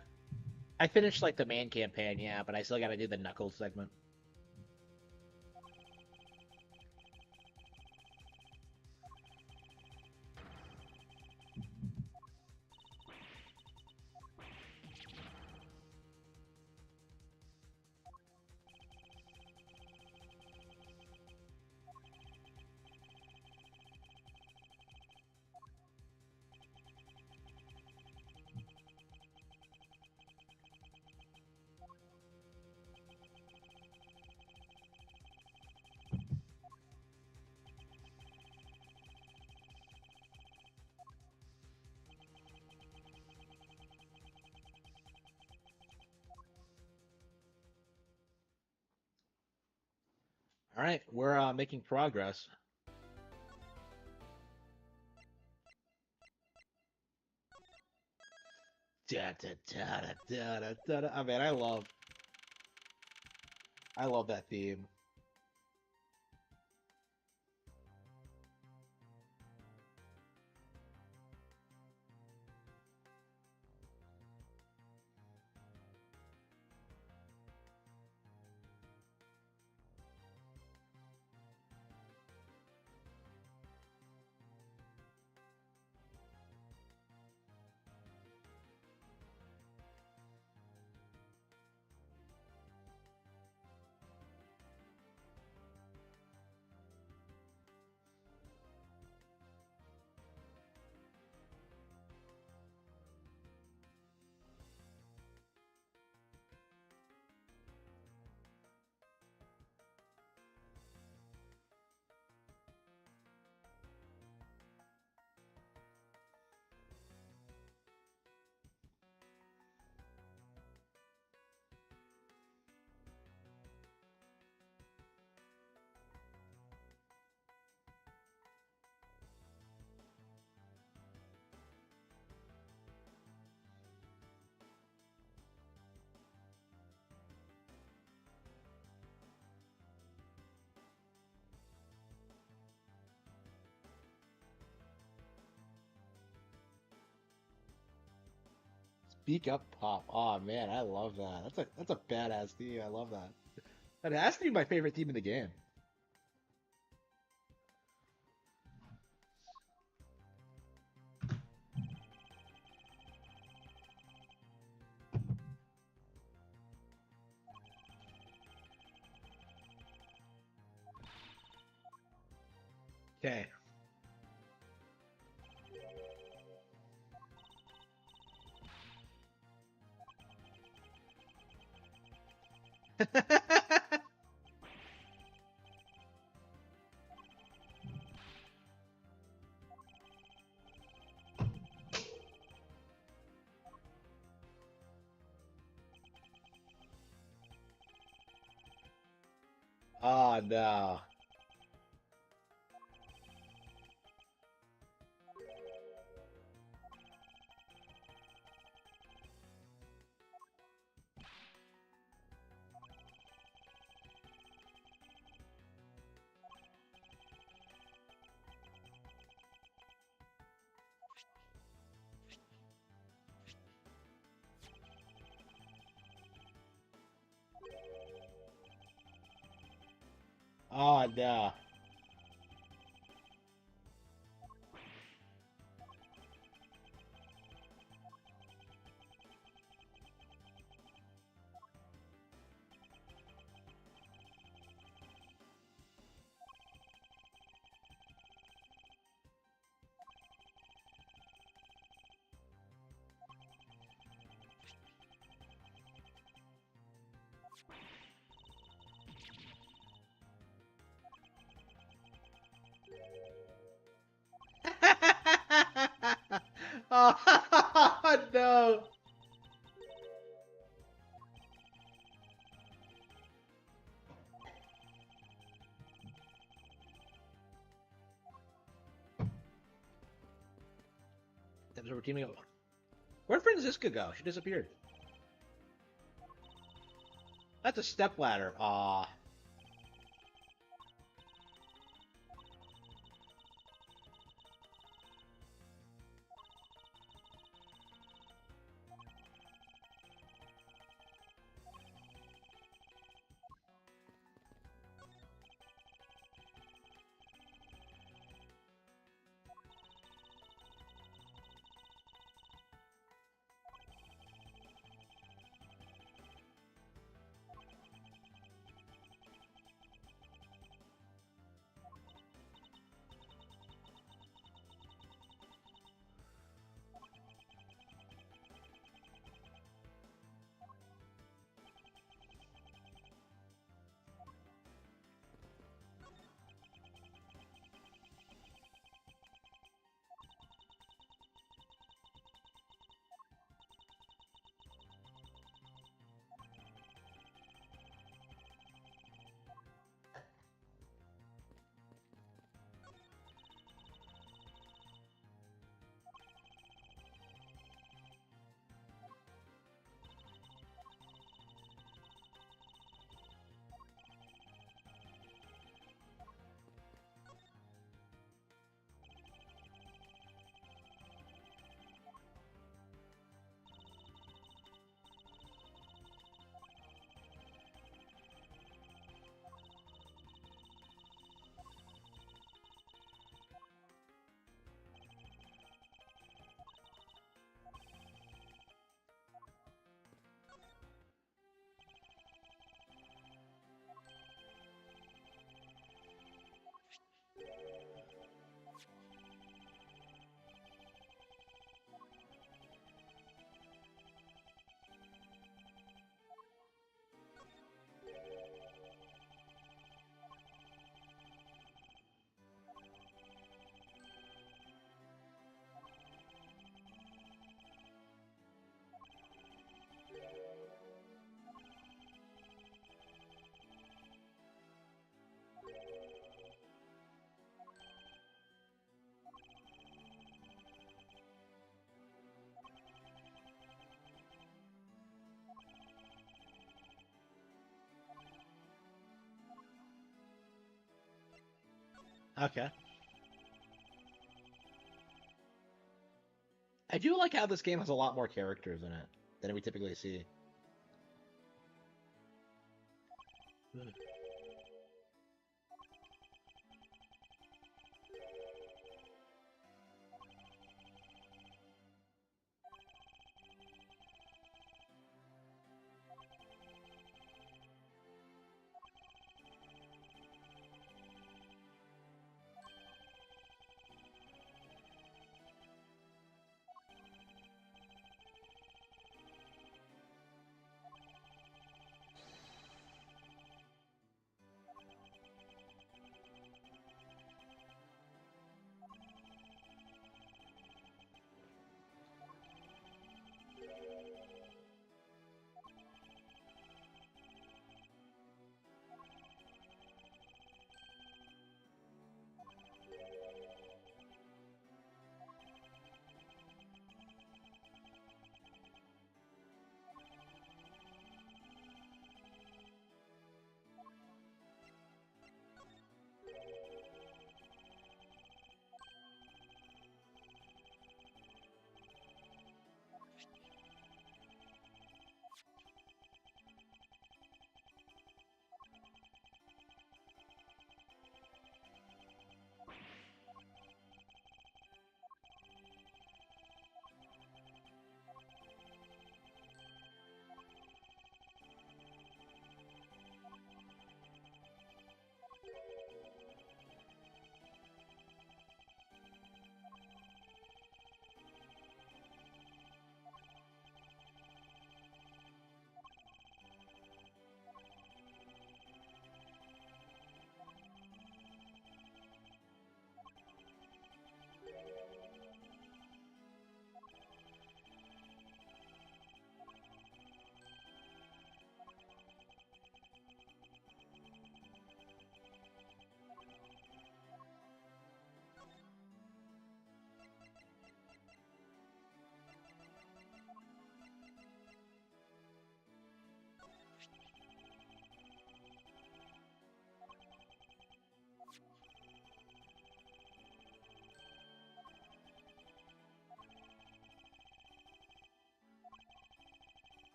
I finished like the main campaign, yeah, but I still gotta do the Knuckles segment. All right, we're making progress. Da, da, da, da, da, da, da, da. I mean, I love that theme. Speak up, pop. Oh man, I love that. That's a badass theme. I love that. That has to be my favorite theme in the game. Okay. Oh no. Oh no. Oh no. So we're teaming up. Where'd Franziska go? She disappeared. That's a step ladder. Aw. Okay. I do like how this game has a lot more characters in it than we typically see.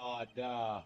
Oh, duh.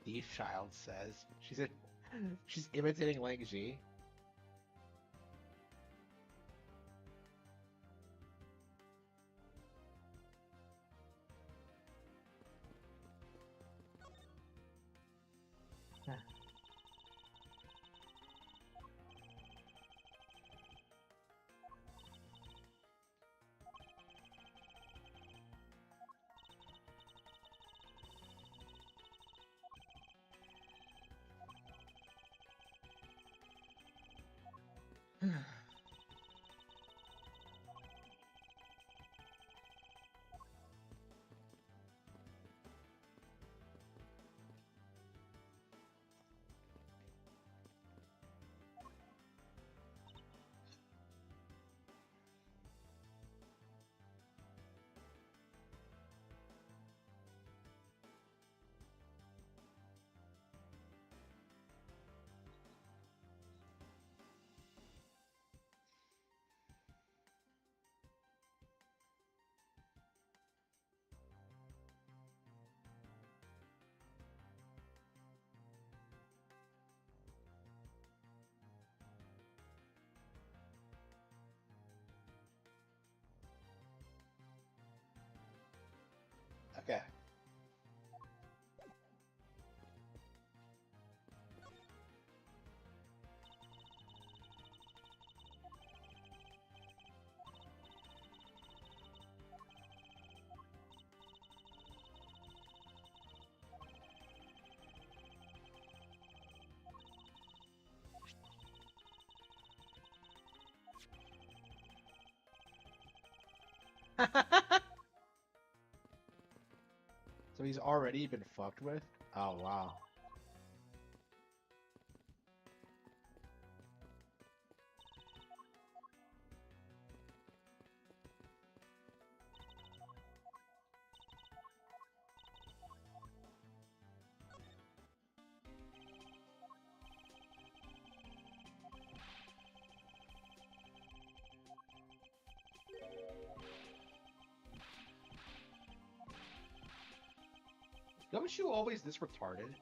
Thief Child says she's imitating Lang Ji. So he's already been fucked with? Oh, wow. Don't you always this retarded?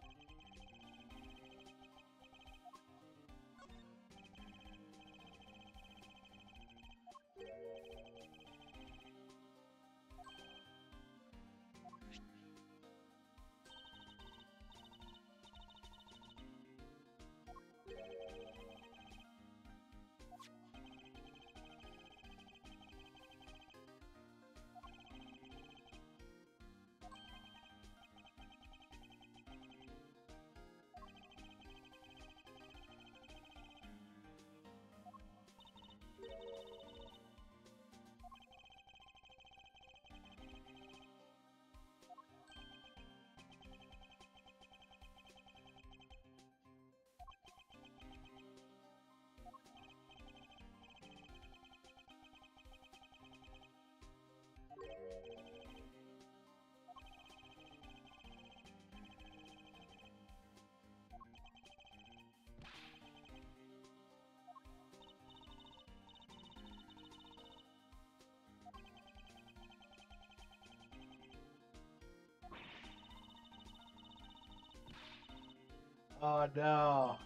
Oh no.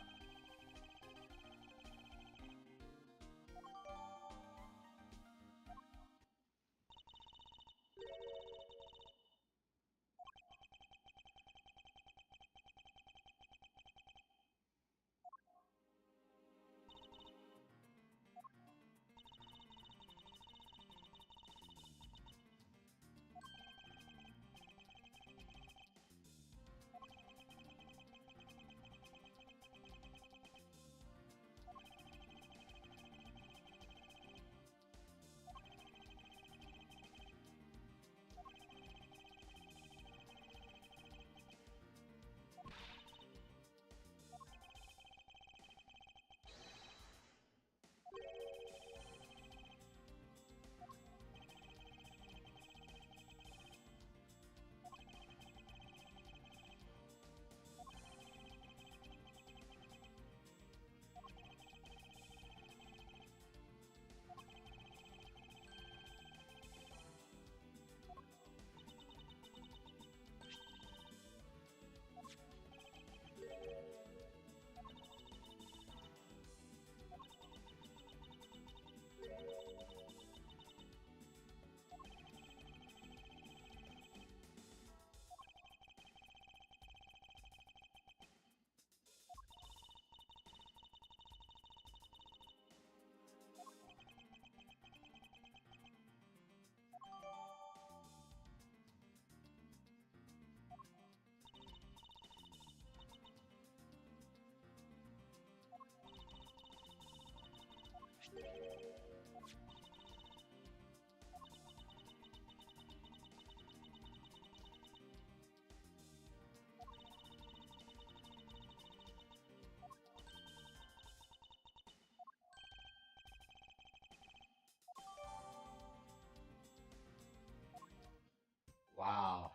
Wow.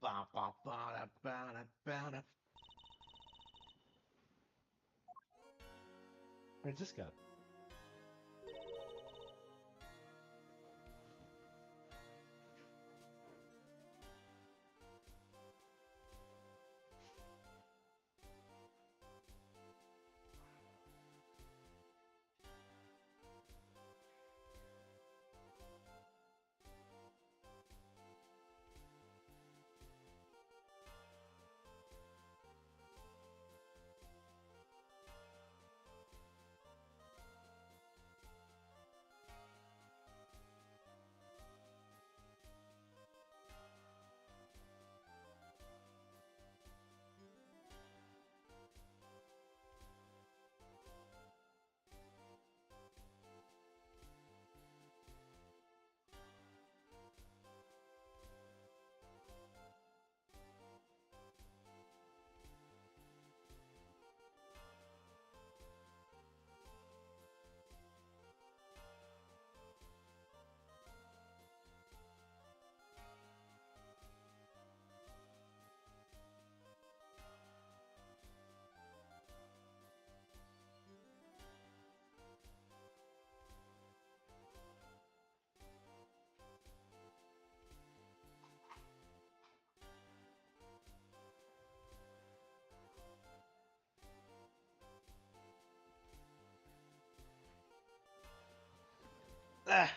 Ba, ba, ba, da, ba, da, ba, da. Where's this go? Ah.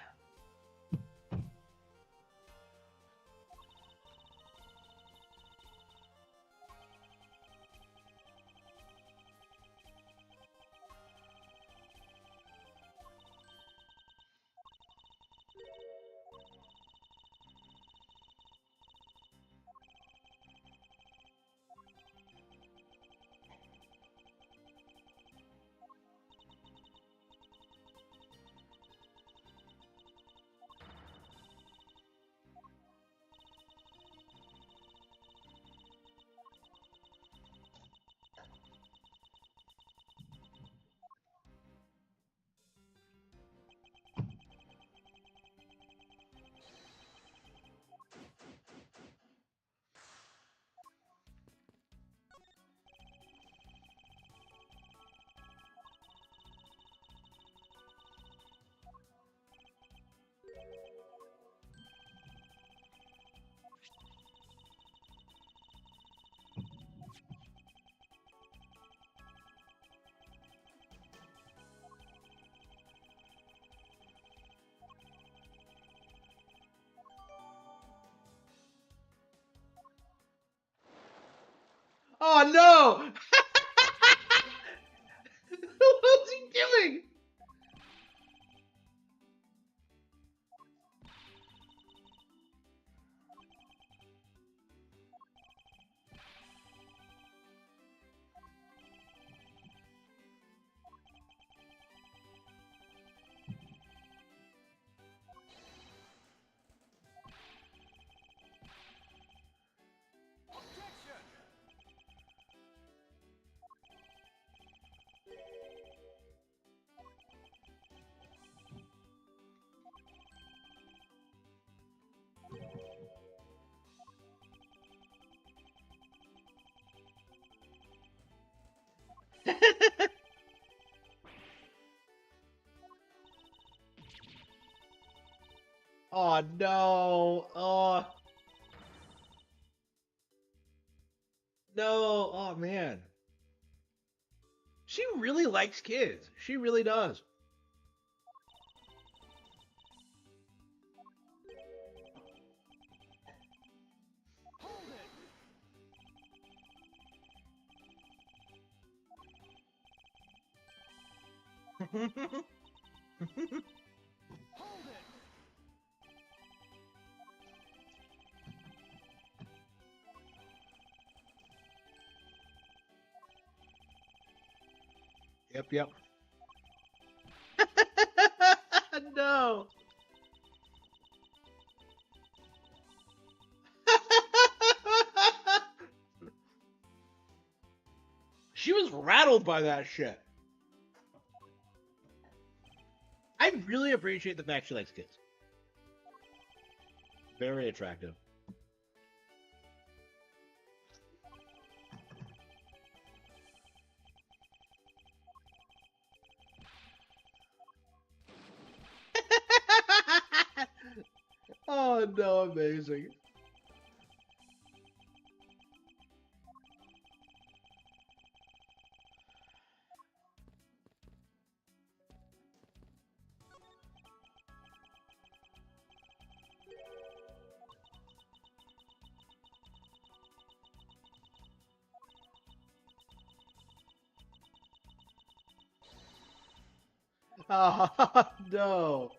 Oh no! What's he doing? Oh no! Oh no! Oh man! She really likes kids. She really does. Yep, yep. No. She was rattled by that shit. I really appreciate the fact she likes kids. Very attractive. Oh no, amazing. Oh no.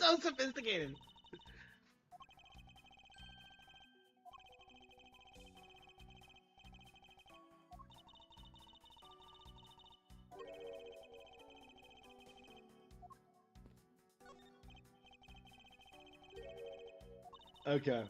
so sophisticated. Okay.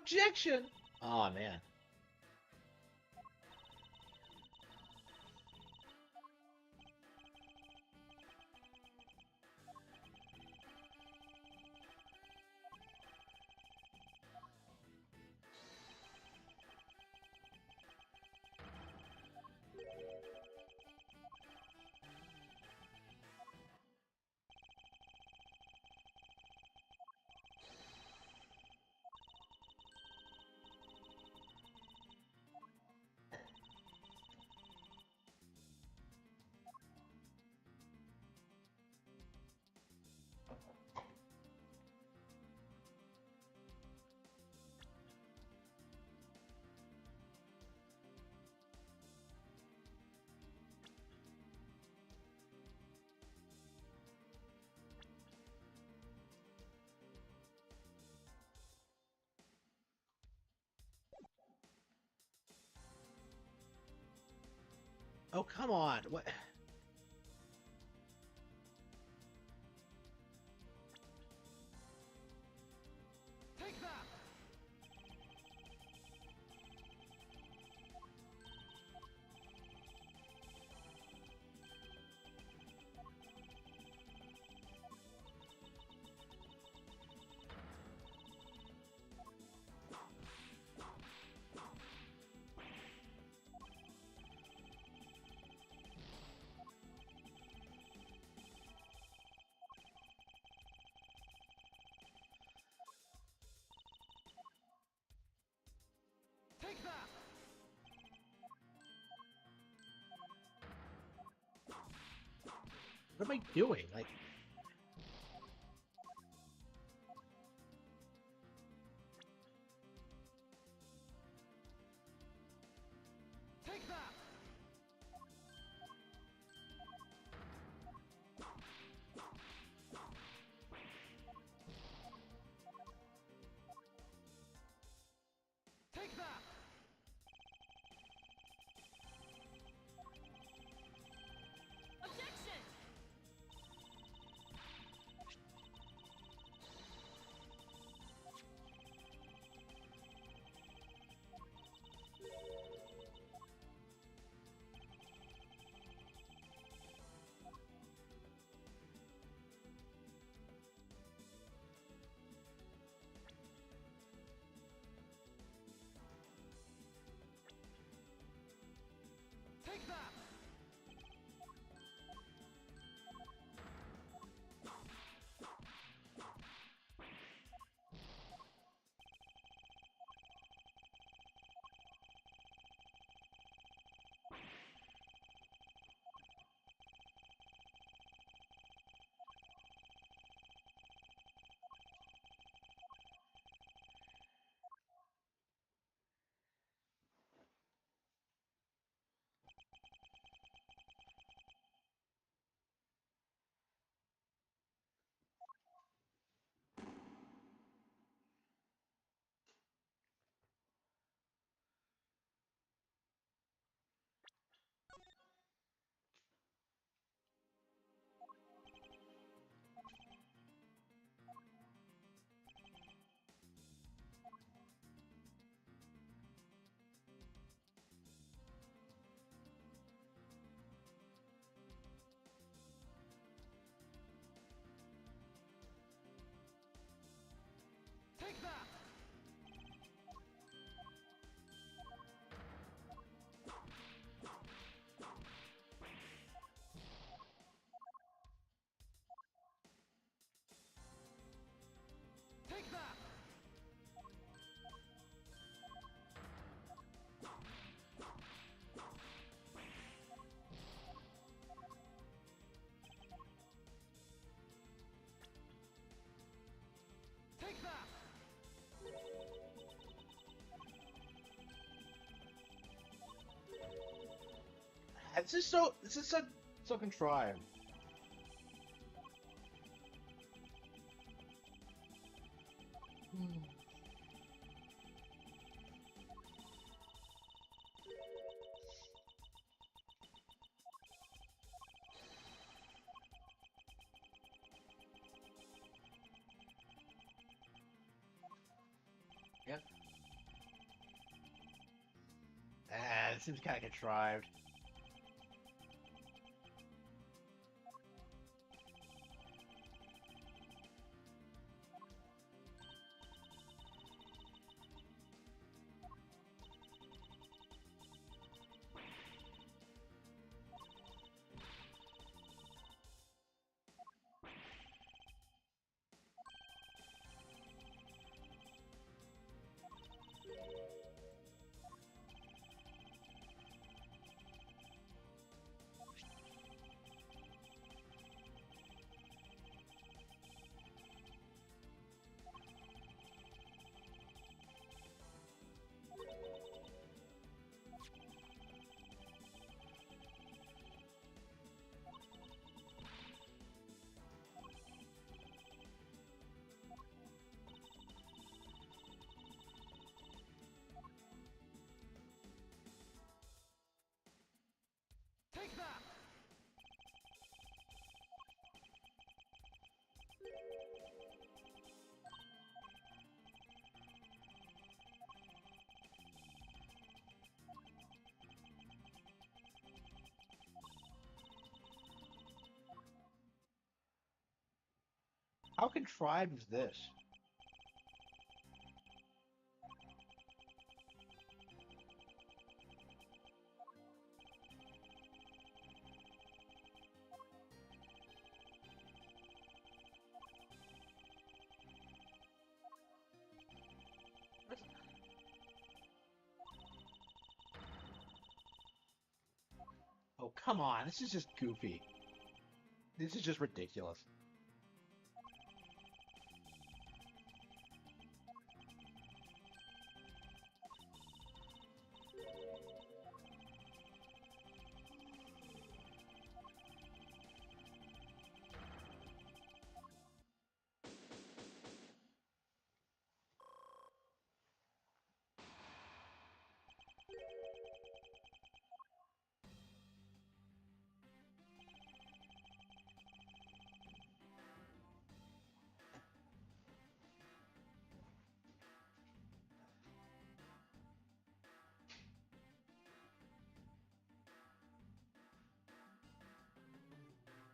Objection. Oh man. Oh, come on. What? Take that! Take that! What am I doing? Like, Take that! Take that! This is so contrived. Yep. Ah, this seems kind of contrived. Take that! How contrived is this? Oh, come on. This is just goofy. This is just ridiculous.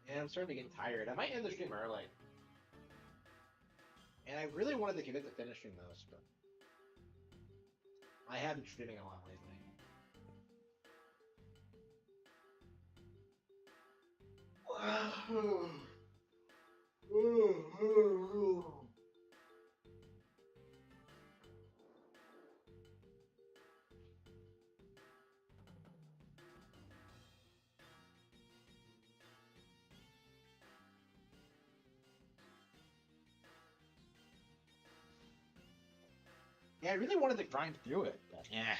Yeah, I'm starting to get tired. I might end the stream early. And I really wanted to commit to finishing those, but I have been streaming a lot lately. Yeah, I really wanted to grind through it, but yeah.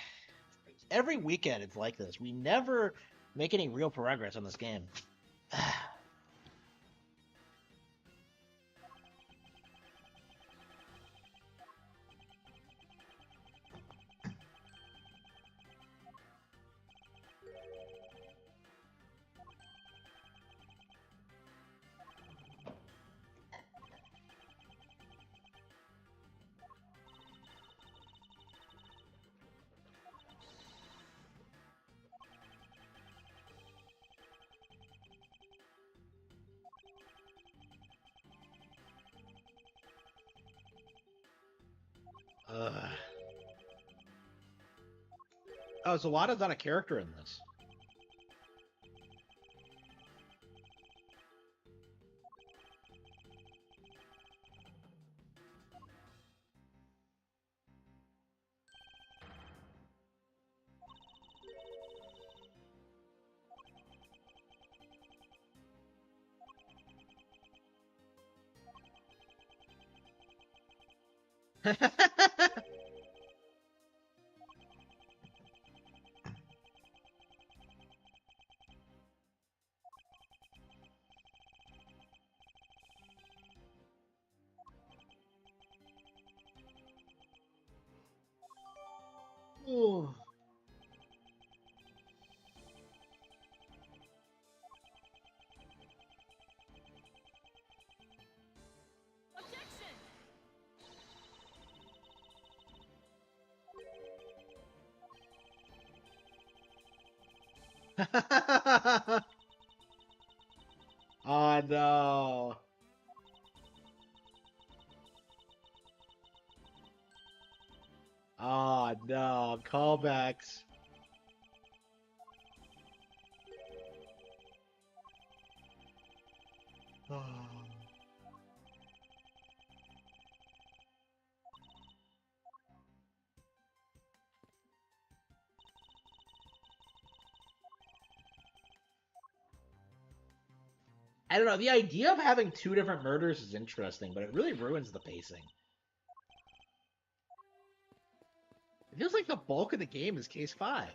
Every weekend it's like this. We never make any real progress on this game. Ugh. Oh, so Lada's not a character in this. Ooh. Objection! Oh no. Oh no. Callbacks. I don't know. The idea of having two different murders is interesting, but it really ruins the pacing. It feels like the bulk of the game is case 5.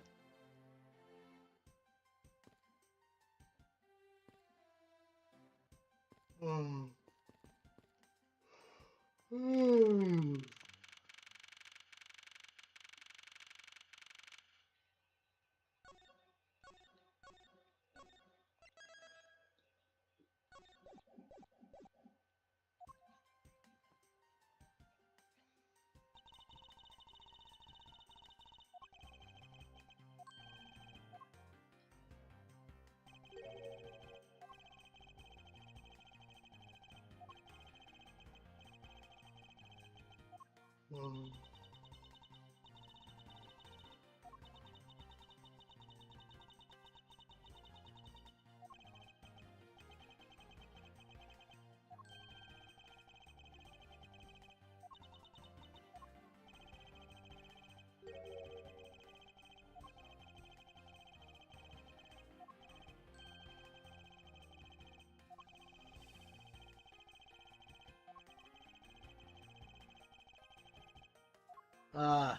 Uh,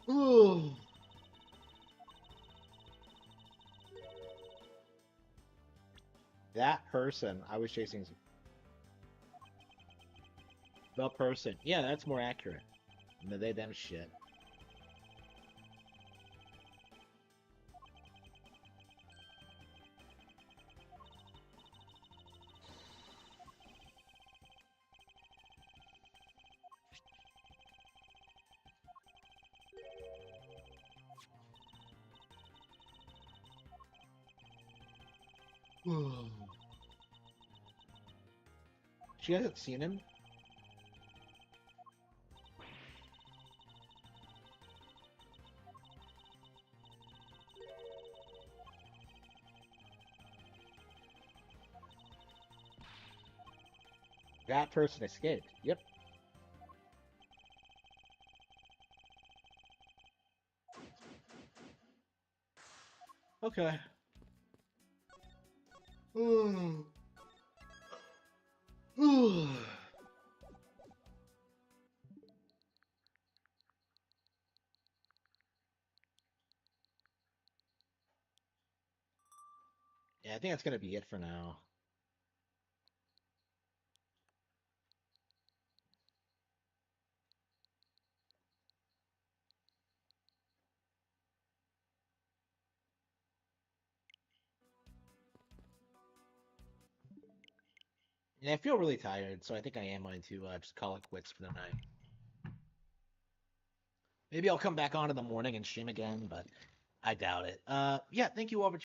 Ooh. That person I was chasing. The person. Yeah, that's more accurate. No, they them shit. She hasn't seen him. That person escaped. Yep. Okay. Yeah, I think that's gonna be it for now. Yeah, I feel really tired, so I think I am going to just call it quits for the night. Maybe I'll come back on in the morning and stream again, but I doubt it. Yeah, thank you all for